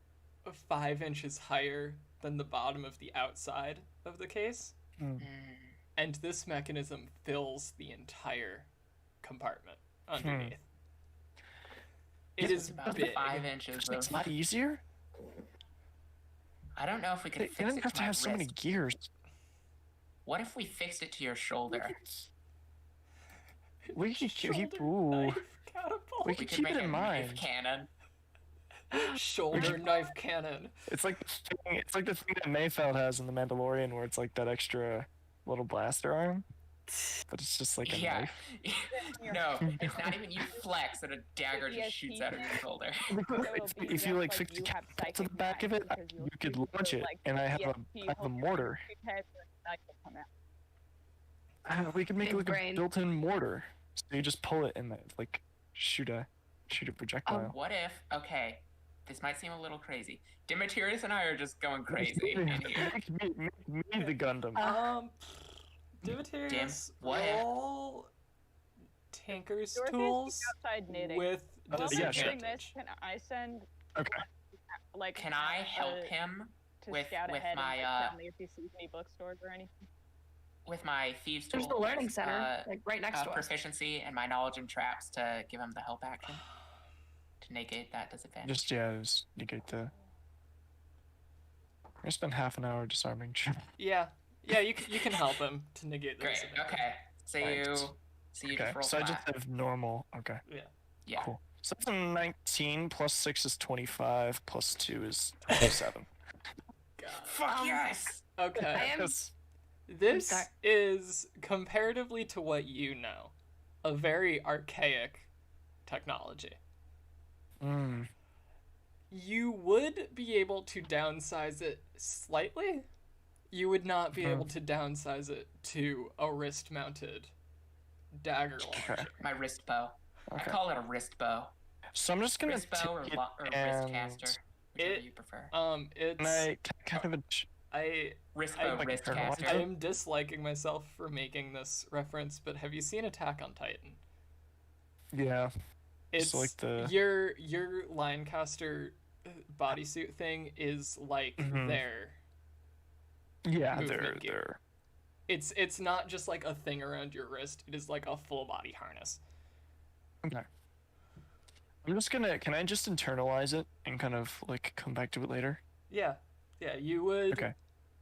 5 inches higher than the bottom of the outside of the case. Mm. And this mechanism fills the entire compartment underneath. It is About big. 5 inches It's of. not easier. I don't know if we could They fix don't it have to to my have so many wrist. gears. What if we fixed it to your shoulder? We can keep. Shoulder Ooh. knife catapult. We can keep make it in a mind. knife cannon. Shoulder knife cannon. It's like the thing that Mayfeld has in The Mandalorian, where it's like that extra little blaster arm, but it's just like a Yeah. knife. No, it's not even you flex and a dagger just shoots out of your shoulder. If you like fix the catapult to the back of it, you could launch it, and I have a mortar. We could make Big like brain. a built-in mortar, so you just pull it and like shoot a projectile. What if? Okay, this might seem a little crazy. Dimiterius and I are just going crazy in here. Make me the Gundam. Dimiterius, what if- roll Tanker's Dorothy's tools outside knitting. with While we're doing this, disadvantage. can I send Okay. like Can I help him to with- scout with ahead my, and like, tell me if he sees any bookstores or anything? with my thieves tool? There's the learning with, center, like right next to us. proficiency and my knowledge in traps to give him the help action to negate that disadvantage. Just negate the. I spent half an hour disarming. Yeah, you can help him to negate the Great. disadvantage. Okay. So Thanks. you Okay, just roll so I just flat. have normal. Okay, Yeah. cool. So that's a 19 plus 6 is 25 plus 2 is 27. God. Fuck yes. Okay. I am- Yes. This sorry. is, comparatively to what you know, a very archaic technology. Mm. You would be able to downsize it slightly. You would not be able to downsize it to a wrist-mounted dagger launcher. Okay. My wrist bow. Okay. I call it a wrist bow. So I'm just gonna Wrist bow or, take it or wrist and caster, whichever It- you prefer. It's can I kind of Wrist I- bow, like wrist internalize caster. I am disliking myself for making this reference, but have you seen Attack on Titan? yeah. It's like the- your linecaster bodysuit thing is like Mhm. their Yeah, movement gear. they're It's not just like a thing around your wrist. It is like a full body harness. okay. I'm just gonna. Can I just internalize it and kind of like come back to it later? Yeah, you would. Okay.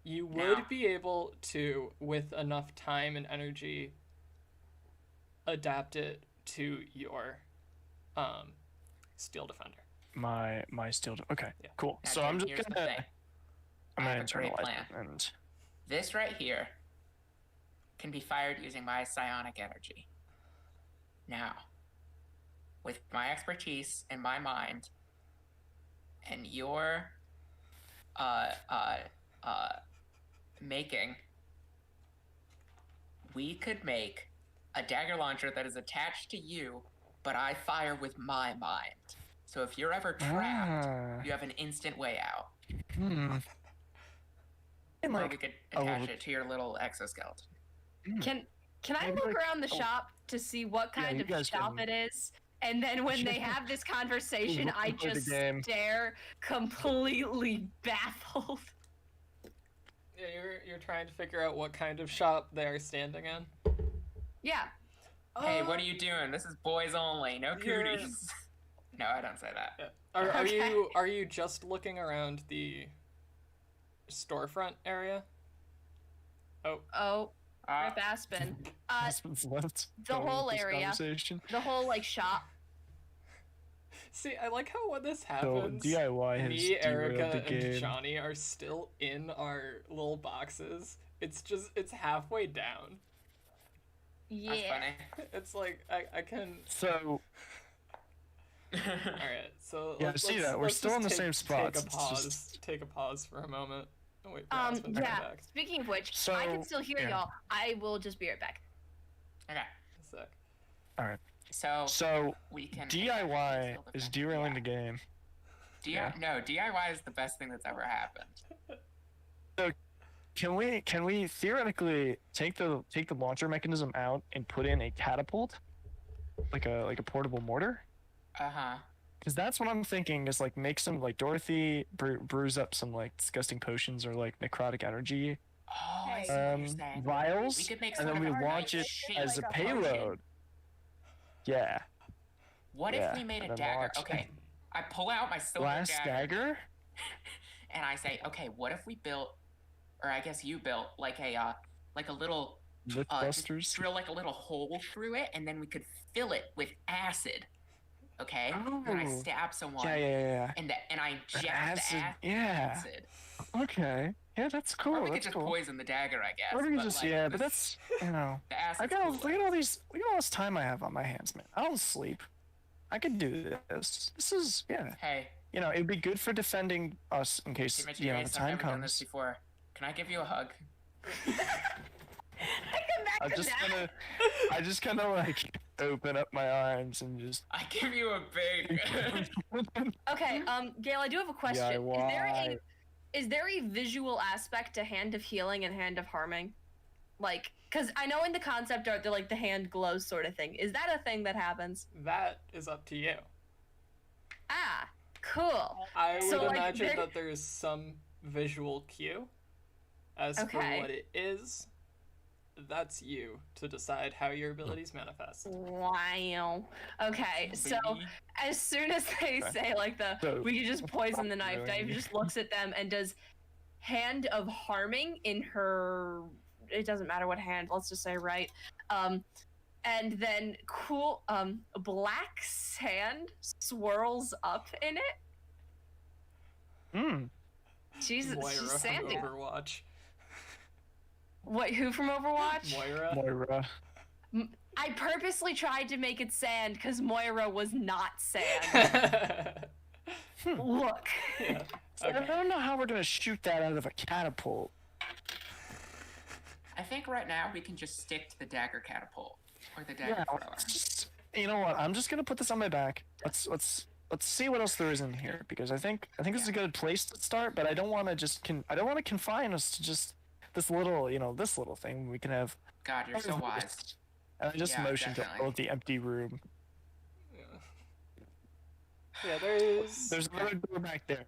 You would Now- be able to, with enough time and energy, adapt it to your steel defender. My steel. Okay. Yeah. Cool. Now, So Jim, I'm just here's the gonna. thing. I'm I gonna have a great internalize plan. it and. This right here can be fired using my psionic energy. Now, with my expertise and my mind, and your making, we could make a dagger launcher that is attached to you, but I fire with my mind. So if you're ever trapped, Ah. you have an instant way out. Hmm. And Or we like. could a attach little- it to your little exoskeleton. Can I Maybe, look like, around the oh. shop to see what Yeah, kind you of guys shop can- it is? And then when they have this conversation, I Play the just game. stare completely baffled. Yeah, you're trying to figure out what kind of shop they are standing in. Yeah. Hey, what are you doing? This is boys only, no You're- cooties. No, I don't say that. Yeah. Are Okay. you just looking around the storefront area? Oh, Uh, Rip Aspen. Husband's left. the going with whole this area. Conversation. The whole like shop. See, I like how when this So happens, DIY has me, derailed Erica, the game. and Johnny are still in our little boxes. It's halfway down. that's Yeah. funny. It's like I can. So All right, so Yeah, I see that. We're let's still just in the take- same spots. Take a It's pause. just- Take a pause for a moment. And wait for Aspen to come Yeah. back. Speaking of which, So, I can still hear yeah. y'all. I will just be right back. Okay, A sec. so so we can DIY still is defend- derailing yeah. the game. No, DIY is the best thing that's ever happened. Can we theoretically take the launcher mechanism out and put in a catapult, like a portable mortar? Uh-huh. Because that's what I'm thinking is like make some like Dorothy brews up some like disgusting potions or like necrotic energy Oh, I see what you're saying. vials, We could make and sort then of we a launch it knife-shaped as a like a potion. payload. Yeah, What Yeah, if we made and a then dagger? launch it. Okay, I pull out my silver glass dagger. and I say, okay, what if we built, or I guess you built, like a little, just Mythbusters. drill like a little hole through it, and then we could fill it with acid, Okay, and then I Oh. stab someone, Yeah. and I inject Acid, the yeah. acid. Okay. Yeah, that's cool. Or we could That's just cool. poison the dagger, I guess. Or we could but, just like, but that's the I acid's got look cooler. at all this time I have on my hands, man. I don't sleep. I could do this. This is Hey, it'd be good for defending us in case the Dimiterius, I've time never done this comes. before. Can I give you a hug? I come back I to just that. kind of like open up my arms and just I give you a big. Okay, Gail, I do have a question. DIY. Is there a visual aspect to Hand of Healing and Hand of Harming? Like, because I know in the concept art, they're like the hand glows sort of thing. Is that a thing that happens? That is up to you. Ah, cool. I would So, like, imagine there- that there's some visual cue. As for Okay. what it is, that's you to decide how your abilities manifest. Wow. Okay, so Baby. as soon as they say like So- we could just poison the knife, Really? Dave just looks at them and does Hand of Harming in her. It doesn't matter what hand. Let's just say right. And then black sand swirls up in it. She's Moira from sandy. Overwatch. What? Who from Overwatch? Moira. Moira. I purposely tried to make it sand because Moira was not sand. Look. Yeah. I don't know how we're gonna shoot that out of a catapult. I think right now we can just stick to the dagger catapult or the dagger Yeah, thrower. let's just, you know what? I'm just gonna put this on my back. Let's see what else there is in here because I think this is a good place to start. But I don't want to just I don't want to confine us to just this little this little thing. We can have. God, you're so wise. And I just Yeah, motioned to definitely. all of the empty room. Yeah, there's Another door back there.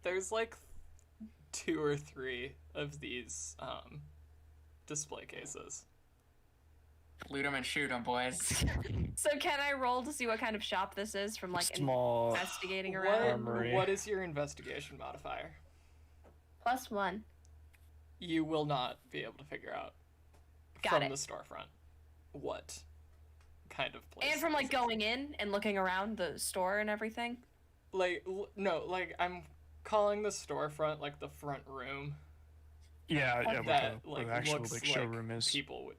there's like 2 or 3 of these display cases. Loot 'em and shoot 'em, boys. So can I roll to see what kind of shop this is from like Small. investigating around? Armory. What is your investigation modifier? +1. You will not be able to figure out Got from it. the storefront what kind of place. And from this like is. going in and looking around the store and everything. No, like I'm calling the storefront like the front room. Yeah, That where like the actual looks showroom like is. people.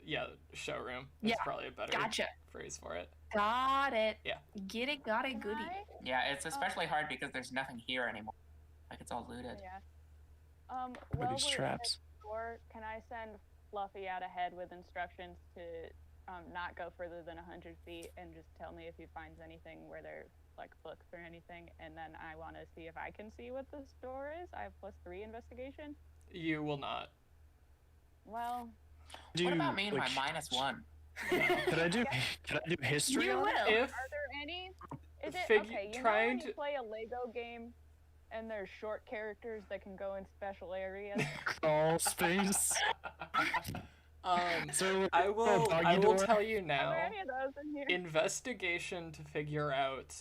Showroom. Yeah, That's probably a better Gotcha. phrase for it. Got it. Yeah. Get it. Got it. Can Goodie. I- Yeah, it's especially hard because there's nothing here anymore. Like it's all looted. Yeah. Where While these we're in traps. the store, can I send Fluffy out ahead with instructions to not go further than 100 feet and just tell me if he finds anything where there's like books or anything, and then I want to see if I can see what the store is. I have +3 investigation. You will not. Well, What about me and my -1? Could I do history? You on it? will. If are there any? Is it Fig- okay? You know trying when to- you play a Lego game and there's short characters that can go in special areas? Crawl space. So I will door? tell you Are now. there any of those in here? Investigation to figure out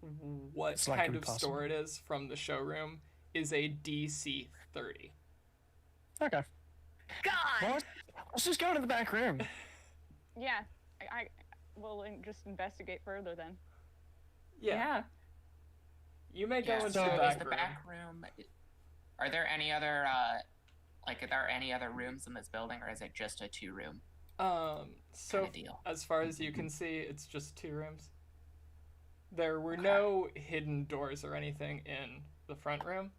what It's not kind gonna of be possible. store it is from the showroom is a DC 30. Okay. God. Well, let's just go to the back room. Yeah, I will just investigate further then. Yeah. You may go Yeah, into so the is back the room. back room. Are there any other are there any other rooms in this building, or is it just a 2-room So kind of deal? as far as you can see, it's just 2 rooms. There were Okay. no hidden doors or anything in the front room.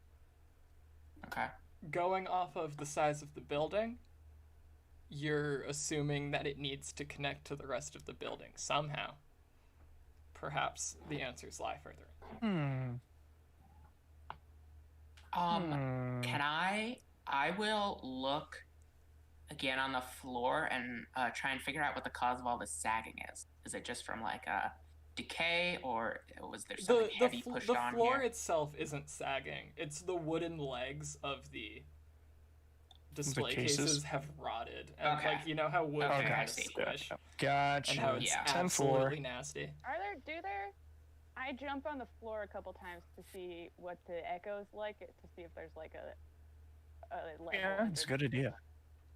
Okay. Going off of the size of the building, you're assuming that it needs to connect to the rest of the building somehow. Perhaps the answers lie further. Can I will look again on the floor and try and figure out what the cause of all this sagging is. Is it just from like a decay, or was there something heavy pushed the on floor here? itself isn't sagging. It's the wooden legs of the display cases? cases have rotted. And Okay. like, you know how wood Okay, can I kind of see. squish? Gotcha. And how it's Yeah. 10-4. absolutely nasty. Do there? I jump on the floor a couple times to see what the echo's like, to see if there's like a level. Yeah, it's a good idea.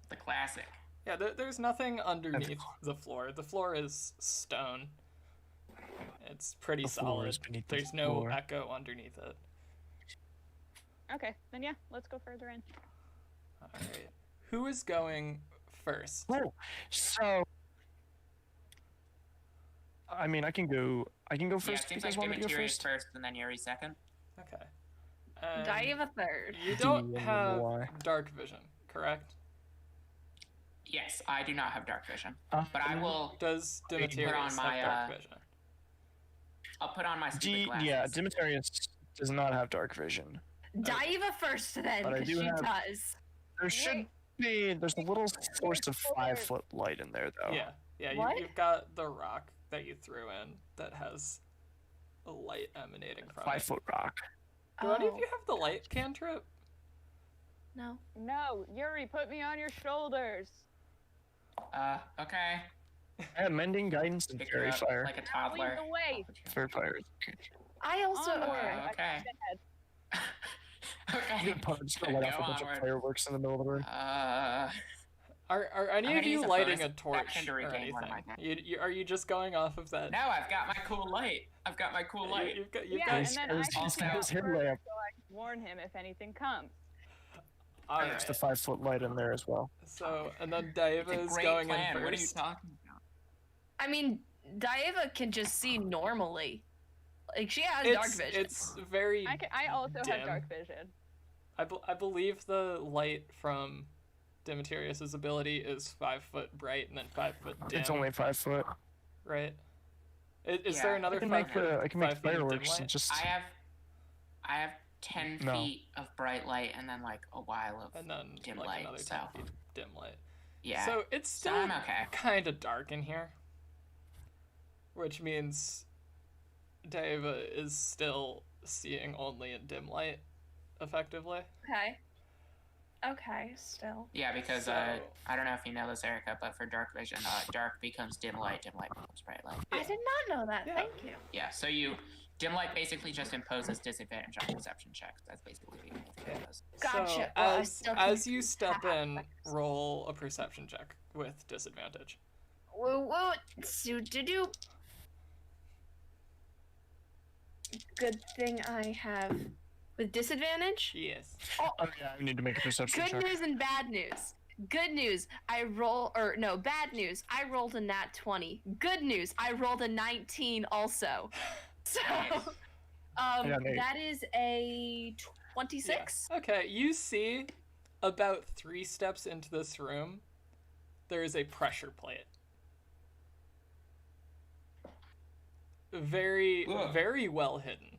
The classic. Yeah, there's nothing underneath the floor. The floor is stone. It's pretty The floor is solid. beneath the There's no floor. echo underneath it. Okay, then yeah, let's go further in. All right. Who is going first? Oh, so I mean, I can go Yeah, first. it If you seems guys like want me to go Dimiterius first? first and then Yuri second. Okay. Daeva third. You don't D-M-Y. have dark vision, correct? Yes, I do not have dark vision, Um, but I will. Does put on Dimiterius my, have dark vision? I'll put on my stupid glasses. Yeah, Dimiterius does not have dark vision. Daeva first then, But I because do she have- does. There should be. There's a little source of 5-foot light in there, though. Yeah. What? You've got the rock that you threw in that has a light emanating from it. 5-foot rock. Do any of you have the light cantrip? No. No, Yuri, put me on your shoulders. Okay. I have mending, guidance, and Pick fairy you up fire. like a Lead toddler. the way. Fairy fire. I also. Onward. Okay. Okay. I'm Okay. just gonna let off a Go bunch of onward. fireworks in the middle of the room. Are any I'm of gonna you use a lighting bonus a torch action to or regain anything? one of my Are you just going off of that? No, I've got my cool light. I've got my cool light. You've got Yeah, guys. and then I can also- go his hidden first lamp. so I can warn him if anything comes. All There's the right. 5-foot light in there as well. So and then Daeva It's a is great going plan. in What are you first. talking about? I mean, Daeva can just see normally. Like, she has dark vision. It's very. I also dim. have dark vision. I believe the light from Dimiterius' ability is 5 foot bright and then 5 foot dim. It's only 5 foot. right. Is Yeah. there I another can 5 make foot? I can make 5 feet of dim fireworks light? and just. I have 10 No. feet of bright light and then like a while of And then dim like light, another 10 so feet of dim light. yeah. So it's So still I'm okay. kind of dark in here, which means Daeva is still seeing only in dim light, effectively. Okay. Okay, still. Yeah, because So- I don't know if you know this, Erica, but for dark vision, dark becomes dim light becomes bright light. I did not know that. Yeah. Thank you. Yeah, so dim light basically just imposes disadvantage on perception checks. That's basically the only thing it does. Gotcha. So Well, I as still as think you step half in, factors. roll a perception check with disadvantage. Whoa, do. Good thing I have with disadvantage. Yes. Oh yeah, I need to make a perception Good check. news and bad news. Good news, bad news. I rolled a nat 20. Good news, I rolled a 19 also. So, Nice. I got an 8. that is a 26. Yeah. Okay, you see about 3 steps into this room, there is a pressure plate. Very, Ugh. very well hidden.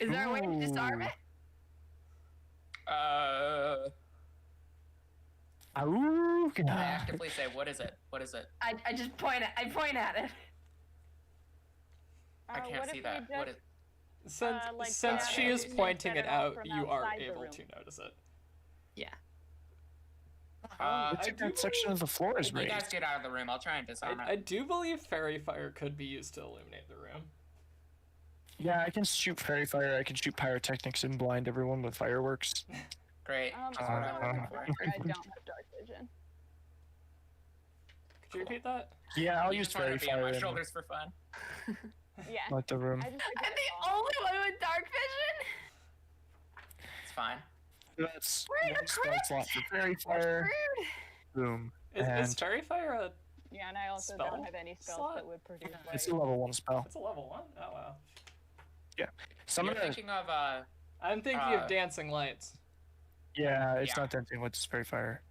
Is there a way to disarm Ooh. it? Ooh, I actively say, what is it? What is it? I just point at it. I can't what see if that. we What just- is? Since she is maybe pointing get it it off out, from you are outside the able room. to notice it. Looks I like do that section of the floor is If you raised. guys get out of the room, I'll try and disarm I it. do believe fairy fire could be used to illuminate the room. Yeah, I can shoot fairy fire. I can shoot pyrotechnics and blind everyone with fireworks. Great. I'm That's what I'm also looking not for. sure I don't have dark vision. Could you repeat that? Yeah, I'll You use just wanted fairy to be on fire my and shoulders for fun. Yeah. light the room. I just I'm the only one with dark vision. It's fine. That's We're in a one spell crypt. slot for fairy fire. Rude. Boom. Is And fairy fire a... Yeah, and I also Spell don't have any spells slot? that would produce it's light. a level 1 spell. It's a level 1? Oh, wow. So I'm You're gonna. thinking of I'm thinking of dancing lights. Yeah, it's Yeah. not dancing with fairy fire.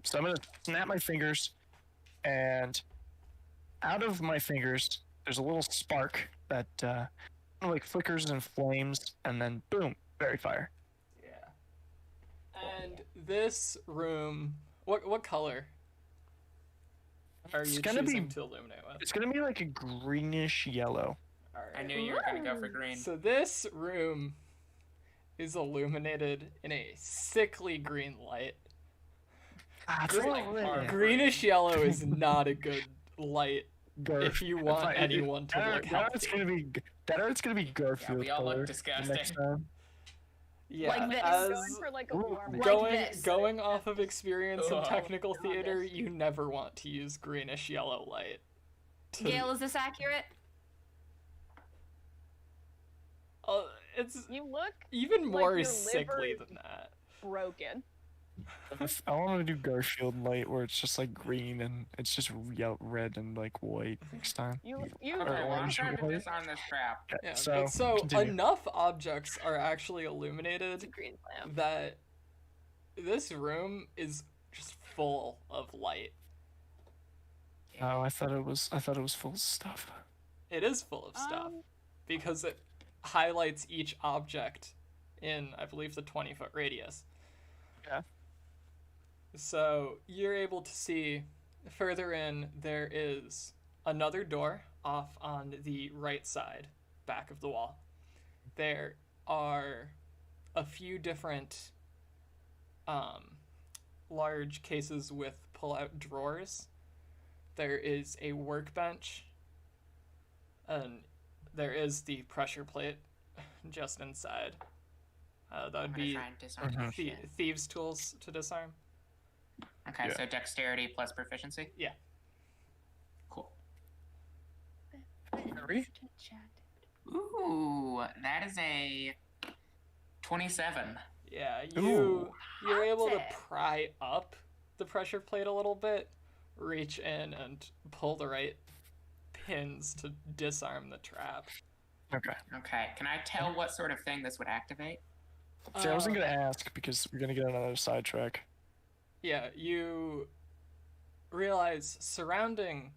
So I'm gonna snap my fingers, and out of my fingers, there's a little spark that like flickers and flames, and then boom, fairy fire. Yeah. And this room... What color are It's you gonna be- choosing to illuminate with? It's gonna be like a greenish yellow. Alright. I knew you were gonna go for green. So this room is illuminated in a sickly green light. That's Just a like little far- red. Greenish yellow is not a good light Garf. if you want If I- anyone to look that art's healthy. gonna be that art's gonna be Garfield. we all look color disgusting. Next time. Yeah, Like this. as Going for like a Ooh. warm Like going this. going off of experience in Ugh. technical Not theater, this. you never want to use greenish yellow light. Gail, is this accurate? It's You look even like more your sickly liver- than that. broken. I want to do Garfield light where it's just like green and it's just red and like white next time. You Okay, well, I'm orange trying to light. disarm this trap. Yeah, So, but so continue. enough objects are actually It's a illuminated green lamp. that this room is just full of light. Oh, I thought it was full of stuff. It is full of stuff Um, because it highlights each object in, I believe, the 20-foot radius. Yeah. So you're able to see further in, there is another door off on the right side, back of the wall. There are a few different large cases with pull-out drawers. There is a workbench, and there is the pressure plate just inside. That I'm would gonna be try and disarm Mhm. this shit. thieves' tools to disarm. Okay, Yeah. so dexterity plus proficiency? Yeah. Cool. Yuri? Ooh, that is a 27. Yeah, Ooh. you're able to Hot it. pry up the pressure plate a little bit, reach in and pull the right pins to disarm the trap. Okay. Okay, can I tell what sort of thing this would activate? See, I wasn't gonna ask because we're gonna get another sidetrack. Yeah, you realize surrounding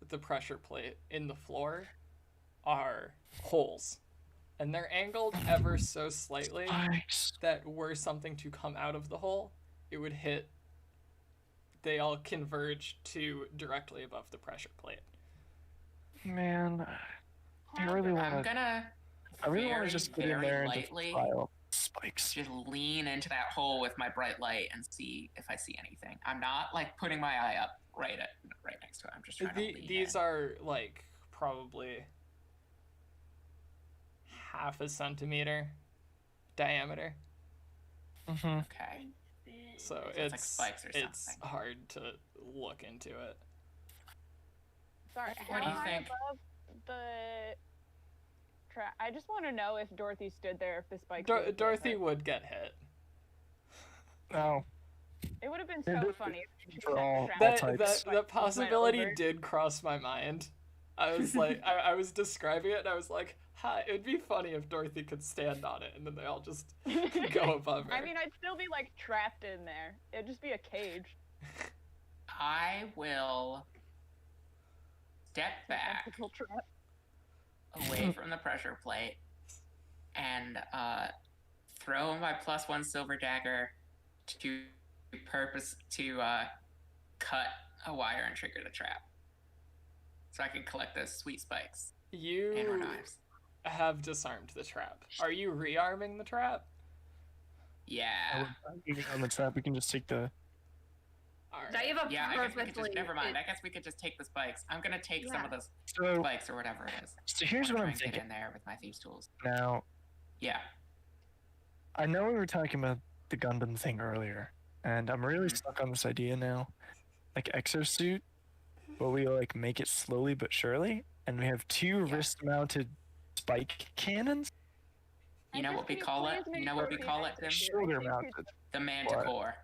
the pressure plate in the floor are holes, and they're angled ever so slightly Nice. that were something to come out of the hole, it would hit. They all converge to directly above the pressure plate. Man, I really I'm wanna. gonna I really wanna very, just get in very there and lightly just file spikes. just lean into that hole with my bright light and see if I see anything. I'm not like putting my eye up right next to it. I'm just trying to lean These in. are like probably half a centimeter diameter, Mm-hmm. Okay. so it's like it's spikes or it's something. hard to look into it. sorry, What how do you high think? above the trap? I just want to know if Dorothy stood there, if the spikes. would hit Dorothy her. would get hit. No. It would have been Yeah, so this- funny if she for had all- trapped all That types. that possibility over. did cross my mind. I was like, I was describing it, and I was like, "Hi, it'd be funny if Dorothy could stand on it, and then they all just go above her." I mean, I'd still be like trapped in there. It'd just be a cage. I will step back Optical trap. away from the pressure plate and throw my +1 silver dagger to cut a wire and trigger the trap, so I can collect those sweet spikes and or You knives. have disarmed the trap. Are you rearming the trap? Yeah. On the trap, we can just take the. All right. Daeva Yeah, I guess we could purposely. just. Never mind. I guess we could just take the spikes. I'm gonna take some Yeah. of those So, spikes or whatever it is. so here's what Try I'm and get thinking. in there with my thieves' tools. Now, Yeah. I know we were talking about the Gundam thing earlier, and I'm really stuck on this idea now. Like exosuit, where we like make it slowly but surely, and we have two Yeah. wrist-mounted spike cannons. You know what we call it? You know what we call it, Tim? Shoulder-mounted. The Manticore.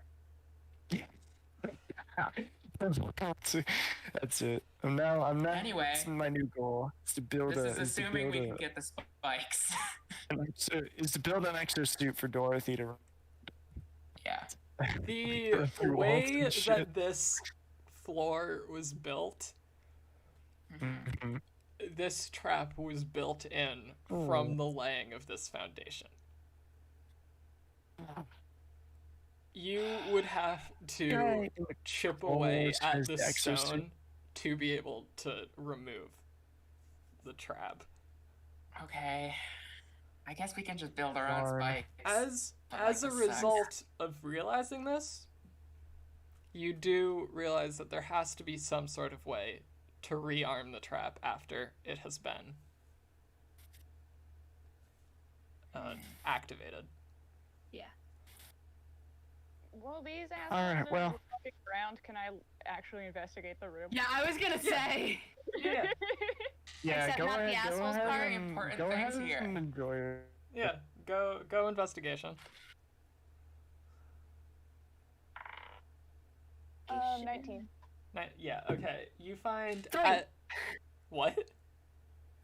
That's it. I'm now. Anyway. That's my new goal. Is to build This a. is assuming we build can get the spikes. is to build an exosuit for Dorothy to. Yeah. The Go through walls way and that shit. this floor was built, Mhm. this trap was built in Oh. from the laying of this foundation. You would have to Guy in the chip away Almost at has the the exosuit. stone to be able to remove the trap. Okay. I guess we can just build our own Darn. spikes. As But, a like, this sucks. result of realizing this, you do realize that there has to be some sort of way to rearm the trap after it has been activated. Yeah. Well, these assholes Alright, well. are fucking around. Can I actually investigate the room? Yeah, I was gonna say. Yeah. Yeah, Except go not the ahead. Go assholes ahead part. and Important go things ahead here. and enjoy it. Yeah. Go investigation. 19. Yeah. Okay. You find 3. What?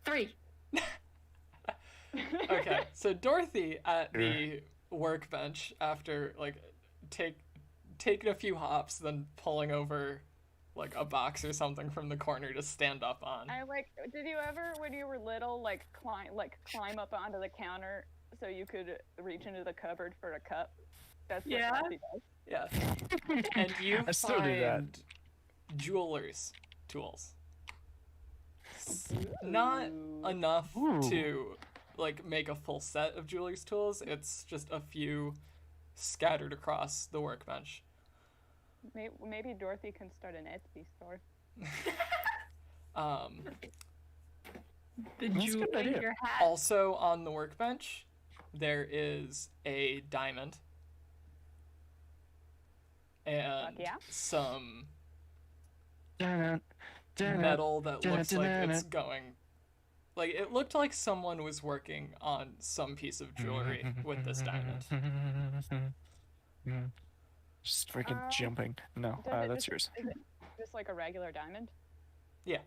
3. Okay. So Dorothy at the workbench, after like taking a few hops, then pulling over like a box or something from the corner to stand up on. Did you ever, when you were little, climb up onto the counter so you could reach into the cupboard for a cup? That's what Yeah. Dorothy does. Yeah. And you I still do that. find jeweler's tools. Not Ooh. enough Ooh. to like make a full set of jeweler's tools. It's just a few scattered across the workbench. Maybe Dorothy can start an Etsy store. The That's a jewel good in idea. your hat. Also on the workbench, there is a diamond and yeah. some Dun, dun, metal that dun, looks dun, like dun, it's going. Like it looked like someone was working on some piece of jewelry with this diamond. Just freaking Um, jumping. No, Does it that's just- yours. Is it just like a regular diamond? Yeah.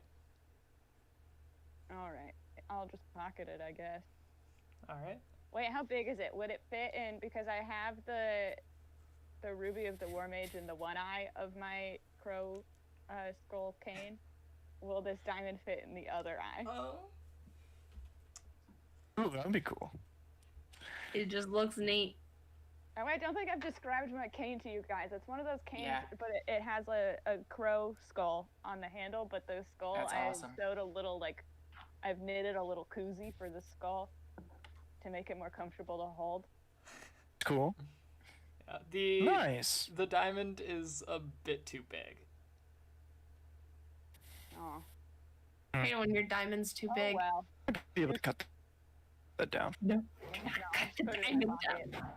Alright. I'll just pocket it, I guess. All right. Wait, how big is it? Would it fit in? Because I have the ruby of the war mage in the one eye of my crow skull cane. Will this diamond fit in the other eye? Ooh, that would be cool. It just looks neat. Oh, I don't think I've described my cane to you guys. It's one of those canes, Yeah. but it has a crow skull on the handle, but the skull, That's I awesome. sewed a little, I've knitted a little koozie for the skull to make it more comfortable to hold. Cool. Yeah, Nice. the diamond is a bit too big. Oh, You know, when your diamond's too oh big. well. Be able to cut that down. No. Cut the diamond down.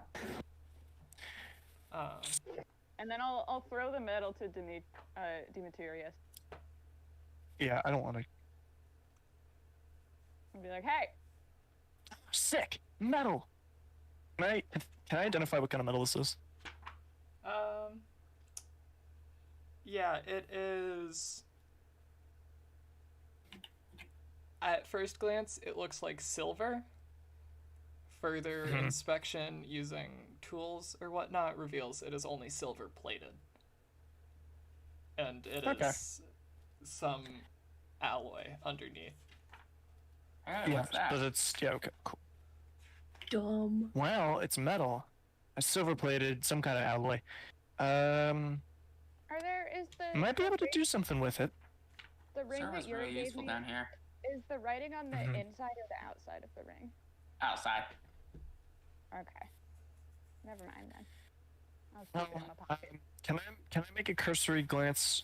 And then I'll throw the medal to Dimiterius Yeah, I don't want to. and be like, hey, Sick metal. Can I identify what kind of metal this is? Yeah, it is. At first glance, it looks like silver. Further Mhm. inspection using tools or whatnot reveals it is only silver plated. And it is Okay. some alloy underneath. Hey, Yeah, what's that? but it's okay, cool. Dumb. Well, it's metal, a silver plated, some kind of alloy. is the Might be able to do something with it. the ring Server's that Yuri really gave useful me, down here. is the writing on the Mhm. inside or the outside of the ring? Outside. Okay. Never mind then. I'll Well, keep it in my pocket. can I make a cursory glance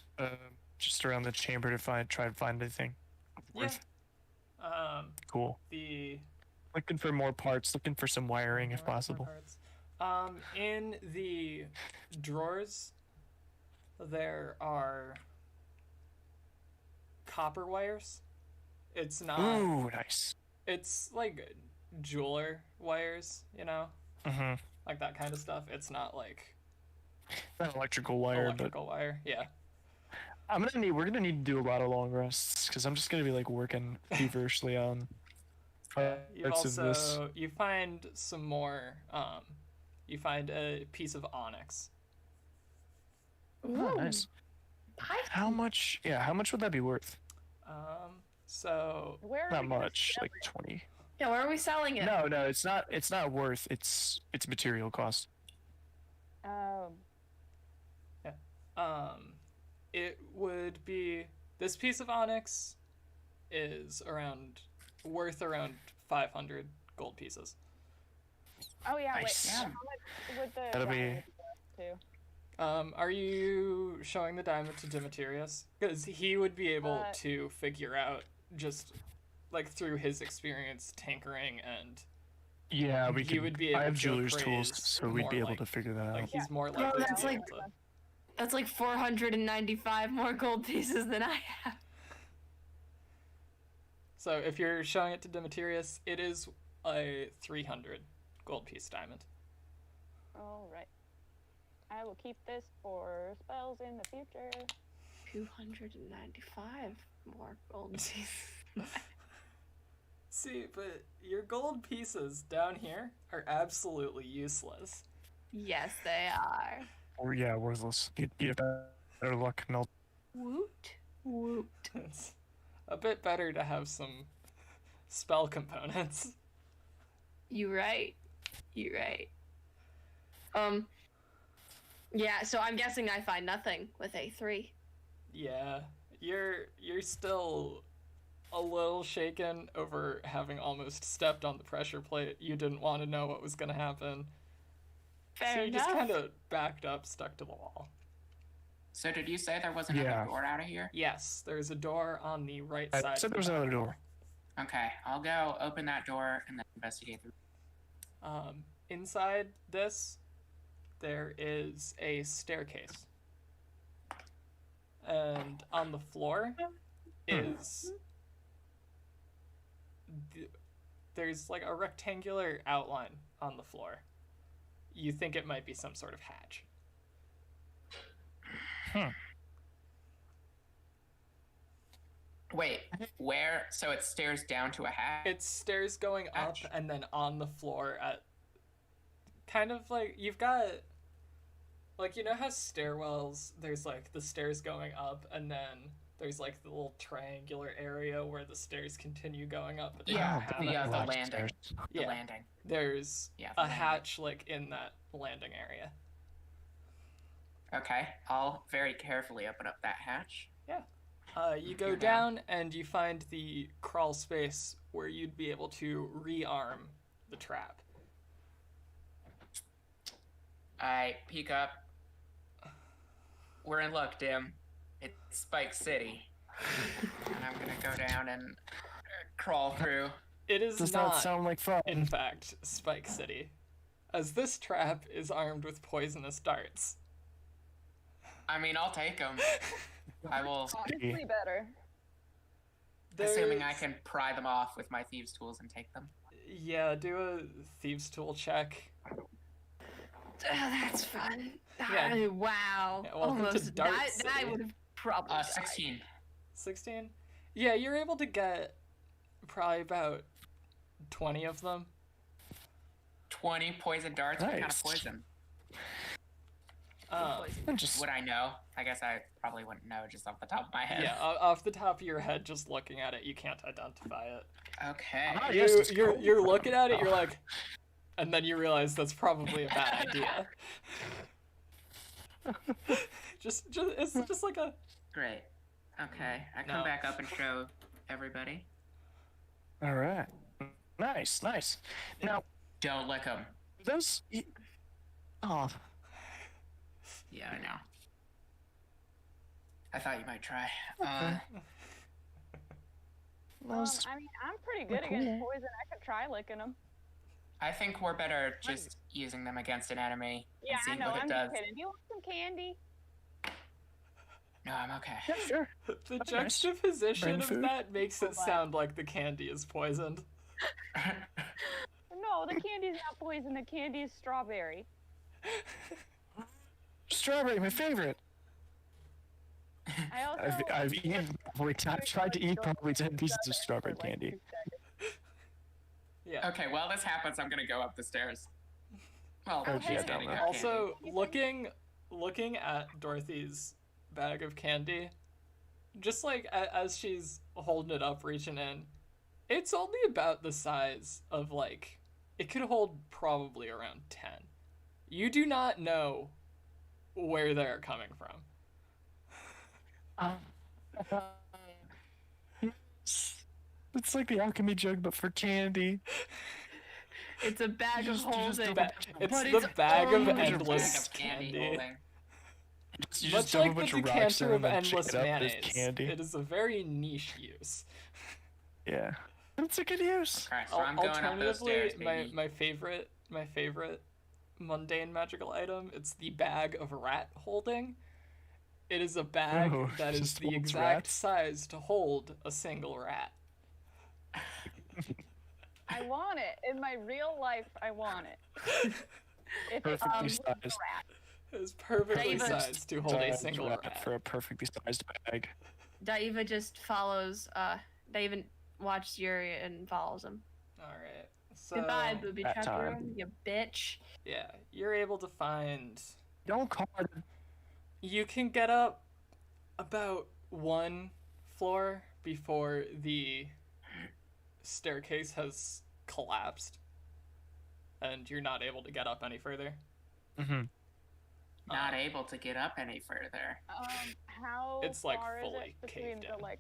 just around the chamber to try and find anything worth? Cool. Looking for more parts. Looking for some wiring if possible. In the drawers, there are copper wires. It's not. Ooh, nice. It's like jeweler wires, you know, Mm-hmm. like that kind of stuff. It's not like Not electrical wire, electrical wire. Yeah. but we're gonna need to do a lot of long rests because I'm just gonna be like working feverishly on You've parts of this. also you find some more. You find a piece of onyx. Oh, nice. How much? Yeah, how much would that be worth? So Where are Not we gonna much, sell like it? 20. Yeah, where are we selling it? No, it's not. It's not worth. It's material cost. It would be this piece of onyx is worth around 500 gold pieces. Oh yeah, Nice. wait. How much would the That'll be- diamond be worth, too? Are you showing the diamond to Dimiterius? Because he would be able to figure out just like through his experience tinkering and Yeah, we he could. would be able I have to jeweler's tools, appraise so we'd more be able like- to figure that out. Like he's more Bro, likely to that's be like- able to. That's like 495 more gold pieces than I have. So if you're showing it to Dimiterius, it is a 300 gold piece diamond. All right. I will keep this for spells in the future. 295 more gold pieces. See, but your gold pieces down here are absolutely useless. Yes, they are. Or yeah, worthless. You'd have better luck. No. Woot. Woot. It's a bit better to have some spell components. You right. You right. Yeah, so I'm guessing I find nothing with A3. Yeah, you're still a little shaken over having almost stepped on the pressure plate. You didn't want to know what was going to happen. Fair So you enough. just kind of backed up, stuck to the wall. So did you say there was another Yeah. door out of here? Yes, there's a door on the right I side. said of there was the another back door. Okay, I'll go open that door and then investigate the Inside this, there is a staircase. And on the floor is... There's like a rectangular outline on the floor. You think it might be some sort of hatch. Wait, where? So it stairs down to a hatch? It's stairs going up Hatch. and then on the floor at... Kind of like, you've got... Like, you know how stairwells, there's like the stairs going up and then there's like the little triangular area where the stairs continue going up. But they Yeah, don't have the, it. the Lots of landing. stairs. The Yeah. landing. There's Yeah, the a landing. hatch like in that landing area. Okay, I'll very carefully open up that hatch. You go You're down and you find the crawl space where you'd be able to rearm the trap. I peek up. We're in luck, Dim. It's Spike City. And I'm gonna go down and crawl through. It is Does not, that sound like fun? in fact, Spike City, as this trap is armed with poisonous darts. I mean, I'll take them. I will, Honestly, better. assuming I There's- can pry them off with my thieves' tools and take them. Yeah, do a thieves' tool check. That's fun. Yeah. Wow. Yeah, welcome to Almost. Dart That City. would have probably died. 16. 16? Yeah, you're able to get probably about 20 of them. 20 poison darts? What kind of Nice. poison? And just Would I know? I guess I probably wouldn't know just off the top of my head. Yeah, off the top of your head, just looking at it, you can't identify it. Okay. Ah, yes, it's You're cold. you're looking at it, you're like, and then you realize that's probably a bad idea. just it's just like a Great. Okay. I come No. back up and show everybody. all right. Nice, nice. Now Don't lick them. those. Oh, Yeah, I know. I thought you might try. those. I mean, I'm pretty good against cool. poison. I could try licking them. I think we're better just using them against an enemy Yeah, and I seeing know. what it I'm does. just kidding. Do you want some candy? No, I'm okay. Yeah, sure. the Nice. juxtaposition Brain of food. that makes it Oh, my. sound like the candy is poisoned. No, the candy's not poison. The candy is strawberry. Strawberry, my favorite. I also. I've eaten. I've tried to eat probably 10 pieces of strawberry candy. Yeah. Okay, while this happens, I'm gonna go up the stairs. Well, Oh, she's yeah, handing down out Also, candy. looking at Dorothy's bag of candy, just like as she's holding it up, reaching in, it's only about the size of like, it could hold probably around 10. You do not know where they're coming from. It's like the alchemy jug, but for candy. It's a bag of Just- you just holding. Ba- it's But the it's bag of only- Bag endless of candy candy. holding. You Much dump a like the bunch of rocks decanter in of and then shake endless it up, there's mayonnaise, candy. it is a very niche use. Yeah. That's a good use. Okay, so I'm going up those stairs, baby. my favorite mundane magical item, it's the bag of rat holding. It is a bag Oh, that is just the holds exact rats? size to hold a single rat. I want it. In my real life, I want it. If it's Perfectly a sized. rat. It is perfectly Daeva- sized to hold a Sized single rat. for a perfectly sized bag. Daeva just follows. Daeva watches Yuri and follows him. All right. So Goodbye, booby that tracker, time. you bitch. yeah, you're able to find. Don't call it. You can get up about one floor before the staircase has collapsed, and you're not able to get up any further. Mm-hmm. Not able to get up any further. How It's, like, far is fully it between caved the in. like?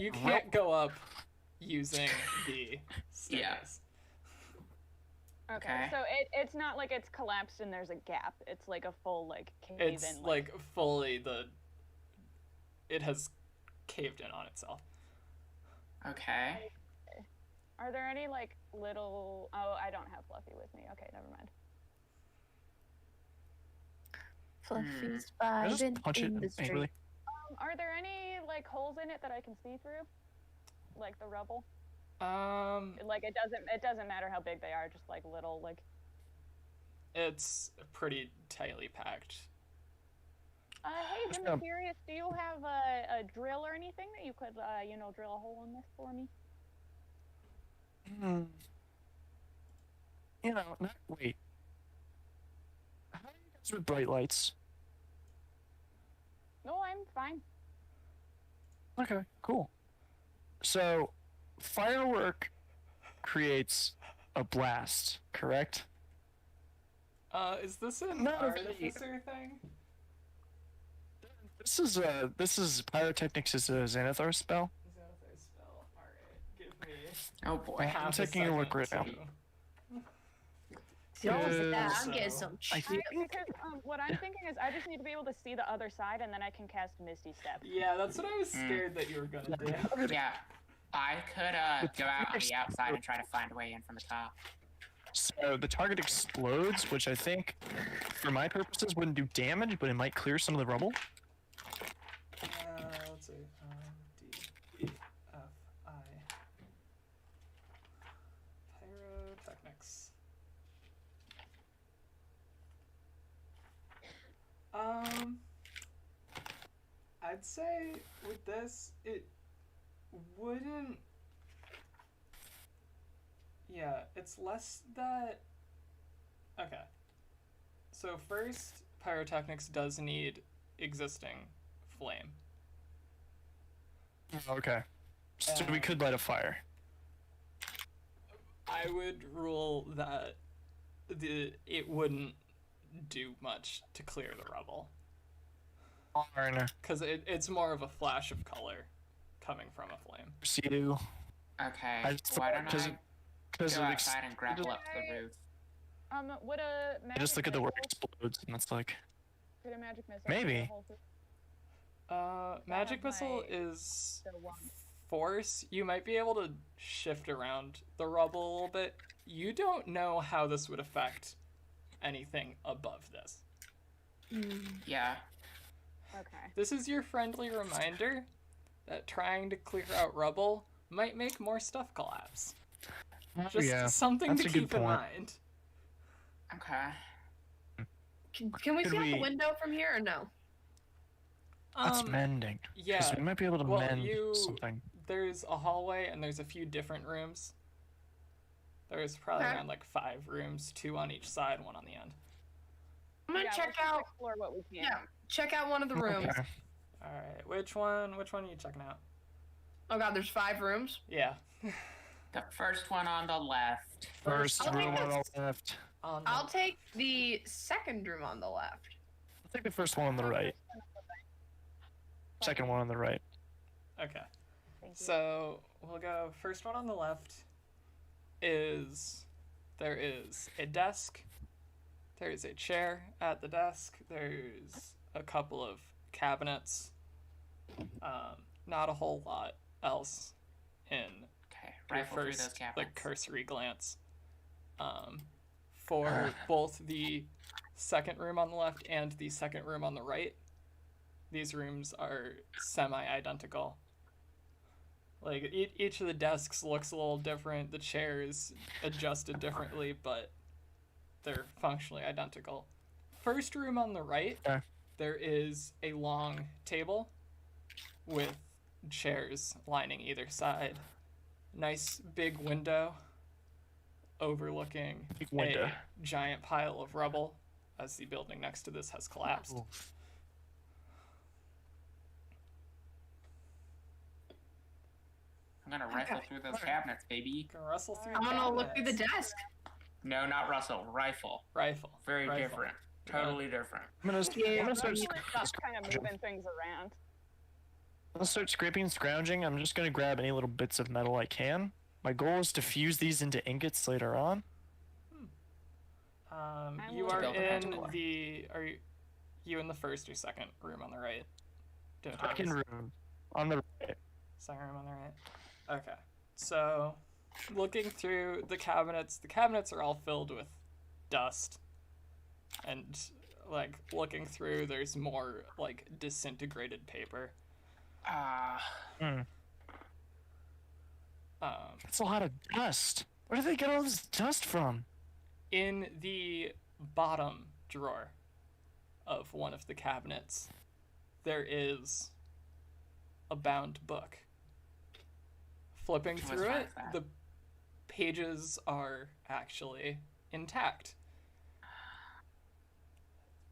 You can't go up using the staircase. Okay, so it's not like it's collapsed and there's a gap. It's like a full like cave It's in. like fully it has caved in on itself. Okay. Are there any like little? Oh, I don't have Fluffy with me. Okay, never mind. Fluffy's I just vibing punch it in the street. angrily. Are there any like holes in it that I can see through, like the rubble? Like it doesn't matter how big they are, just like little like. It's pretty tightly packed. Hey, Dimiterius, do you have a drill or anything that you could drill a hole in this for me? Wait. How are you guys with bright lights? No, I'm fine. Okay, cool. So, firework creates a blast, correct? Is this an Not really. artificer thing? This is pyrotechnics is a Xanathar spell. Xanathar spell. Alright, give me Oh boy. I'm taking a look right now. I'm getting So, some I chill. think Because what I'm thinking is I just need to be able to see the other side, and then I can cast Misty Step. Yeah, that's what I was scared that you were gonna do. Yeah. I could go out on the outside and try to find a way in from the top. so. The target explodes, which I think, for my purposes, wouldn't do damage, but it might clear some of the rubble. Let's see. D, E, F, I. Pyrotechnics. I'd say with this, it wouldn't. Yeah, it's less that. Okay. So first, pyrotechnics does need existing flame. Okay. So we could light a fire. I would rule that it wouldn't do much to clear the rubble. Darn. Because it's more of a flash of color coming from a flame. See you. Okay. I just Why thought don't I because go it outside and grapple up to the roof? Would a magic I just look at the word missile- explodes, and that's like, Could a magic missile Maybe. do a hole through- Magic have missile my- is the one. force. You might be able to shift around the rubble a little bit. You don't know how this would affect anything above this. Yeah. Okay. This is your friendly reminder that trying to clear out rubble might make more stuff collapse. Just something that's to a good keep in point. mind. Okay. Can we Could see out the we- window from here or no? That's mending. 'Cause Yeah, we might be able to well, mend you- something. there's a hallway and there's a few different rooms. There's probably Okay. around like 5 rooms, 2 on each side, 1 on the end. I'm gonna Yeah, check let's just out. explore what we can. Yeah, check out one of the rooms. Okay. All right, which one are you checking out? Oh god, there's 5 rooms. Yeah. The first one on the left. First I'll take room on this. the left. On I'll the- take the second room on the left. I'll take the first one on the right. Second one on the right. Okay. Thank you. So we'll go first one on the left there is a desk, there is a chair at the desk, there's a couple of cabinets, not a whole lot else in Okay, your rifle through those first cabinets. cursory glance. For both the second room on the left and the second room on the right, these rooms are semi-identical. Like, each of the desks looks a little different, the chairs adjusted differently, but they're functionally identical. First room on the right, there is a long table with chairs lining either side. Nice big window overlooking a giant pile of rubble as the building next to this has collapsed. Cool. I'm gonna rifle through those cabinets, baby. Can rustle through I'm gonna look through the cabinets. desk. No, not Russell. Rifle. Rifle. Very Rifle. different. Totally different. I'm gonna start kind of moving things around. Let's start scraping and scrounging. I'm just gonna grab any little bits of metal I can. My goal is to fuse these into ingots later on. You will are build a in pentacle. are you in the first or second room on the right? Second room on the right. Second room on the right. Okay. So, looking through the cabinets are all filled with dust. And, like, looking through, there's more, like, disintegrated paper. That's a lot of dust. Where do they get all this dust from? In the bottom drawer of one of the cabinets, there is a bound book. Flipping What's through wrong it, with that? the pages are actually intact.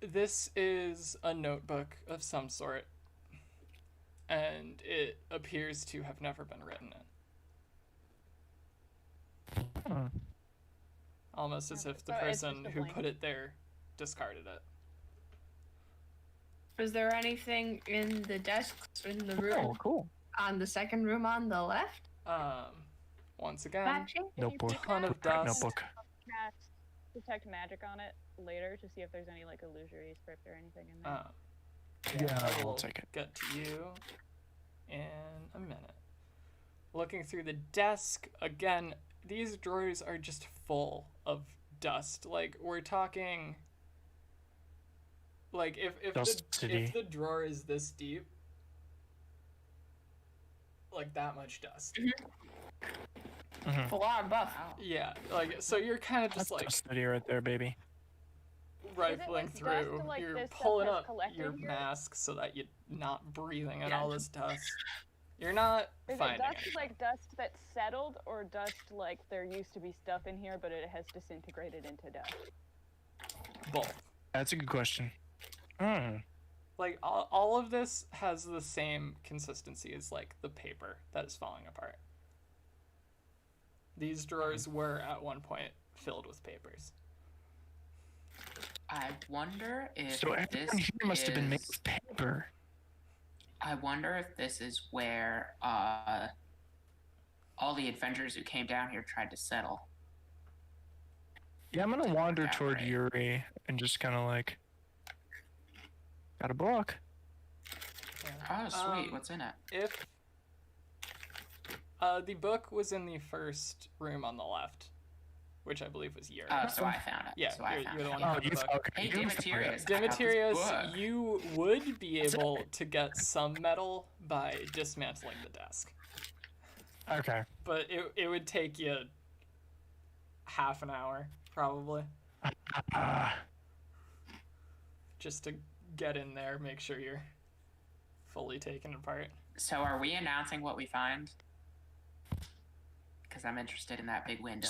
This is a notebook of some sort, and it appears to have never been written in. Almost as if the So it's person just a who blank. put it there discarded it. Is there anything in the desks in the Oh, room cool. on the second room on the left? Once again, Matching? Notebook. ton of dust. Notebook. Cast detect magic on it later to see if there's any like illusory script or anything in there. Yeah, I we'll will take it. get to you in a minute. Looking through the desk, again, these drawers are just full of dust. Like, we're talking... Like, if the drawer is this deep, like, that much dust. A lot of buff. Wow. Yeah, like, so you're kind of just, That's like, dust city right there, baby. rifling like, dust through. like You're this stuff pulling has up collected your here? mask so that you're not breathing in Yeah. all this dust. You're not Is it finding dust anything. like dust that's settled, or dust like there used to be stuff in here but it has disintegrated into dust? Both. That's a good question. Like, all of this has the same consistency as, like, the paper that is falling apart. These drawers were, at one point, filled with papers. I wonder if So this everyone here must have been made is- of paper. I wonder if this is where all the adventurers who came down here tried to settle. Yeah, I'm gonna Didn't wander work out toward right. Yuri and just kind of like, got a book. Oh, sweet. Um, What's in it? If the book was in the first room on the left, which I believe was Yuri. Oh, so I found it. Yeah, so I you're found the it. one Yeah. who Oh, found you the book. okay? Hey, you found it. Dimiterius. I got this Dimiterius, book. you would be able to get some metal by dismantling the desk, Okay. but it would take you half an hour probably just to get in there, make sure you're fully taken apart. So are we announcing what we find? Because I'm interested in that big window.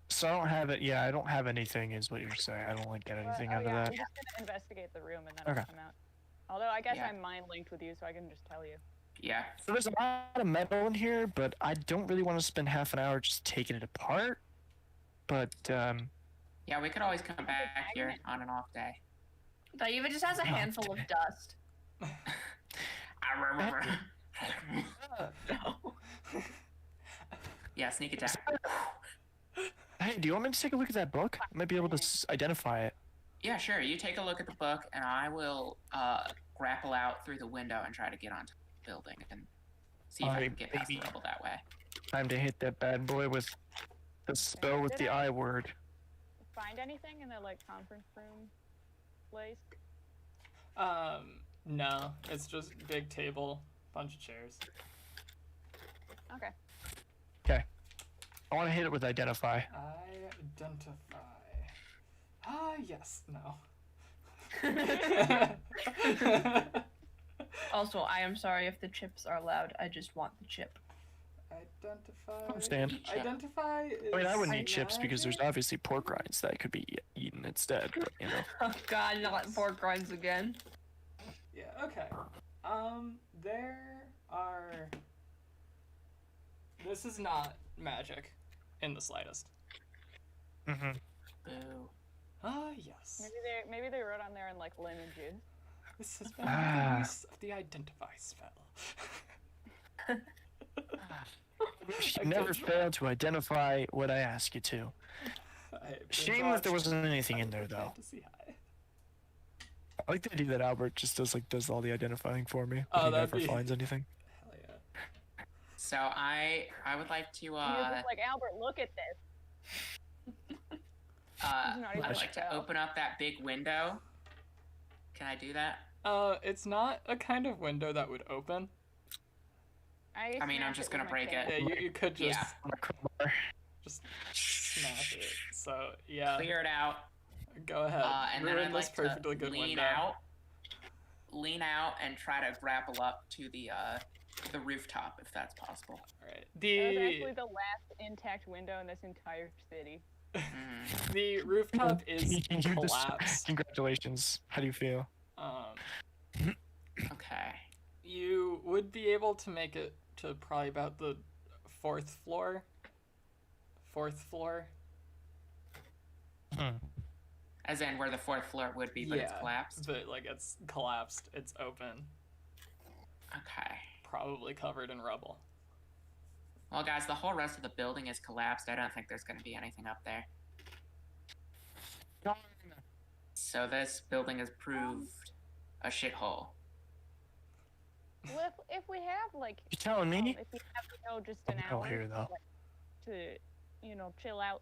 So I don't have it. Yeah, I don't have anything. Is what you're saying. I don't like get anything out of yeah, that. I'm just gonna investigate the room and then Okay. I'll come out. Although I guess Yeah. I'm mind linked with you, so I can just tell you. Yeah. So there's a lot of metal in here, but I don't really want to spend half an hour just taking it apart. But Yeah, we could always come back here on an off day. Daeva just has a handful of dust. Yeah, sneak attack. hey, do you want me to take a look at that book? I might be able to identify it. Yeah, sure. You take a look at the book, and I will grapple out through the window and try to get onto the building and See if I Alright, can get past the baby. rubble that way. Time to hit that bad boy with the spell with the I word. Find anything in the like conference room place? No. It's just big table, bunch of chairs. Okay. Okay. I want to hit it with identify. Identify. Yes. No. Also, I am sorry if the chips are loud. I just want the chip. Identify. Understand. Eat chip. Identify is. I mean, I wouldn't eat chips because there's magic? obviously pork rinds that could be eaten instead, but you know. Oh god, not pork rinds again. Yeah. Okay. There are. This is not magic, in the slightest. Mm-hmm. Boo. Yes. Maybe they wrote on there in like lineages. This has been the use of the identify spell. You never fail to identify what I ask you to. Shame that there wasn't anything in there, though. I like the idea that Albert just does all the identifying for me, but Oh, he that'd never be- finds anything. Hell yeah. So I would like to He was just like, Albert, look at this. not even I'd a like to spell. open up that big window. Can I do that? It's not a kind of window that would open. I mean, I'm smash just with gonna my break cane. it. Yeah, you could just Yeah. My crowbar. just smash it. So yeah, Clear it out. go ahead. And then Ruin I'd this like perfectly to good lean window. lean out, and try to grapple up to the rooftop if that's possible. All right. That was actually The the last intact window in this entire city. Mm. the rooftop is You just- collapsed. Congratulations. How do you feel? Okay. You would be able to make it to probably about the fourth floor. Hmm. As in where the fourth floor would be, but it's Yeah. collapsed. But like it's collapsed. It's open. Okay. Probably covered in rubble. Well, guys, the whole rest of the building is collapsed. I don't think there's going to be anything up there. So this building has proved a shithole. Well, if we have like, You telling me? if we have just an Oh, hour here though. to, chill out,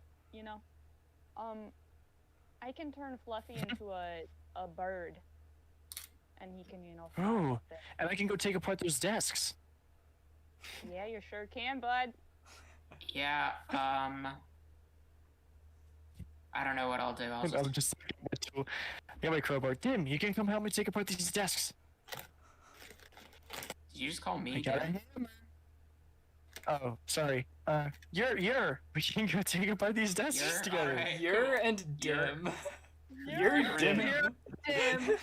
I can turn Fluffy into a bird, and he can, fly Ooh. up there. And I can go take apart those desks. Yeah, you sure can, bud. Yeah, I don't know what I'll do. I'll I'm just... just get my crowbar. Dim, you can come help me take apart these desks. Did you just call me? I got a Dim? hammer. Oh, sorry. You're. We can go take apart these desks You're? together. Alright. You're and You're- dim. You're dim. Dim.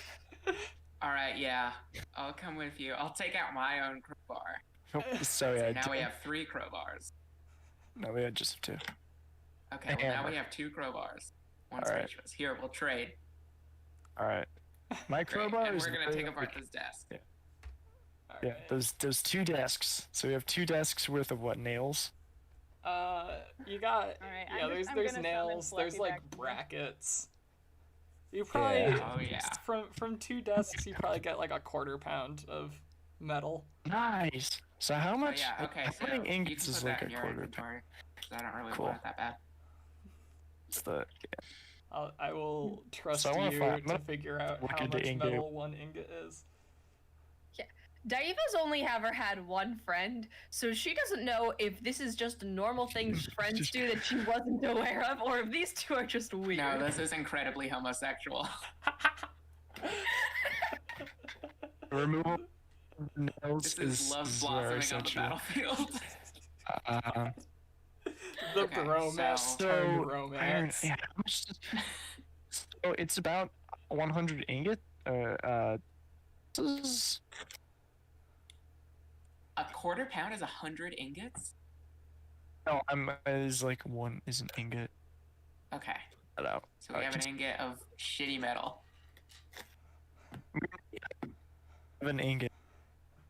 Alright, yeah. I'll come with you. I'll take out my own crowbar. Oh, so yeah. Now we Dim. have 3 crowbars. No, we had just 2. Okay, well now Hammer. we have 2 crowbars. One Alright. each of us. Here, we'll trade. All right. My Great. crowbar And is. we're gonna very- take apart this desk. Yeah, Alright. those 2 desks. So we have 2 desks worth of what, nails? You got Alright, yeah. I'm There's gonna summon nails. There's Fluffy like back to you. brackets. You probably Yeah. Oh, yeah. from 2 desks you probably get like a quarter pound of metal. Nice. So how Oh much? yeah, okay, How so many you ingots can is put like that a in your quarter? inventory. 'Cause I don't really Cool. want it that bad. It's the I will trust So I wanna you find- to figure out look how into much ingot. metal 1 ingot is. Daeva's only ever had one friend, so she doesn't know if this is just a normal thing friends do that she wasn't aware of, or if these two are just weird. No, this is incredibly homosexual. removal of nails This is love very blossoming on the essential. battlefield. The Okay, bromance so- turned Iron, romance. yeah, how much so it's about 100 ingot. This is A quarter pound is 100 ingots? no, is like one is an ingot. Okay, Cut out. so we have an ingot of shitty metal. An ingot.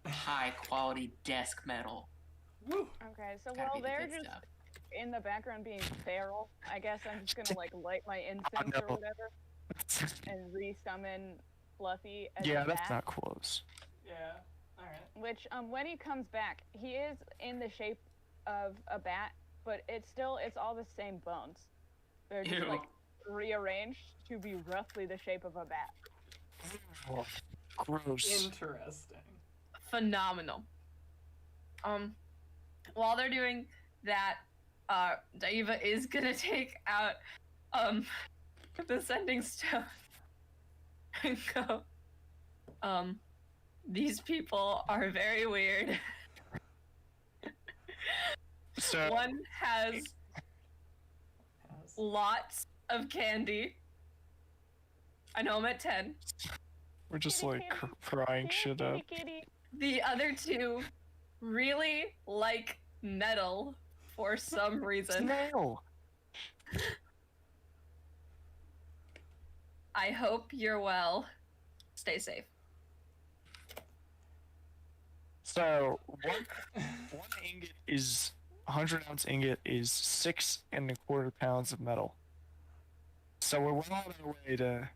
High quality desk metal. Woo. Okay, so Gotta while be the they're good just stuff. in the background being feral, I guess I'm just gonna like light my incense no. or whatever and re-summon Fluffy as Yeah, a that's bat. not close. Yeah. I Alright. Which, when he comes back, he is in the shape of a bat, but it's all the same bones. They're just, Ew. like, rearranged to be roughly the shape of a bat. Oh, gross. Interesting. Phenomenal. While they're doing that, Daeva is gonna take out the sending stone and go, these people are very weird. So One has lots of candy. I know I'm at 10. we're just Kitty, like kitty, frying kitty, shit kitty, up. kitty. The other two really like metal for some reason. No. I hope you're well. Stay safe. So one ingot is 100-ounce ingot is 6.25 pounds of metal. So we're well on our way to.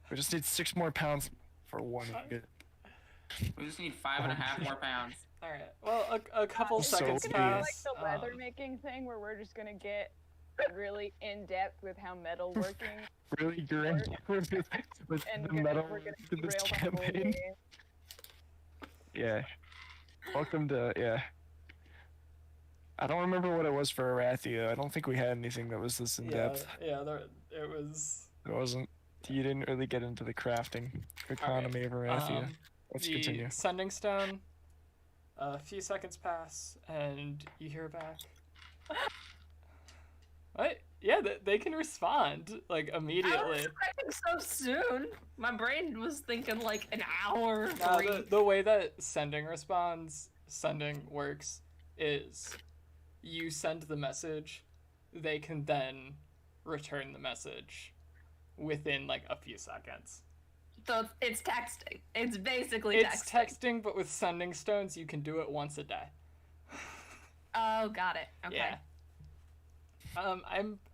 We just need 6 more pounds for one ingot. We just need 5.5 more pounds. Alright. Well, a couple So seconds big. pass. Like the leather making thing where we're just gonna get really in depth with how metal working Really, you're in with and the metal we're gonna to this derail the whole campaign. game. Yeah. Welcome to I don't remember what it was for Arathia. I don't think we had anything that was this in depth. Yeah, it was. It wasn't. You didn't really get into the crafting economy of Arathia. Let's the continue. sending stone. A few seconds pass, and you hear back. What? Yeah, they can respond like I was immediately. expecting so soon. My brain was thinking like an hour. Nah, 3. the way that sending works is you send the message, they can then return the message within like a few seconds. So it's texting. It's basically It's texting. texting, but with sending stones, you can do it once a day. Oh, got it. Okay. Yeah.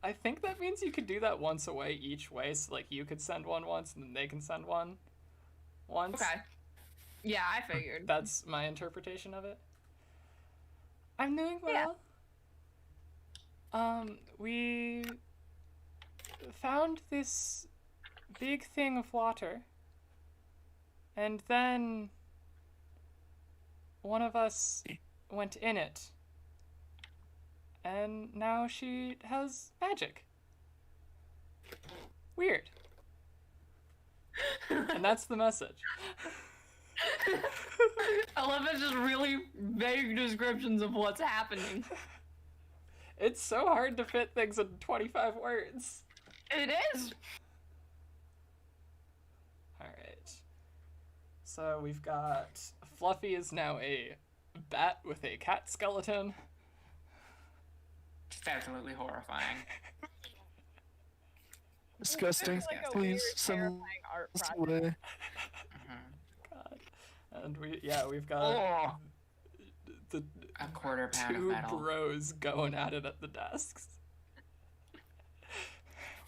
I think that means you could do that once a way each way, so like you could send one once and then they can send one once. Okay. Yeah, I figured. That's my interpretation of it. I'm doing well. We found this big thing of water, and then one of us went in it, and now she has magic. Weird. And that's the message. I love it, just really vague descriptions of what's happening. It's so hard to fit things in 25 words. It is. Alright. So we've got Fluffy is now a bat with a cat skeleton. It's absolutely horrifying. Disgusting. This is like a Please weird, send terrifying art this project. away. Mhm. God. And we've got Oh, the A quarter pound of two metal. bros going at it at the desks.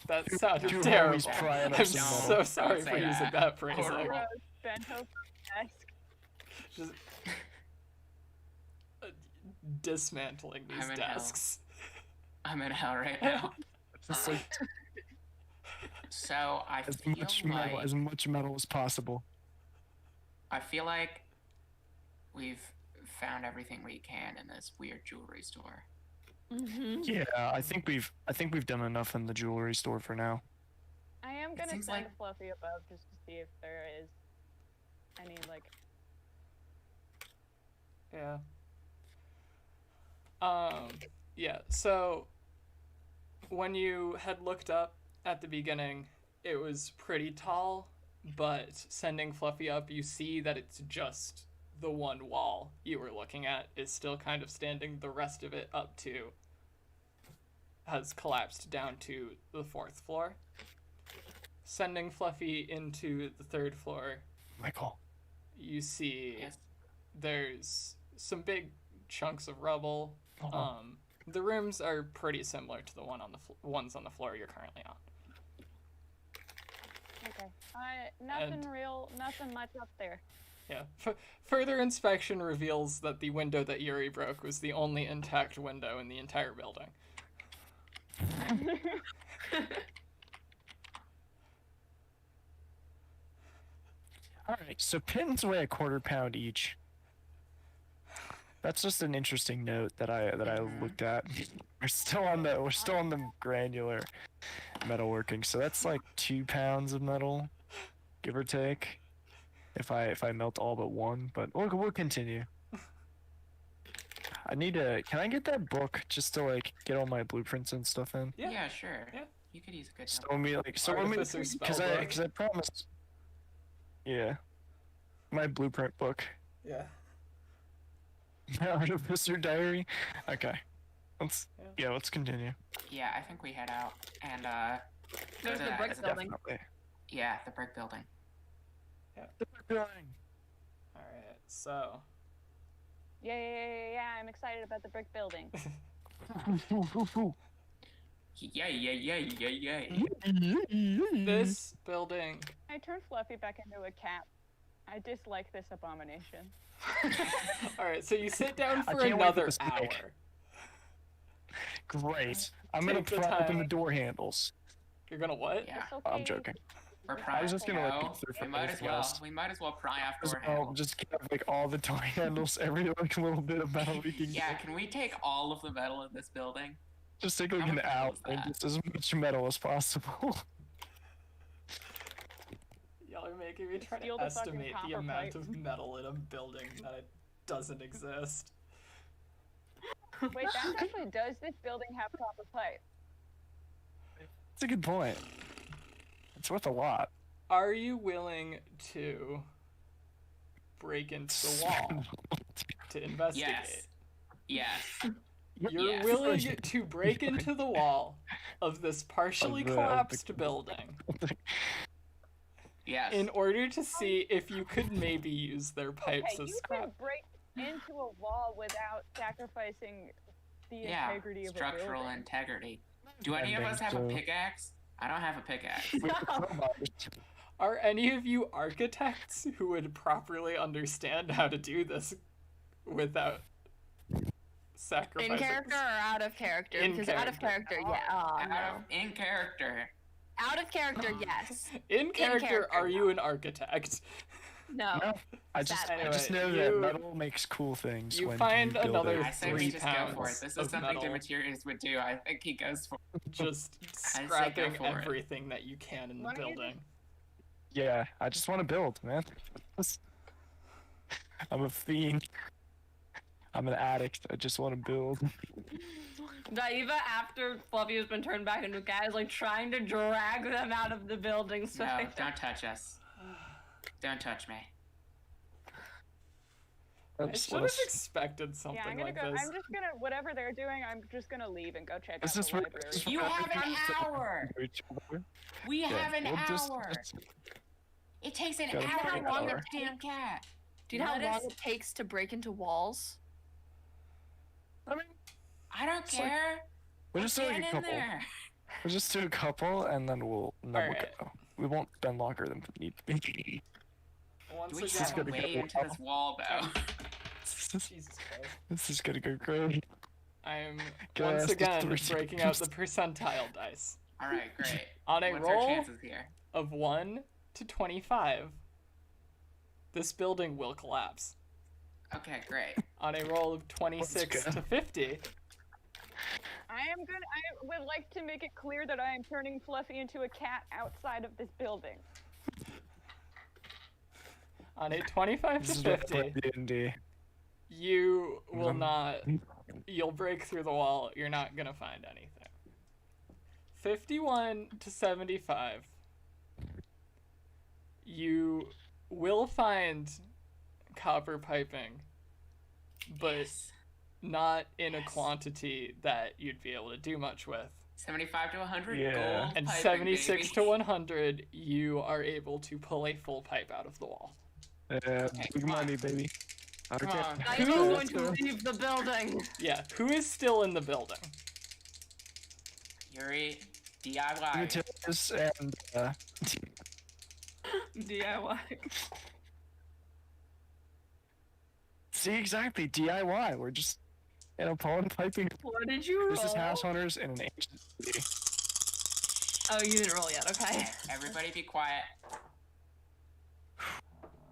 That sounded two terrible. homies prying up I'm some so metal. sorry Don't for say using that. that phrasing. Horrible. Bros bent over the desk. Just dismantling these I'm in hell. desks. I'm in hell right now. just like So I as feel much metal as possible. I feel like we've found everything we can in this weird jewelry store. Mm-hmm. Yeah, I think we've done enough in the jewelry store for now. I am gonna seems send like- Fluffy above just to see if there is any like. Yeah. Yeah, so when you had looked up at the beginning, it was pretty tall, but sending Fluffy up, you see that it's just the one wall you were looking at is still kind of standing. The rest of it up to has collapsed down to the 4th floor. Sending Fluffy into the 3rd floor, Michael. you see Yes. there's some big chunks of rubble. Oh. The rooms are pretty similar to the ones on the floor you're currently on. Okay. Nothing And- real, nothing much up there. Yeah. Further inspection reveals that the window that Yuri broke was the only intact window in the entire building. All right, so pins weigh a quarter pound each. That's just an interesting note that I looked at. We're still on the granular metalworking, so that's like 2 pounds of metal, give or take. If I melt all but one, but we'll continue. Can I get that book just to like get all my blueprints and stuff in? Yeah. Yeah, sure. Yeah. You could use a good So number. when we Artificer because spellbook. I promised. Yeah, my blueprint book. Yeah. My artificer diary. Okay, let's continue. Yeah, I think we head out and go There's to the that. brick building. Definitely. Yeah, the brick building. The brick building. All right. So. Yeah, I'm excited about the brick building. Yay. This building. I turned Fluffy back into a cat. I dislike this abomination. All right. So you sit down I for can't wait for another this hour. break. Great. I'm gonna Take the pry open time. the door handles. You're gonna what? Yeah, It's okay. I'm joking. we're I prying. was just gonna like No, go through we for might as well. last. We might as well pry off Just, door handles. just get like all the door handles, every like little bit of metal we can Yeah, get. can we take all of the metal in this building? Just take like How an much hour is and that? just as much metal as possible. Y'all are making me try Steal to the fucking estimate the copper amount pipe. of metal in a building that doesn't exist. Wait, that actually does this building have copper pipe? That's a good point. It's worth a lot. Are you willing to break into the wall to investigate? Yes. You're Yes. willing to break into the wall of this partially Of the collapsed building Yes. in order to see if you could maybe use their pipes Okay, as you scrap. can break into a wall without sacrificing the Yeah. integrity of a Structural building. integrity. Do any of us have a pickaxe? I don't have a pickaxe. Are any of you architects who would properly understand how to do this without sacrificing? In character or out of character? In Because out of character, yeah. Oh, no. In character. Out of character, yes. In character, character, are you an architect? No. No, I just Sadly. know Anyway, that you- metal makes cool things. you when find you build another it. I say 3 we just go for pounds it. This of is something metal. Dimiterius would do. I think he goes for Just say go scrapping for it. everything that you can in the Why don't you building. Yeah, I just want to build, man. I'm a fiend. I'm an addict. I just want to build. Daeva, after Fluffy has been turned back into a cat, is like trying to drag them out of the building. So No, don't touch us. Don't touch me. I should have expected something Yeah, I'm gonna like go. this. I'm just gonna whatever they're doing. I'm just gonna leave and go check This out is the for- library. this is for- You have an hour. We have an we'll just- hour. It takes an Gotta hour take to an kill hour. a damn cat. do you know how Let long us- it takes to break into walls? I mean, I don't It's like- care. we'll just do Get like a in couple. there. We'll just do a couple, and then we'll Alright. go. We won't spend longer than we need to be. Once Do we again, just gotta way go into this wall though? Jesus Christ. This is gonna go great. I'm Go once ask the again 3 breaking out the seconds. percentile dice. All right, great. On a What's our roll chances here? of 1 to 25, this building will collapse. Okay, great. On a roll of 26 go. to 50, I would like to make it clear that I am turning Fluffy into a cat outside of this building. on a 25 This is to what I play 50, D&D. you will Mhm. not, you'll break through the wall, you're not gonna find anything. 51 to 75, you will find copper piping, but Yes. not in a Yes. quantity that you'd be able to do much with. 75 to 100 Yeah. gold. And piping, 76 baby. to 100, you are able to pull a full pipe out of the wall. Big come on. money, baby. Come Okay. on. Daeva's Who- going to leave the building. Yeah, who is still in the building? Yuri, DIY. Dimiterius and DIY. See, exactly. DIY. We're just Paul and piping. What did you This is roll? house hunters in an ancient city. Oh, you didn't roll yet. Okay. Everybody be quiet.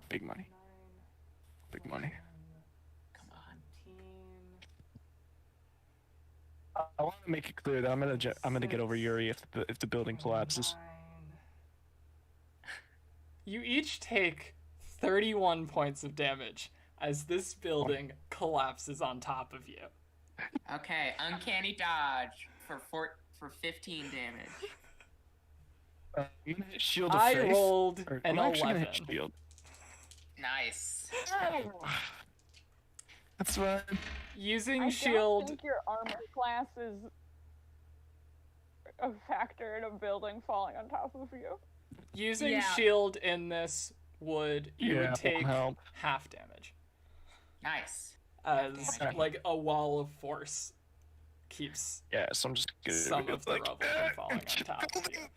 Big money. Big money. Come on. I want to make it clear that I'm gonna get over Yuri if the building collapses. You each take 31 points of damage as this building collapses on top of you. Okay, uncanny dodge for 15 damage. I'm gonna hit shield of I faith. rolled Or, an I'm actually 11. gonna hit shield. Nice. That's right. Using I shield, don't think your armor class is a factor in a building falling on top of you. using Yeah. shield in this would Yeah, take help. half damage, Nice. as damage. like a wall of force keeps Yeah, so I'm just gonna some of the like, rubble from falling on top of you.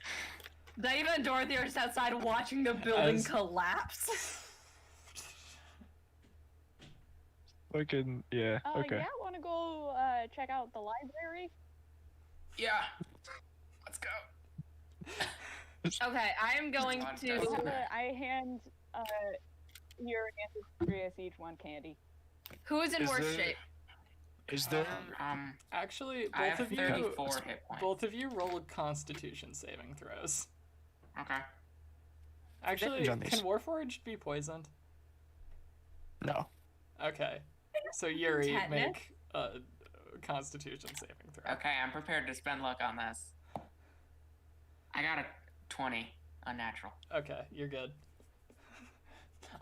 Daeva and Dorothy are just outside watching the building As- collapse. Fucking yeah. Okay. Yeah, want to go check out the library? Yeah. Let's go. Okay, I am going Come on, to. Dustin. I hand Yuri and Dimiterius each one candy. Who is in Is worse there- shape? Is there? Actually, I both have of you, 34 hit points. both of you roll Constitution saving throws. Okay. Actually, Advantage on these. can Warforged be poisoned? No. Okay, so Yuri, Tetanus? make a Constitution saving throw. Okay, I'm prepared to spend luck on this. I got a 20, unnatural. Okay, you're good.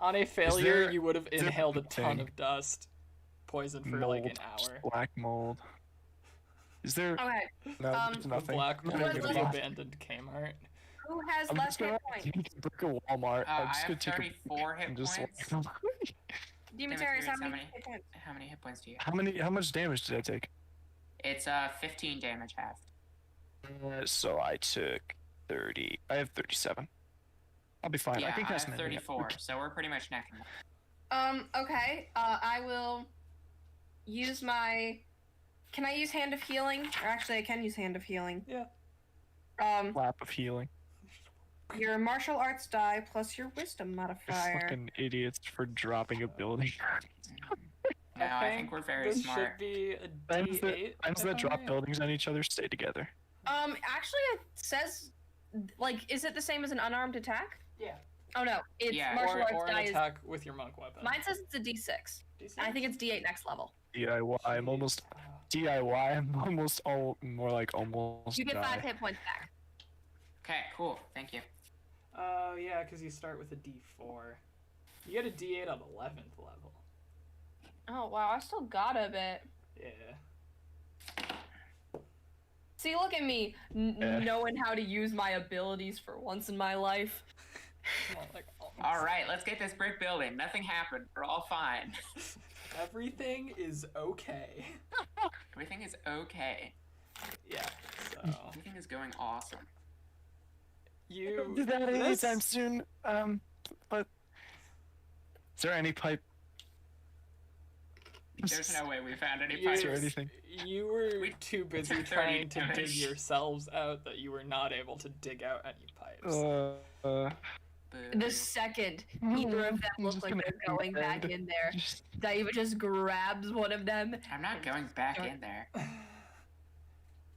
On a failure, there- you would have is there inhaled a ton anything- of dust, poison for like an Mold. hour. Black mold. Is there? Okay, No, there's The nothing. black I'm mold gonna Who of go has the left? abandoned Kmart. who has I'm less just gonna hit points? take a Walmart. I I'm just have gonna take 34 hit and just points. Dimiterius, how how many many? hit points? How many hit points do you have? How much damage did I take? It's 15 damage halved. So I took 30. I have 37. I'll be fine. Yeah, I think that's have an idiot. 34, so we're pretty much neck and neck. Okay, I will use my. Can I use Hand of Healing? Or actually, I can use Hand of Healing. Yeah. Lap of healing. Your martial arts die plus your wisdom You're modifier. fucking idiots for dropping a building. No, I think we're very this smart. should be a Friends D8. that if I'm drop right. buildings on each other stay together. Actually, it says, like, is it the same as an unarmed attack? Yeah. Oh no, it's Yeah. martial arts Or an die is. attack with your monk weapon. Mine says it's a D6. D6? I think it's D8 next level. DIY. I'm almost DIY. I'm almost more like almost. You get die. 5 hit points back. Okay, cool. Thank you. Oh, yeah, because you start with a D4. You get a D8 on 11th level. Oh wow, I still got a bit. Yeah. See, look at me, Yeah. knowing how to use my abilities for once in my life. Well, like, All right, let's get this brick building. Nothing happened. We're all fine. Everything is okay. Everything is okay. Yeah, so... Everything is going awesome. You... Do that this- anytime soon. But is there any pipe? There's no way we found any You- Is there pipes. anything? You were We too busy took 30 trying to dig damage. yourselves out that you were not able to dig out any pipes. Boo. The second either of them I'm look just like gonna they're hit my going back head. in there, Just- Daeva just grabs one of them. I'm not going back in there.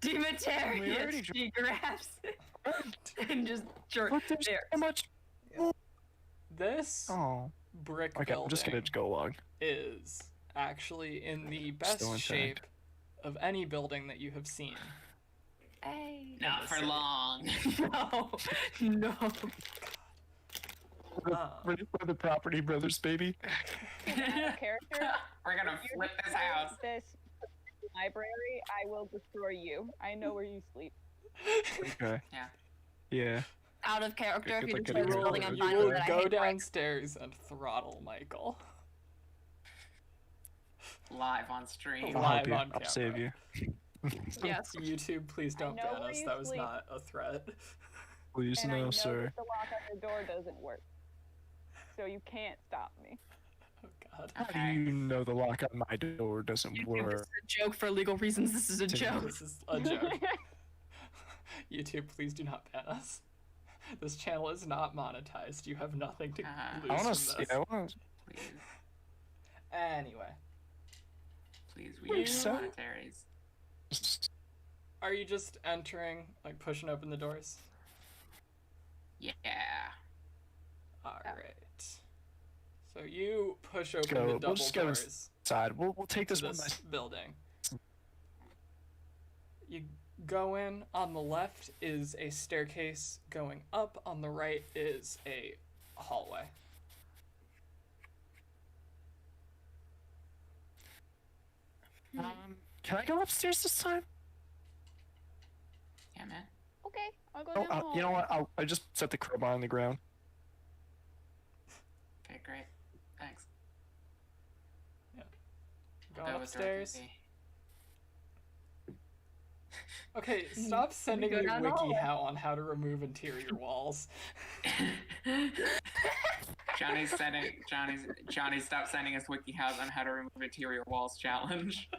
We already Dimiterius, she grabs it and just jerks Look, there's there. so much. This Oh. brick Okay, building I'm just gonna go along. is actually in the best Still intact. shape of any building that you have seen. Hey. Not for long. No, no. For the property brothers, baby. Character, We're gonna if you flip this house. this library, I will destroy you. I know where you sleep. Okay. Yeah. Yeah. Out of character, if Good you luck just getting like your building roll. on You fire will that I go hate right downstairs and throttle Michael. Live on stream. I'll Live help you. on I'll save you. Yes. YouTube, please don't know ban where us. you That was sleep. not a threat. Please And I know no, sir. that the lock on your door doesn't work. So you can't stop me. Oh god. ahead. How do Okay. you know the lock on my door doesn't YouTube, work? this is a joke for legal reasons. This is a joke. This is a joke. YouTube, please do not ban us. This channel is not monetized. You have nothing to I lose I from want to. this. I want Please, Anyway, please, we You- need So- monetaries. to. are you just entering, like pushing open the doors? Yeah. Alright. So you push open go. the We'll double just go doors Side. We'll take to this one. this building. You go in. On the left is a staircase going up. On the right is a hallway. Can I go upstairs this time? Yeah, man. Okay, I'll go Oh, down the hall. you know what? I just set the crowbar on the ground. Okay, great. Thanks. I'll Going go with upstairs. Dorothy. Okay, stop sending go me down the hallway. WikiHow on how to remove interior walls. Johnny, stop sending us WikiHows on how to remove interior walls challenge.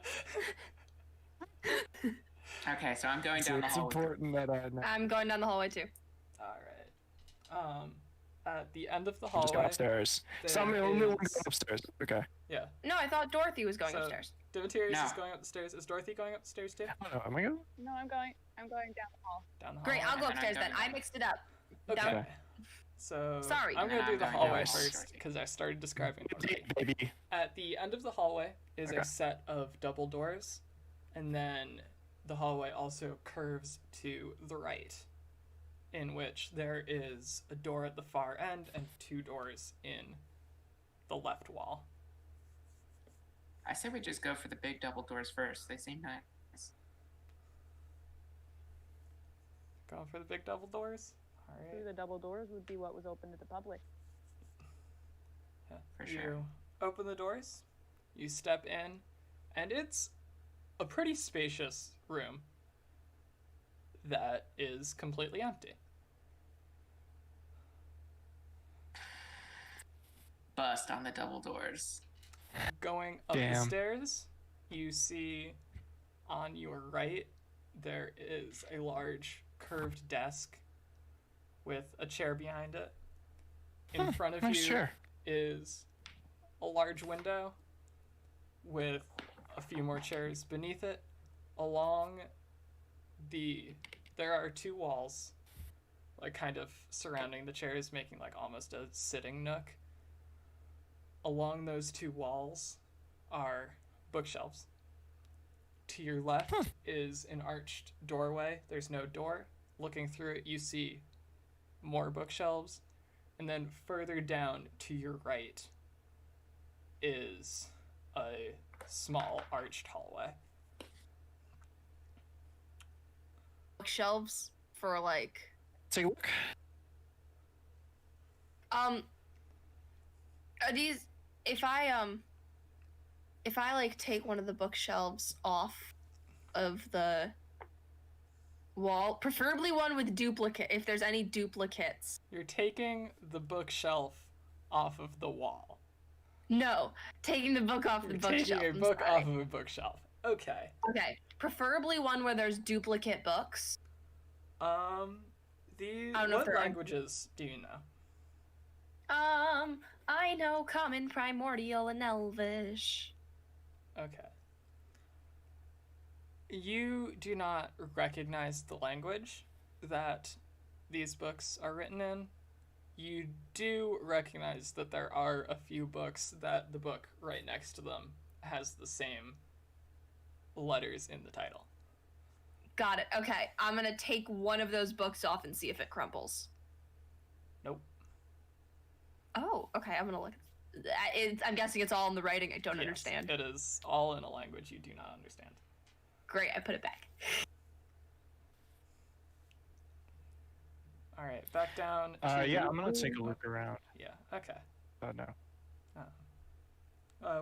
Okay, so I'm going So down the it's hallway. important that I know. I'm going down the hallway too. Alright. At the end of the Just go hallway, upstairs. there Somebody will go is- upstairs. Okay. yeah. No, I thought Dorothy was going So- upstairs. Dimiterius No. is going up the stairs. Is Dorothy going up the stairs too? Oh, no, am I going? No, I'm going down the hall. Down the hall. Great, I'll go and then I'm upstairs then. going I down. mixed it up. Okay. Down- So Sorry. I'm And gonna then do the I'm going hallway down first Dorothy. because I started describing Dorothy. Baby. At the end of the hallway is Okay. a set of double doors, and then the hallway also curves to the right, in which there is a door at the far end and two doors in the left wall. I say we just go for the big double doors first. They seem nice. Going for the big double doors? Through Alright. the double doors would be what was open to the public. Yeah. For You sure. open the doors, you step in, and it's a pretty spacious room that is completely empty. Bust on the double doors. Going up the Damn. stairs, you see on your right there is a large curved desk with a chair behind it. In front of Nice you chair. is a large window with a few more chairs beneath it. There are two walls, like kind of surrounding the chairs, making like almost a sitting nook. Along those two walls are bookshelves. To your left is an arched doorway. There's no door. Looking through it, you see more bookshelves. And then further down to your right is a small arched hallway. Bookshelves for like Take a look. are these if I like take one of the bookshelves off of the wall, preferably one with duplicate if there's any duplicates. You're taking the bookshelf off of the wall. No, taking the book off the You're bookshelf. taking a I'm book sorry. off of a bookshelf. Okay. Okay, preferably one where there's duplicate books. I don't know if what they're- languages do you know? I know Common, Primordial, and Elvish. Okay. You do not recognize the language that these books are written in. You do recognize that there are a few books that the book right next to them has the same letters in the title. Got it. Okay, I'm gonna take one of those books off and see if it crumbles. Nope. Oh, okay. I'm gonna look. I'm guessing it's all in the writing I don't Yes, understand. It is all in a language you do not understand. Great, I put it back. All right, back down. To Yeah, I'm gonna take a look around. Yeah. Okay. Oh no.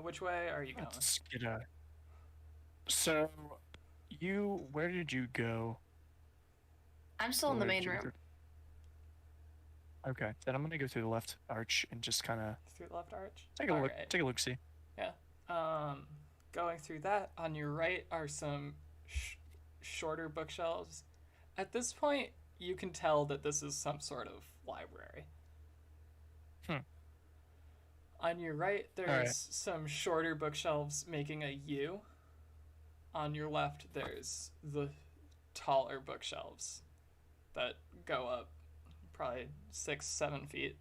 Which way are you going? Let's get a. So, where did you go? I'm still in the Where main did you room. go? Okay, then I'm gonna go through the left arch and just kind of Through the left arch. take a look. Alright. Take a look. See. Yeah. Going through that, on your right are some shorter bookshelves. At this point, you can tell that this is some sort of library. On your right, there's some shorter bookshelves making a U. On your left, there's the taller bookshelves that go up probably 6-7 feet.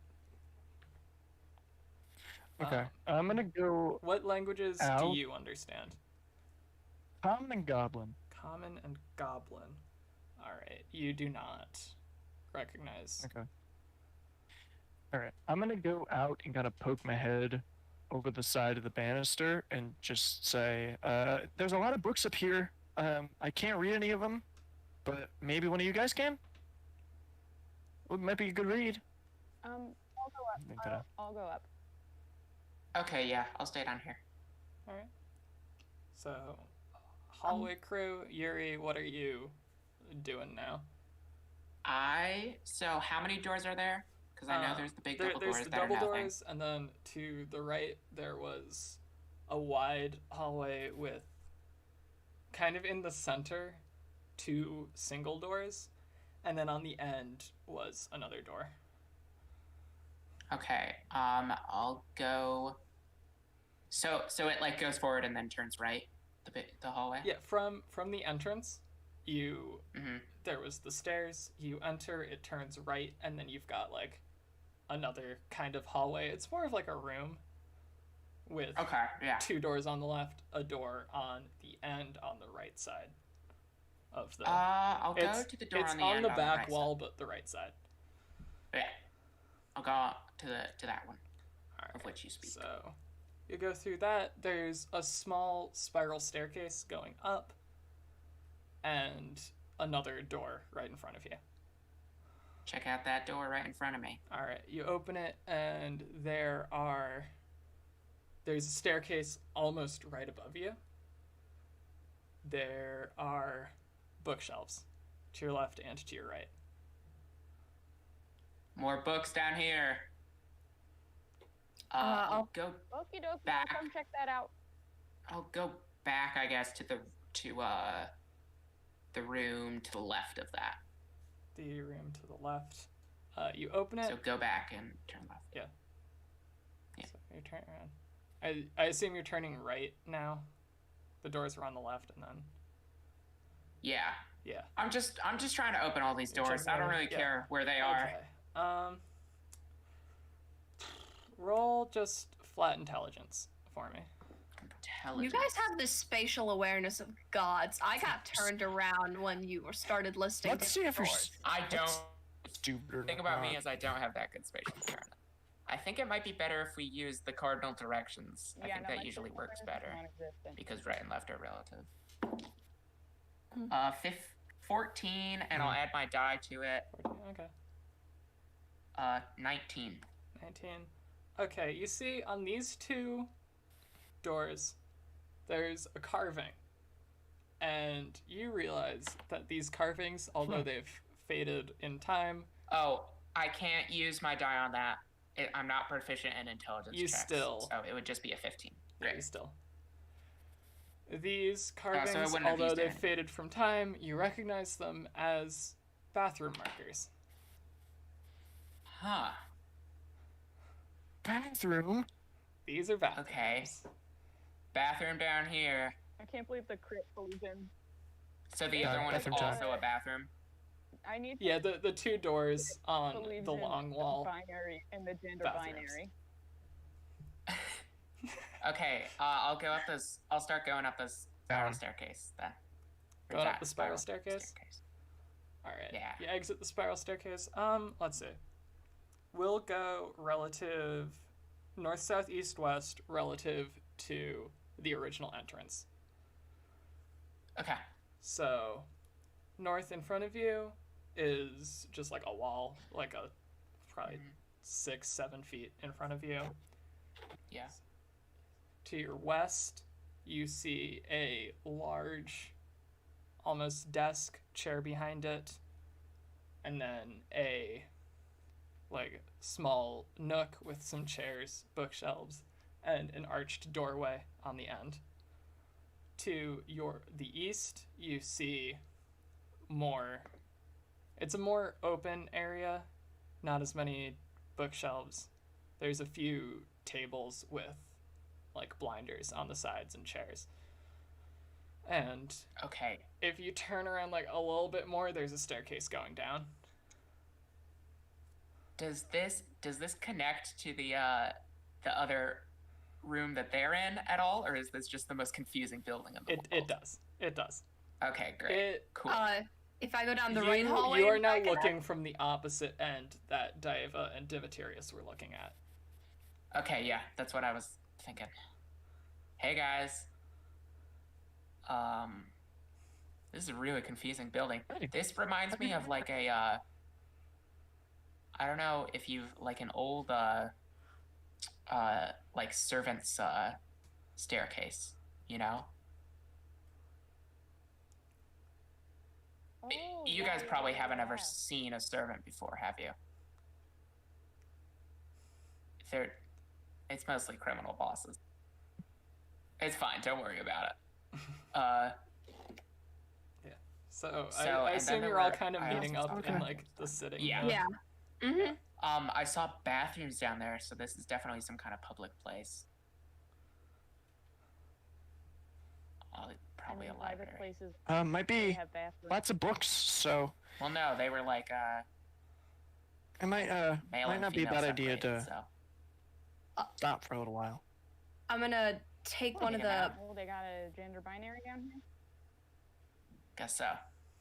Okay. I'm gonna go What languages out. do you understand? Common and Goblin. Common and Goblin. Alright, you do not recognize. Okay. Alright. I'm gonna go out and kind of poke my head over the side of the banister and just say, there's a lot of books up here. I can't read any of them, but maybe one of you guys can? It might be a good read. I'll go up. I'll go up. Okay, yeah, I'll stay down here. Alright. So, hallway crew, Yuri, what are you doing now? So how many doors are there? Because I know there's the big double there's doors the that double are nothing. doors, and then to the right there was a wide hallway with, kind of in the center, 2 single doors, and then on the end was another door. Okay, I'll go. So it like goes forward and then turns right, the hallway. Yeah, from the entrance, you Mm-hmm. there was the stairs. You enter, it turns right, and then you've got like another kind of hallway. It's more of like a room with Okay, yeah. 2 doors on the left, a door on the end on the right side of the. I'll go to the door it's on the on end the on back right wall, but the right side. side. Yeah, I'll go to that one, All of which you speak. So you go through that. There's a small spiral staircase going up, and another door right in front of you. Check out that door right in front of me. All right, you open it, and there's a staircase almost right above you. There are bookshelves to your left and to your right. More books down here. I'll go. Okie dokie, Back. I'll come check that out. I'll go back, I guess, to the room to the left of that. The room to the left. You open it. So go back and turn left. Yeah. Yeah. So you turn around. I assume you're turning right now. The doors are on the left, and then. Yeah. Yeah. I'm just trying to open all these You're doors. checking I don't them, really yeah. care where they are. Okay. Roll just flat intelligence for me. You guys have this spatial awareness of gods. I got turned around when you started listing. Let's see if you're doors. I don't. stupid or Think about not. me as I don't have that good spatial awareness. I think it might be better if we use the cardinal directions. I think that usually works better because right and left are relative. 14, and I'll add my die to it. 14, okay. 19. 19. Okay, you see on these 2 doors, there's a carving. And you realize that these carvings, although they've faded in time, Oh, I can't use my die on that. I'm not proficient in intelligence You checks, still- so it would just be a 15. yeah, Great. still. These carvings, wouldn't have although used they've it. faded from time, you recognize them as bathroom markers. Huh. Bathroom? These are bathrooms. Okay. Bathroom down here. I can't believe the crypt believes in. So the other one is bathroom time. also a bathroom. I need Yeah, the 2 doors on believes the in long wall. binary and the gender bathrooms. binary. Okay, I'll start going up this spiral Down. staircase then. Or Going up that the spiral staircase? Alright. Yeah. You exit the spiral staircase. Let's see. We'll go relative north, south, east, west relative to the original entrance. Okay. So, north in front of you is just like a wall, like a probably 6-7 feet in front of you. Yeah. To your west, you see a large, almost desk, chair behind it, and then a like small nook with some chairs, bookshelves, and an arched doorway on the end. To the east, you see more. It's a more open area, not as many bookshelves. There's a few tables with like blinders on the sides and chairs. And Okay. if you turn around like a little bit more, there's a staircase going down. Does this connect to the other room that they're in at all, or is this just the most confusing building in the world? It does. It does. Okay, great. Cool. If I go down the right hallway, you are now looking from the opposite end that Daeva and Dimiterius were looking at. Okay, yeah, that's what I was thinking. Hey guys. This is a really confusing building. This reminds me of like a I don't know if you've like an old like servant's staircase, you know? Oh, You yeah, guys probably yeah, haven't ever yeah. seen a servant before, have you? It's mostly criminal bosses. It's fine, don't worry about it. So So, I and then assume there you're all were- kind of I meeting also- up in okay. like the sitting. Yeah. room. Yeah. Mm-hmm. I saw bathrooms down there, so this is definitely some kind of public place. Probably a private library. places Might they be have bathrooms. lots of books, so Well, no, they were like it might male and not be a female bad idea separated, to so. stop for a little while. I'm gonna take Well, one of you know. the. Oh, they got a gender binary down here? Guess so.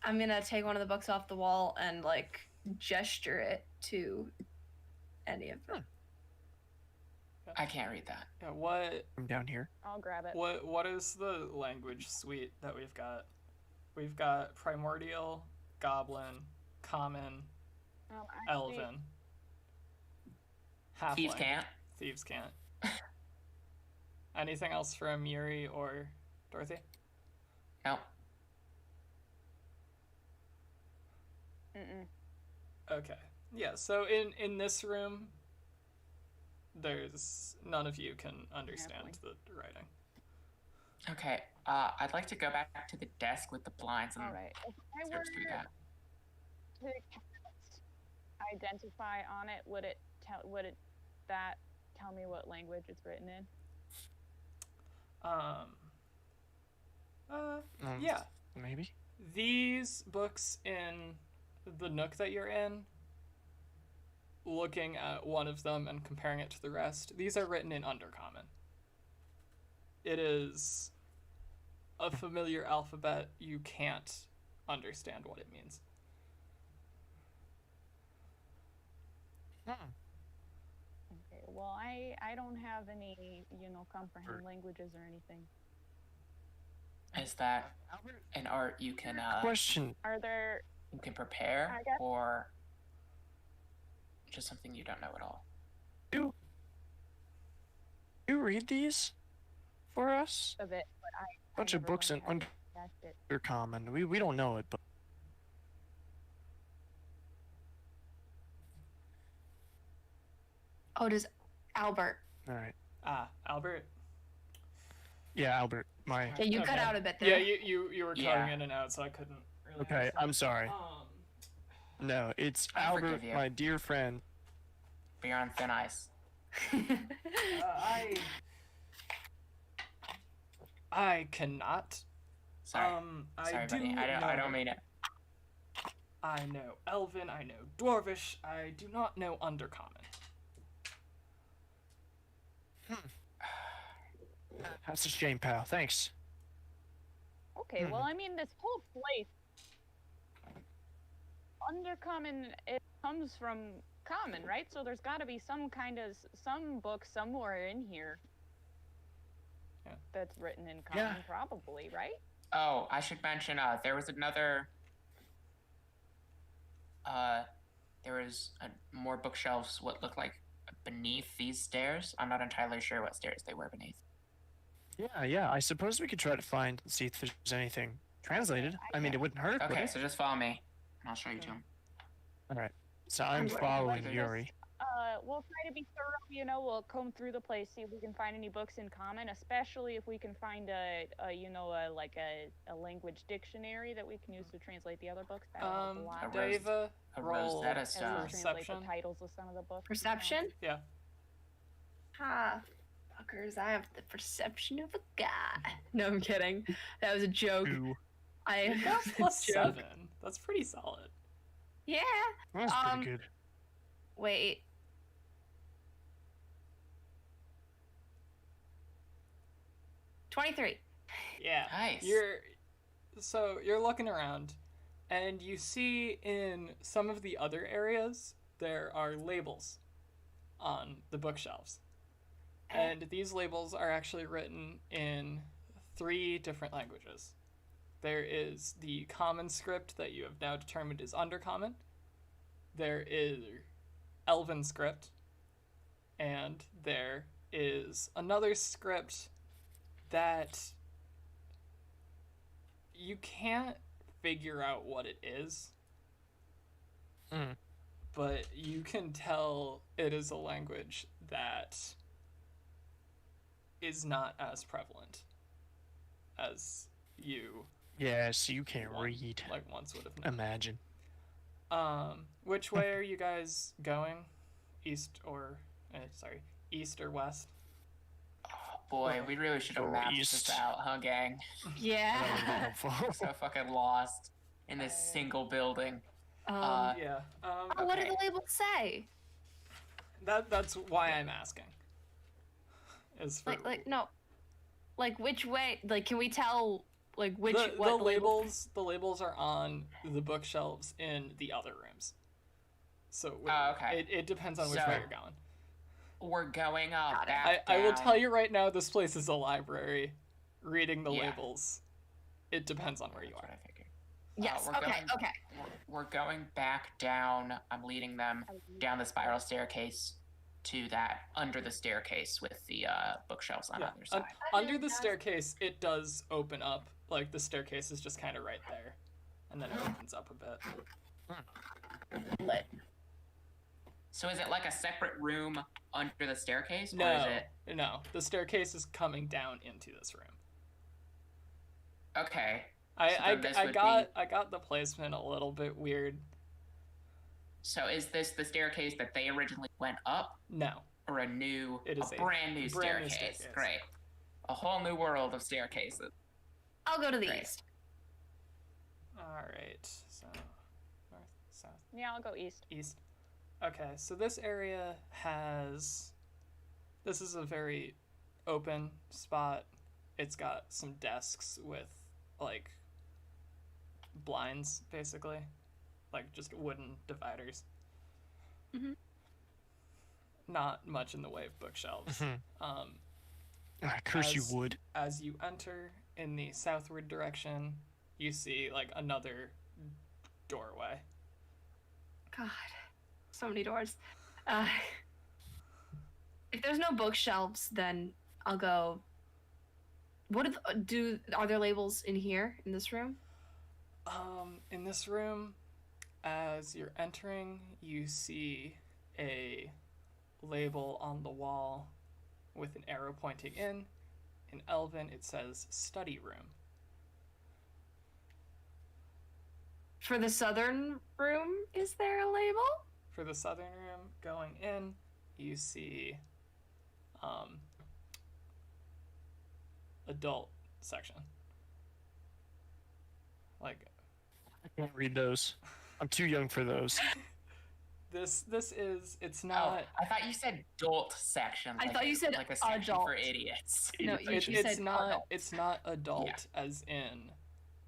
I'm gonna take one of the books off the wall and like gesture it to any of them. I can't read that. Yeah, what I'm down here. I'll grab it. what is the language suite that we've got? We've got primordial, goblin, common, Actually, elven, halfling. Thieves can't. Thieves can't. Anything else from Yuri or Dorothy? No. Mm-mm. Okay. Yeah, so in this room, there's none of you can understand the writing. Okay. I'd like to go back to the desk with the blinds and All right. If I were search through that. to cast identify on it, would it tell me what language it's written in? Yeah. Maybe. These books in the nook that you're in, looking at one of them and comparing it to the rest, these are written in Undercommon. It is a familiar alphabet. You can't understand what it means. Okay. Well, I don't have any, comprehend languages or anything. Is that an art you can Question. Are there? prepare, I guess- or just something you don't know at all? Do you read these for us? Of it, but Bunch of never books in went ahead and cast it. Undercommon. We don't know it, but Oh, does Albert? all right. Albert? Yeah, Albert. My. Yeah, you cut Okay. out a bit there. Yeah, you were cutting Yeah. in and out, so I couldn't really Okay, understand. I'm sorry. No, it's I forgive Albert, you. my dear friend. But you're on thin ice. I cannot. Sorry. I Sorry, do buddy. I don't mean it. I know Elven, I know Dwarvish, I do not know Undercommon. That's a shame, pal. Thanks. Okay, well, I mean, this whole place, Undercommon, it comes from common, right? So there's got to be some book somewhere in here Yeah. that's written in common, Yeah. probably, right? Oh, I should mention, there was another. There was more bookshelves. What looked like beneath these stairs. I'm not entirely sure what stairs they were beneath. Yeah. I suppose we could try to find and see if there's anything translated. I mean, it wouldn't hurt. would Okay, it? so just follow me, and I'll show you to them. All right. So I'm I'm following ready. Yuri. we'll try to be thorough. You know, we'll comb through the place, see if we can find any books in common, especially if we can find a language dictionary that we can use to translate the other books. That'll help a lot. Daeva, a roll Rosetta And Stone. we'll translate the perception. titles of some of the books. Perception? Yeah. Ha. Fuckers, I have the perception of a guy. No, I'm kidding. That was a joke. Ooh, I You got plus joke. 7. That's pretty solid. Yeah. that's pretty good. Wait. $23. Yeah. Nice. You're looking around, and you see in some of the other areas there are labels on the bookshelves. And these labels are actually written in 3 different languages. There is the common script that you have now determined is undercommon. There is Elven script. And there is another script that you can't figure out what it is. Mm. But you can tell it is a language that is not as prevalent as you Yeah, so you can't One. read. once would have known. Imagine. Which way are you guys going? East or west? Boy, we really should have Go mapped east. this out, huh, gang? That would Yeah. be helpful. So fucking lost in this single building. Yeah. Oh, what do okay. the labels say? That's why I'm asking. Is for No. Like which way? Like, can we tell? Like which the what labels? The labels are on the bookshelves in the other rooms. So Okay. it depends on which So- way you're going. We're going up. Got it. Back I will down. tell you right now, this place is a library. Reading the Yeah. labels, it depends on where you That's what are. I figured. Yes. we're Okay. going- Okay. We're going back down. I'm leading them down the spiral staircase to that under the staircase with the bookshelves on Yeah. either side. Under the staircase, it does open up. Like, the staircase is just kind of right there. And then it opens up a bit. Lit. So is it like a separate room under the staircase, or is No, it? no. The staircase is coming down into this room. Okay. I then this would got the placement a little bit weird. So is this the staircase that they originally went up, No. or a new, It is a brand new brand new staircase? staircase. Great. A whole new world of staircases. I'll go to the Great. east. Alright, so north, south, Yeah, I'll go east. east. Okay, so this area has. This is a very open spot. It's got some desks with, like, blinds, basically. Like, just wooden dividers. Mhm. Not much in the way of bookshelves. Mhm. Um, Curse you As- would. as you enter in the southward direction, you see, like, another doorway. God, so many doors. If there's no bookshelves, then I'll go. What are there labels in here in this room? In this room, as you're entering, you see a label on the wall with an arrow pointing in. In Elven, it says study room. For the southern room, is there a label? For the southern room, going in, you see adult section. Like, I can't read those. I'm too young for those. this is, it's Oh, not. I thought you said adult section. I thought you said like a section adult. for idiots. No, It's you said not. adult. It's not adult as in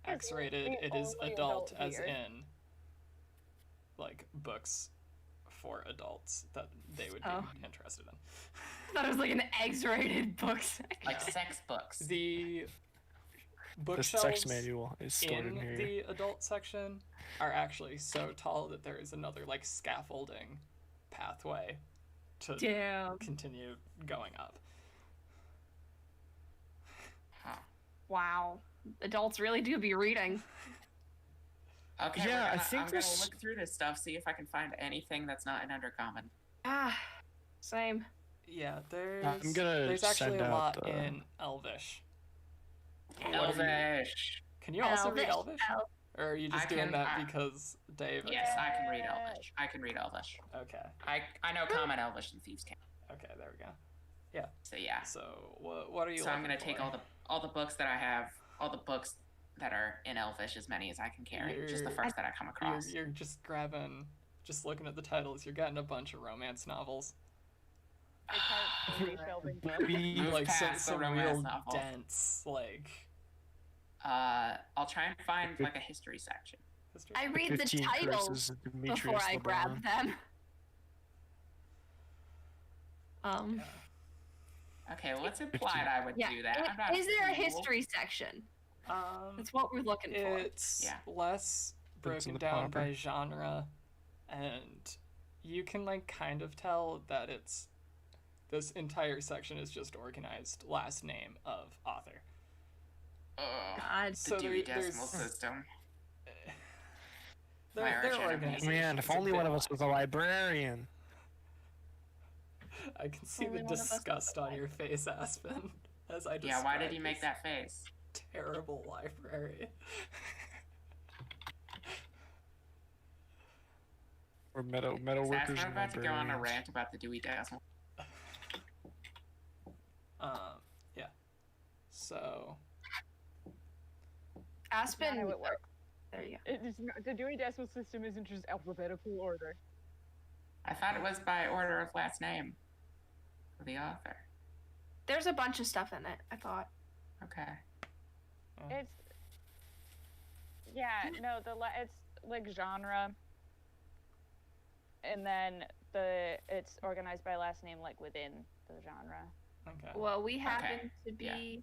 X-rated. the It is only adult adult as here. in like books for adults that they would be Oh. interested in. I thought it was like an X-rated book section. Like sex books. The The bookshelves sex manual is stored in in here. the adult section are actually so tall that there is another like scaffolding pathway to Damn. continue going up. Huh. Wow. Adults really do be reading. Okay, Yeah, I think I'm gonna this- look through this stuff, see if I can find anything that's not an undercommon. Ah, same. Yeah, I'm gonna there's actually send a out lot the- in Elvish. Elvish. Can you also read Elvish? Elf. Or are you just I doing can- that I- because Daeva? Yes, I can read Yeah. Elvish. I can read Elvish. Okay. I know Common Elvish and Thieves' Cant. Okay, there we go. So yeah. So what are you? So I'm gonna looking take for? all the books that I have, all the books that are in Elvish, as many as I can carry. Just the You're- first that I come across. You're just grabbing, just looking at the titles. You're getting a bunch of romance novels, It's hard to reshelving. Move like past the some romance real novel. dense like I'll try and find like a history section. history. I read the 15 titles curses of Dimiterius before I grab LeBron. them. Yeah. Okay, well, it's implied I would Yeah. do that. I'm not Is there a fool. history section? That's what we're looking for. It's Yeah. less in broken the down by popper. genre, and you can like kind of tell that it's this entire section is just organized last name of author. Ugh, God. the So Dewey there's Decimal System. they're arch enemy. organized. Man, if only one of us was a librarian. I can see Only the one of us was disgust on your face, Aspen, as I Yeah, why did describe you make this that face? terrible library? Or metal Zach, workers I'm and about to go on a librarians. rant about the Dewey Decimal. Yeah. So Aspen. Not how it works. There you go. The Dewey Decimal System isn't just alphabetical order. I thought it was by order of last name of the author. There's a bunch of stuff in it, I thought. Okay. It's it's like genre, and then it's organized by last name like within the genre. okay. Well, we happen to yeah. be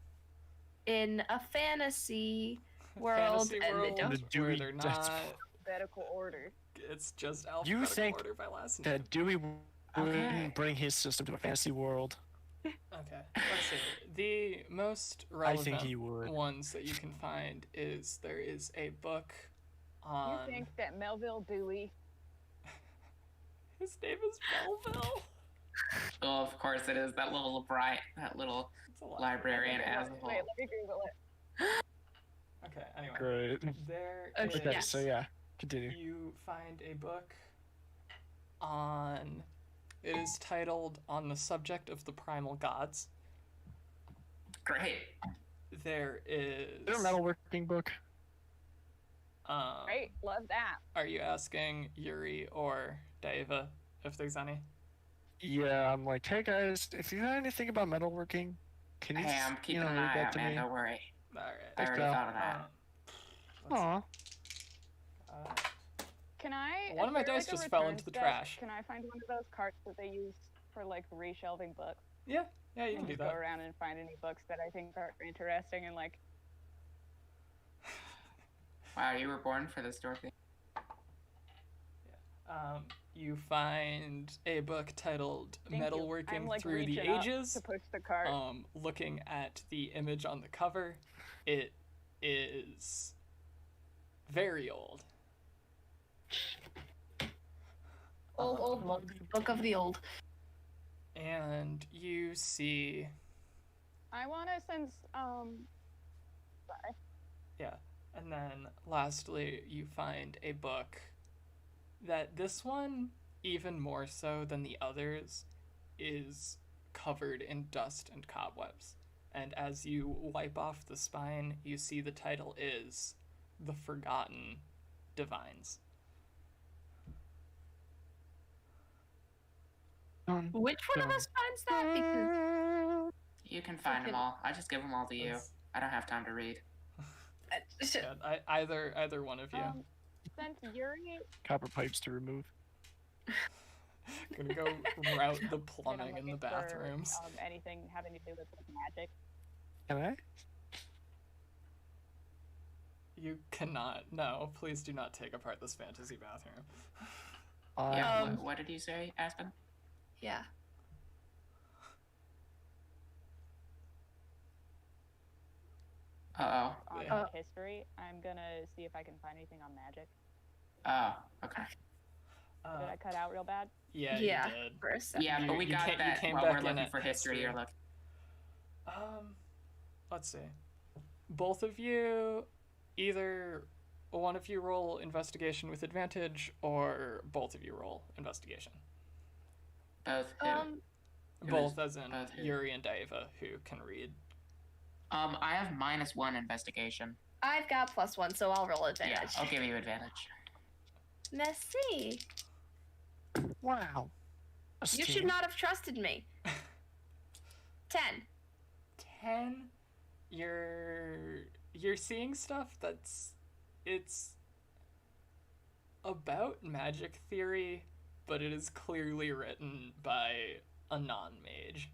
in a fantasy world, Fantasy and they world don't. The where Dewey they're Decimal. not. Alphabetical order. It's just alphabetical think order by last name. That Dewey Okay. wouldn't bring his system to a fantasy world. Okay, let's see. The most I relevant think he would. ones that you can find is there is a book on. You think that Melville Dewey? His name is Melville. Oh, of course it is. That little It's a lot. librarian as a Wait, whole. let me Google it. Okay. Anyway, Great. there Okay, Okay, is- so yeah, continue. You find a book on. It is titled "On the Subject of the Primal Gods." Great. There is. Is there a metalworking book? Right, love that. Are you asking Yuri or Daeva if there's any? Yeah, I'm like, hey guys, if you know anything about metalworking, can you Hey, just, I'm keeping read an eye that out, to man. me? Don't worry. All right. I already pal. thought of that. Let's- Aw. Can I? One of is my there, dice like, a just fell returns into the desk? trash. Can I find one of those carts that they use for like reshelving books? Yeah, you And can do just go that. around and find any books that I think are interesting and like. Wow, you were born for this, Dorothy. You find a book titled Thank you. "Metalworking I'm, like, Through the reaching up Ages." to push the cart. Looking at the image on the cover, it is very old. Old book of the old. And you see, I want to since and then lastly, you find a book that this one, even more so than the others, is covered in dust and cobwebs. And as you wipe off the spine, you see the title is The Forgotten Divines. Which one of us finds that? Because You can find them all. I just give them all to you. That's- I don't have time to read. Yeah, either one of you. since Yuri Copper pipes to remove. Gonna go route the and I'm plumbing in the looking for, bathrooms. anything having to do with like, magic. Can I? You cannot. No, please do not take apart this fantasy bathroom. Yeah. Um, What did you say, Aspen? yeah. Uh On Yeah. history, I'm gonna see if I can find anything on magic. oh. Oh. Okay. Did I cut out real bad? Yeah, Yeah. you did. For a second. Yeah, but we You got you that came while back we're in looking at for history. You're looking. Let's see. Both of you, either one of you roll investigation with advantage, or both of you roll investigation. Both who? Who Both, is- as in both who? Yuri and Daeva, who can read. I have -1 investigation. I've got +1, so I'll roll Yeah, advantage. I'll give you advantage. Merci. Wow. You should not have trusted me. 10. 10. You're seeing stuff it's about magic theory, but it is clearly written by a non-mage.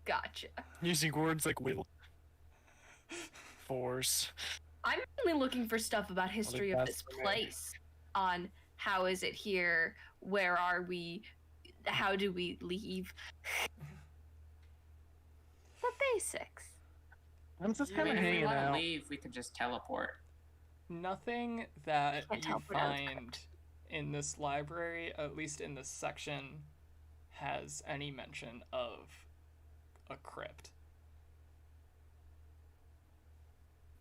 Gotcha. Using words like will, force. I'm only looking for stuff about history of this that's for me. place. On how is it here? Where are we? How do we leave? The basics. I'm just Yeah, kind of If we hanging want to out. leave, we could just teleport. Nothing that Can't you teleport out of the find in this library, at least in this section, has any mention of a crypt.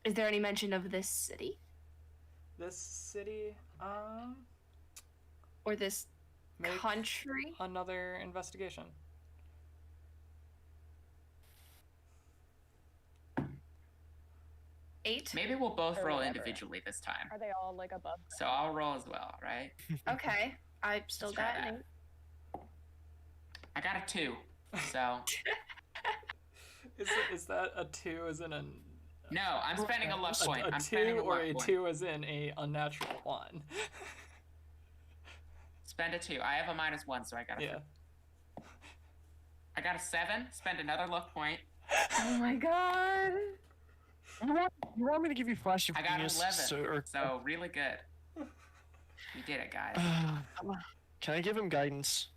Is there any mention of this city This city, or this make country? another investigation. Eight. Maybe we'll both Or roll whatever. individually this time. Are they all like above? So I'll roll as well, right? Okay. I still Let's got try an that. 8. I got a 2. So Is that a 2 as in a no, I'm spending a luck point. a I'm 2 spending a or luck a point. 2 as in a unnatural 1? Spend a 2. I have a -1, so I got a. Yeah. I got a 7. Spend another luck point. Oh my god. You want me to give you flash of I got an genius? 11. So really good. We did it, guys. Can I give him guidance?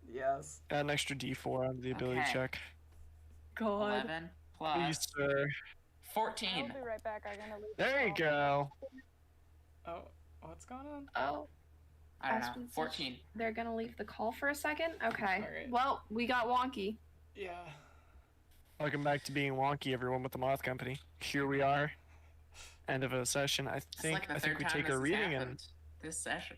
Yes. Add an extra D4 on the ability Okay. check. God. 11 Please, plus sir. 14. I'll be right back. I'm gonna leave. There you go. Oh, what's going on? Oh, I don't know. Aspen says 14. they're gonna leave the call for a second? Okay. Alright. Well, we got wonky. Yeah. Welcome back to being wonky, everyone with the Moth Company. Here we are. End of a session. I It's think like the I think third we time take this a has reading and happened this session.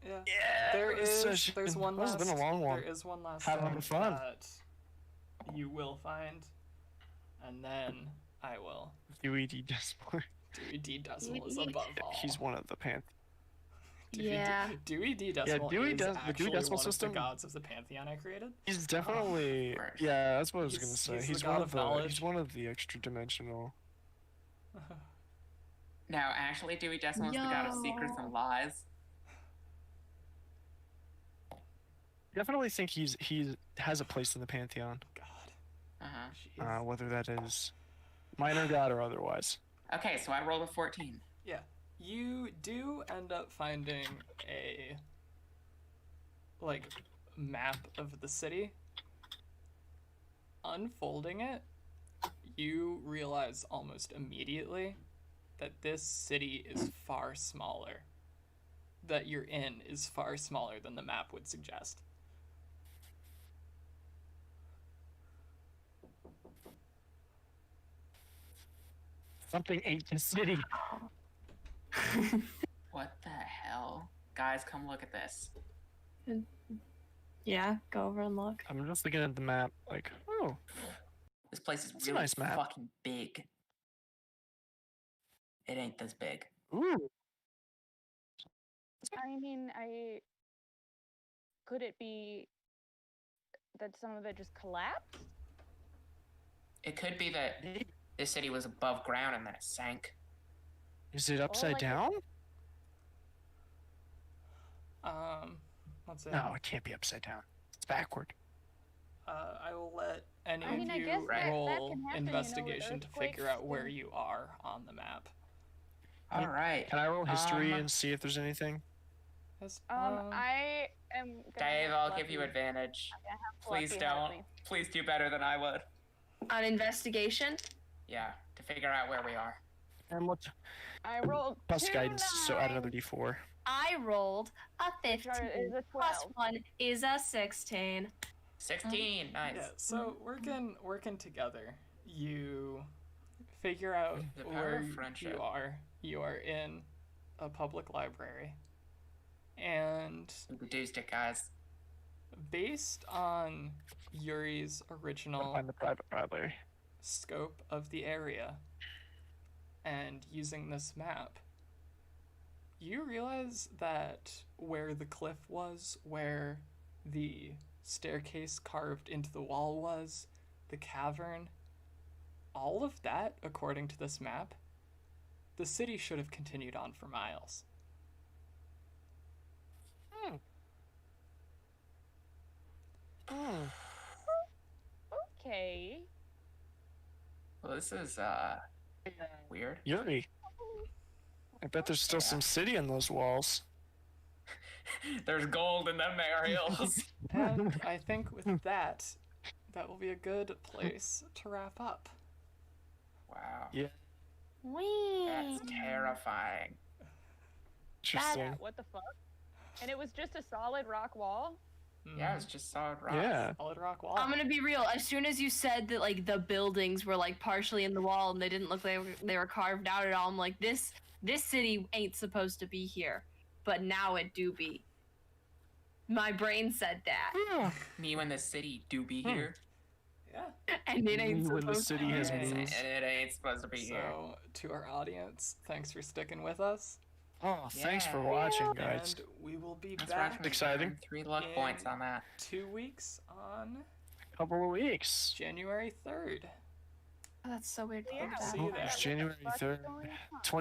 Yeah. yeah, There's one This last. has been a long one. There is one last Having thing fun. that you will find, and then I will. Dewey D. Desmond. Dewey D Decimal is above all. He's one of the Pantheon. Yeah. Dewey D Decimal Dewey is Des- the actually Dewey Decimal one system- of the gods of the pantheon I created. He's definitely course. yeah. That's what I was He's- gonna say. he's the He's god one of of the knowledge. he's one of the extra dimensional. Now, actually, Dewey Decimal is the god of secrets and lies. Definitely think he has a place in the Pantheon. God. Uh-huh. Jeez. Whether that is minor god or otherwise. Okay, so I rolled a 14. Yeah. You do end up finding a map of the city. Unfolding it, you realize almost immediately that this city is far smaller. That you're in is far smaller than the map would suggest. Something ate the city. What the hell? Guys, come look at this. Yeah, go over and look. I'm just looking at the map, like, oh, This place is It's a really nice map. fucking big. It ain't this big. ooh. I mean, could it be that some of it just collapsed? It could be that this city was above ground and then it sank. Is it upside like a- down? Let's see. No, it can't be upside down. It's backward. I will let any I mean, of I you guess that roll can happen, you know, with investigation to figure out earthquakes where and- you are on the map. All right. Can I roll history Um, and see if there's anything? I am. Gonna Dave, have I'll give you Fluffy- advantage. I'm gonna have Please Fluffy help don't. me. Please do better than I would. On investigation? Yeah, to figure out where we are. And what? I rolled Plus two guidance, so add another nines, D4. I rolled a which 15. is a Plus 12. 1 is a 16. 16. Nice. Yeah, so working together, you figure out The power where of friendship. you are. You are in a public library. And We deduced it, guys. based on Yuri's original Find the private library. scope of the area and using this map, you realize that where the cliff was, where the staircase carved into the wall was, the cavern, all of that, according to this map, the city should have continued on for miles. Okay. Well, this is weird. Yuri. I bet there's still some city in those walls. There's gold in them aerials. And I think with that, that will be a good place to wrap up. Wow. Yeah. Wee. That's terrifying. Interesting. What the fuck? And it was just a solid rock wall? Yeah, it's just solid rock. Yeah. Solid rock wall. I'm gonna be real. As soon as you said that, like, the buildings were like partially in the wall and they didn't look like they were carved out at all, I'm like, this city ain't supposed to be here, but now it do be. My brain said that, Me when the city do be here. Yeah. and it ain't When the supposed city to. has and moved. it ain't supposed to be here. So, to our audience, thanks for sticking with us. Oh, thanks for Yeah. watching, guys. And we will be That's back right. Exciting. 3 luck points on that. 2 weeks on Couple of weeks. January 3rd. Oh, that's so weird. to Yeah. think about. See you there. It's January What's 3rd. going on?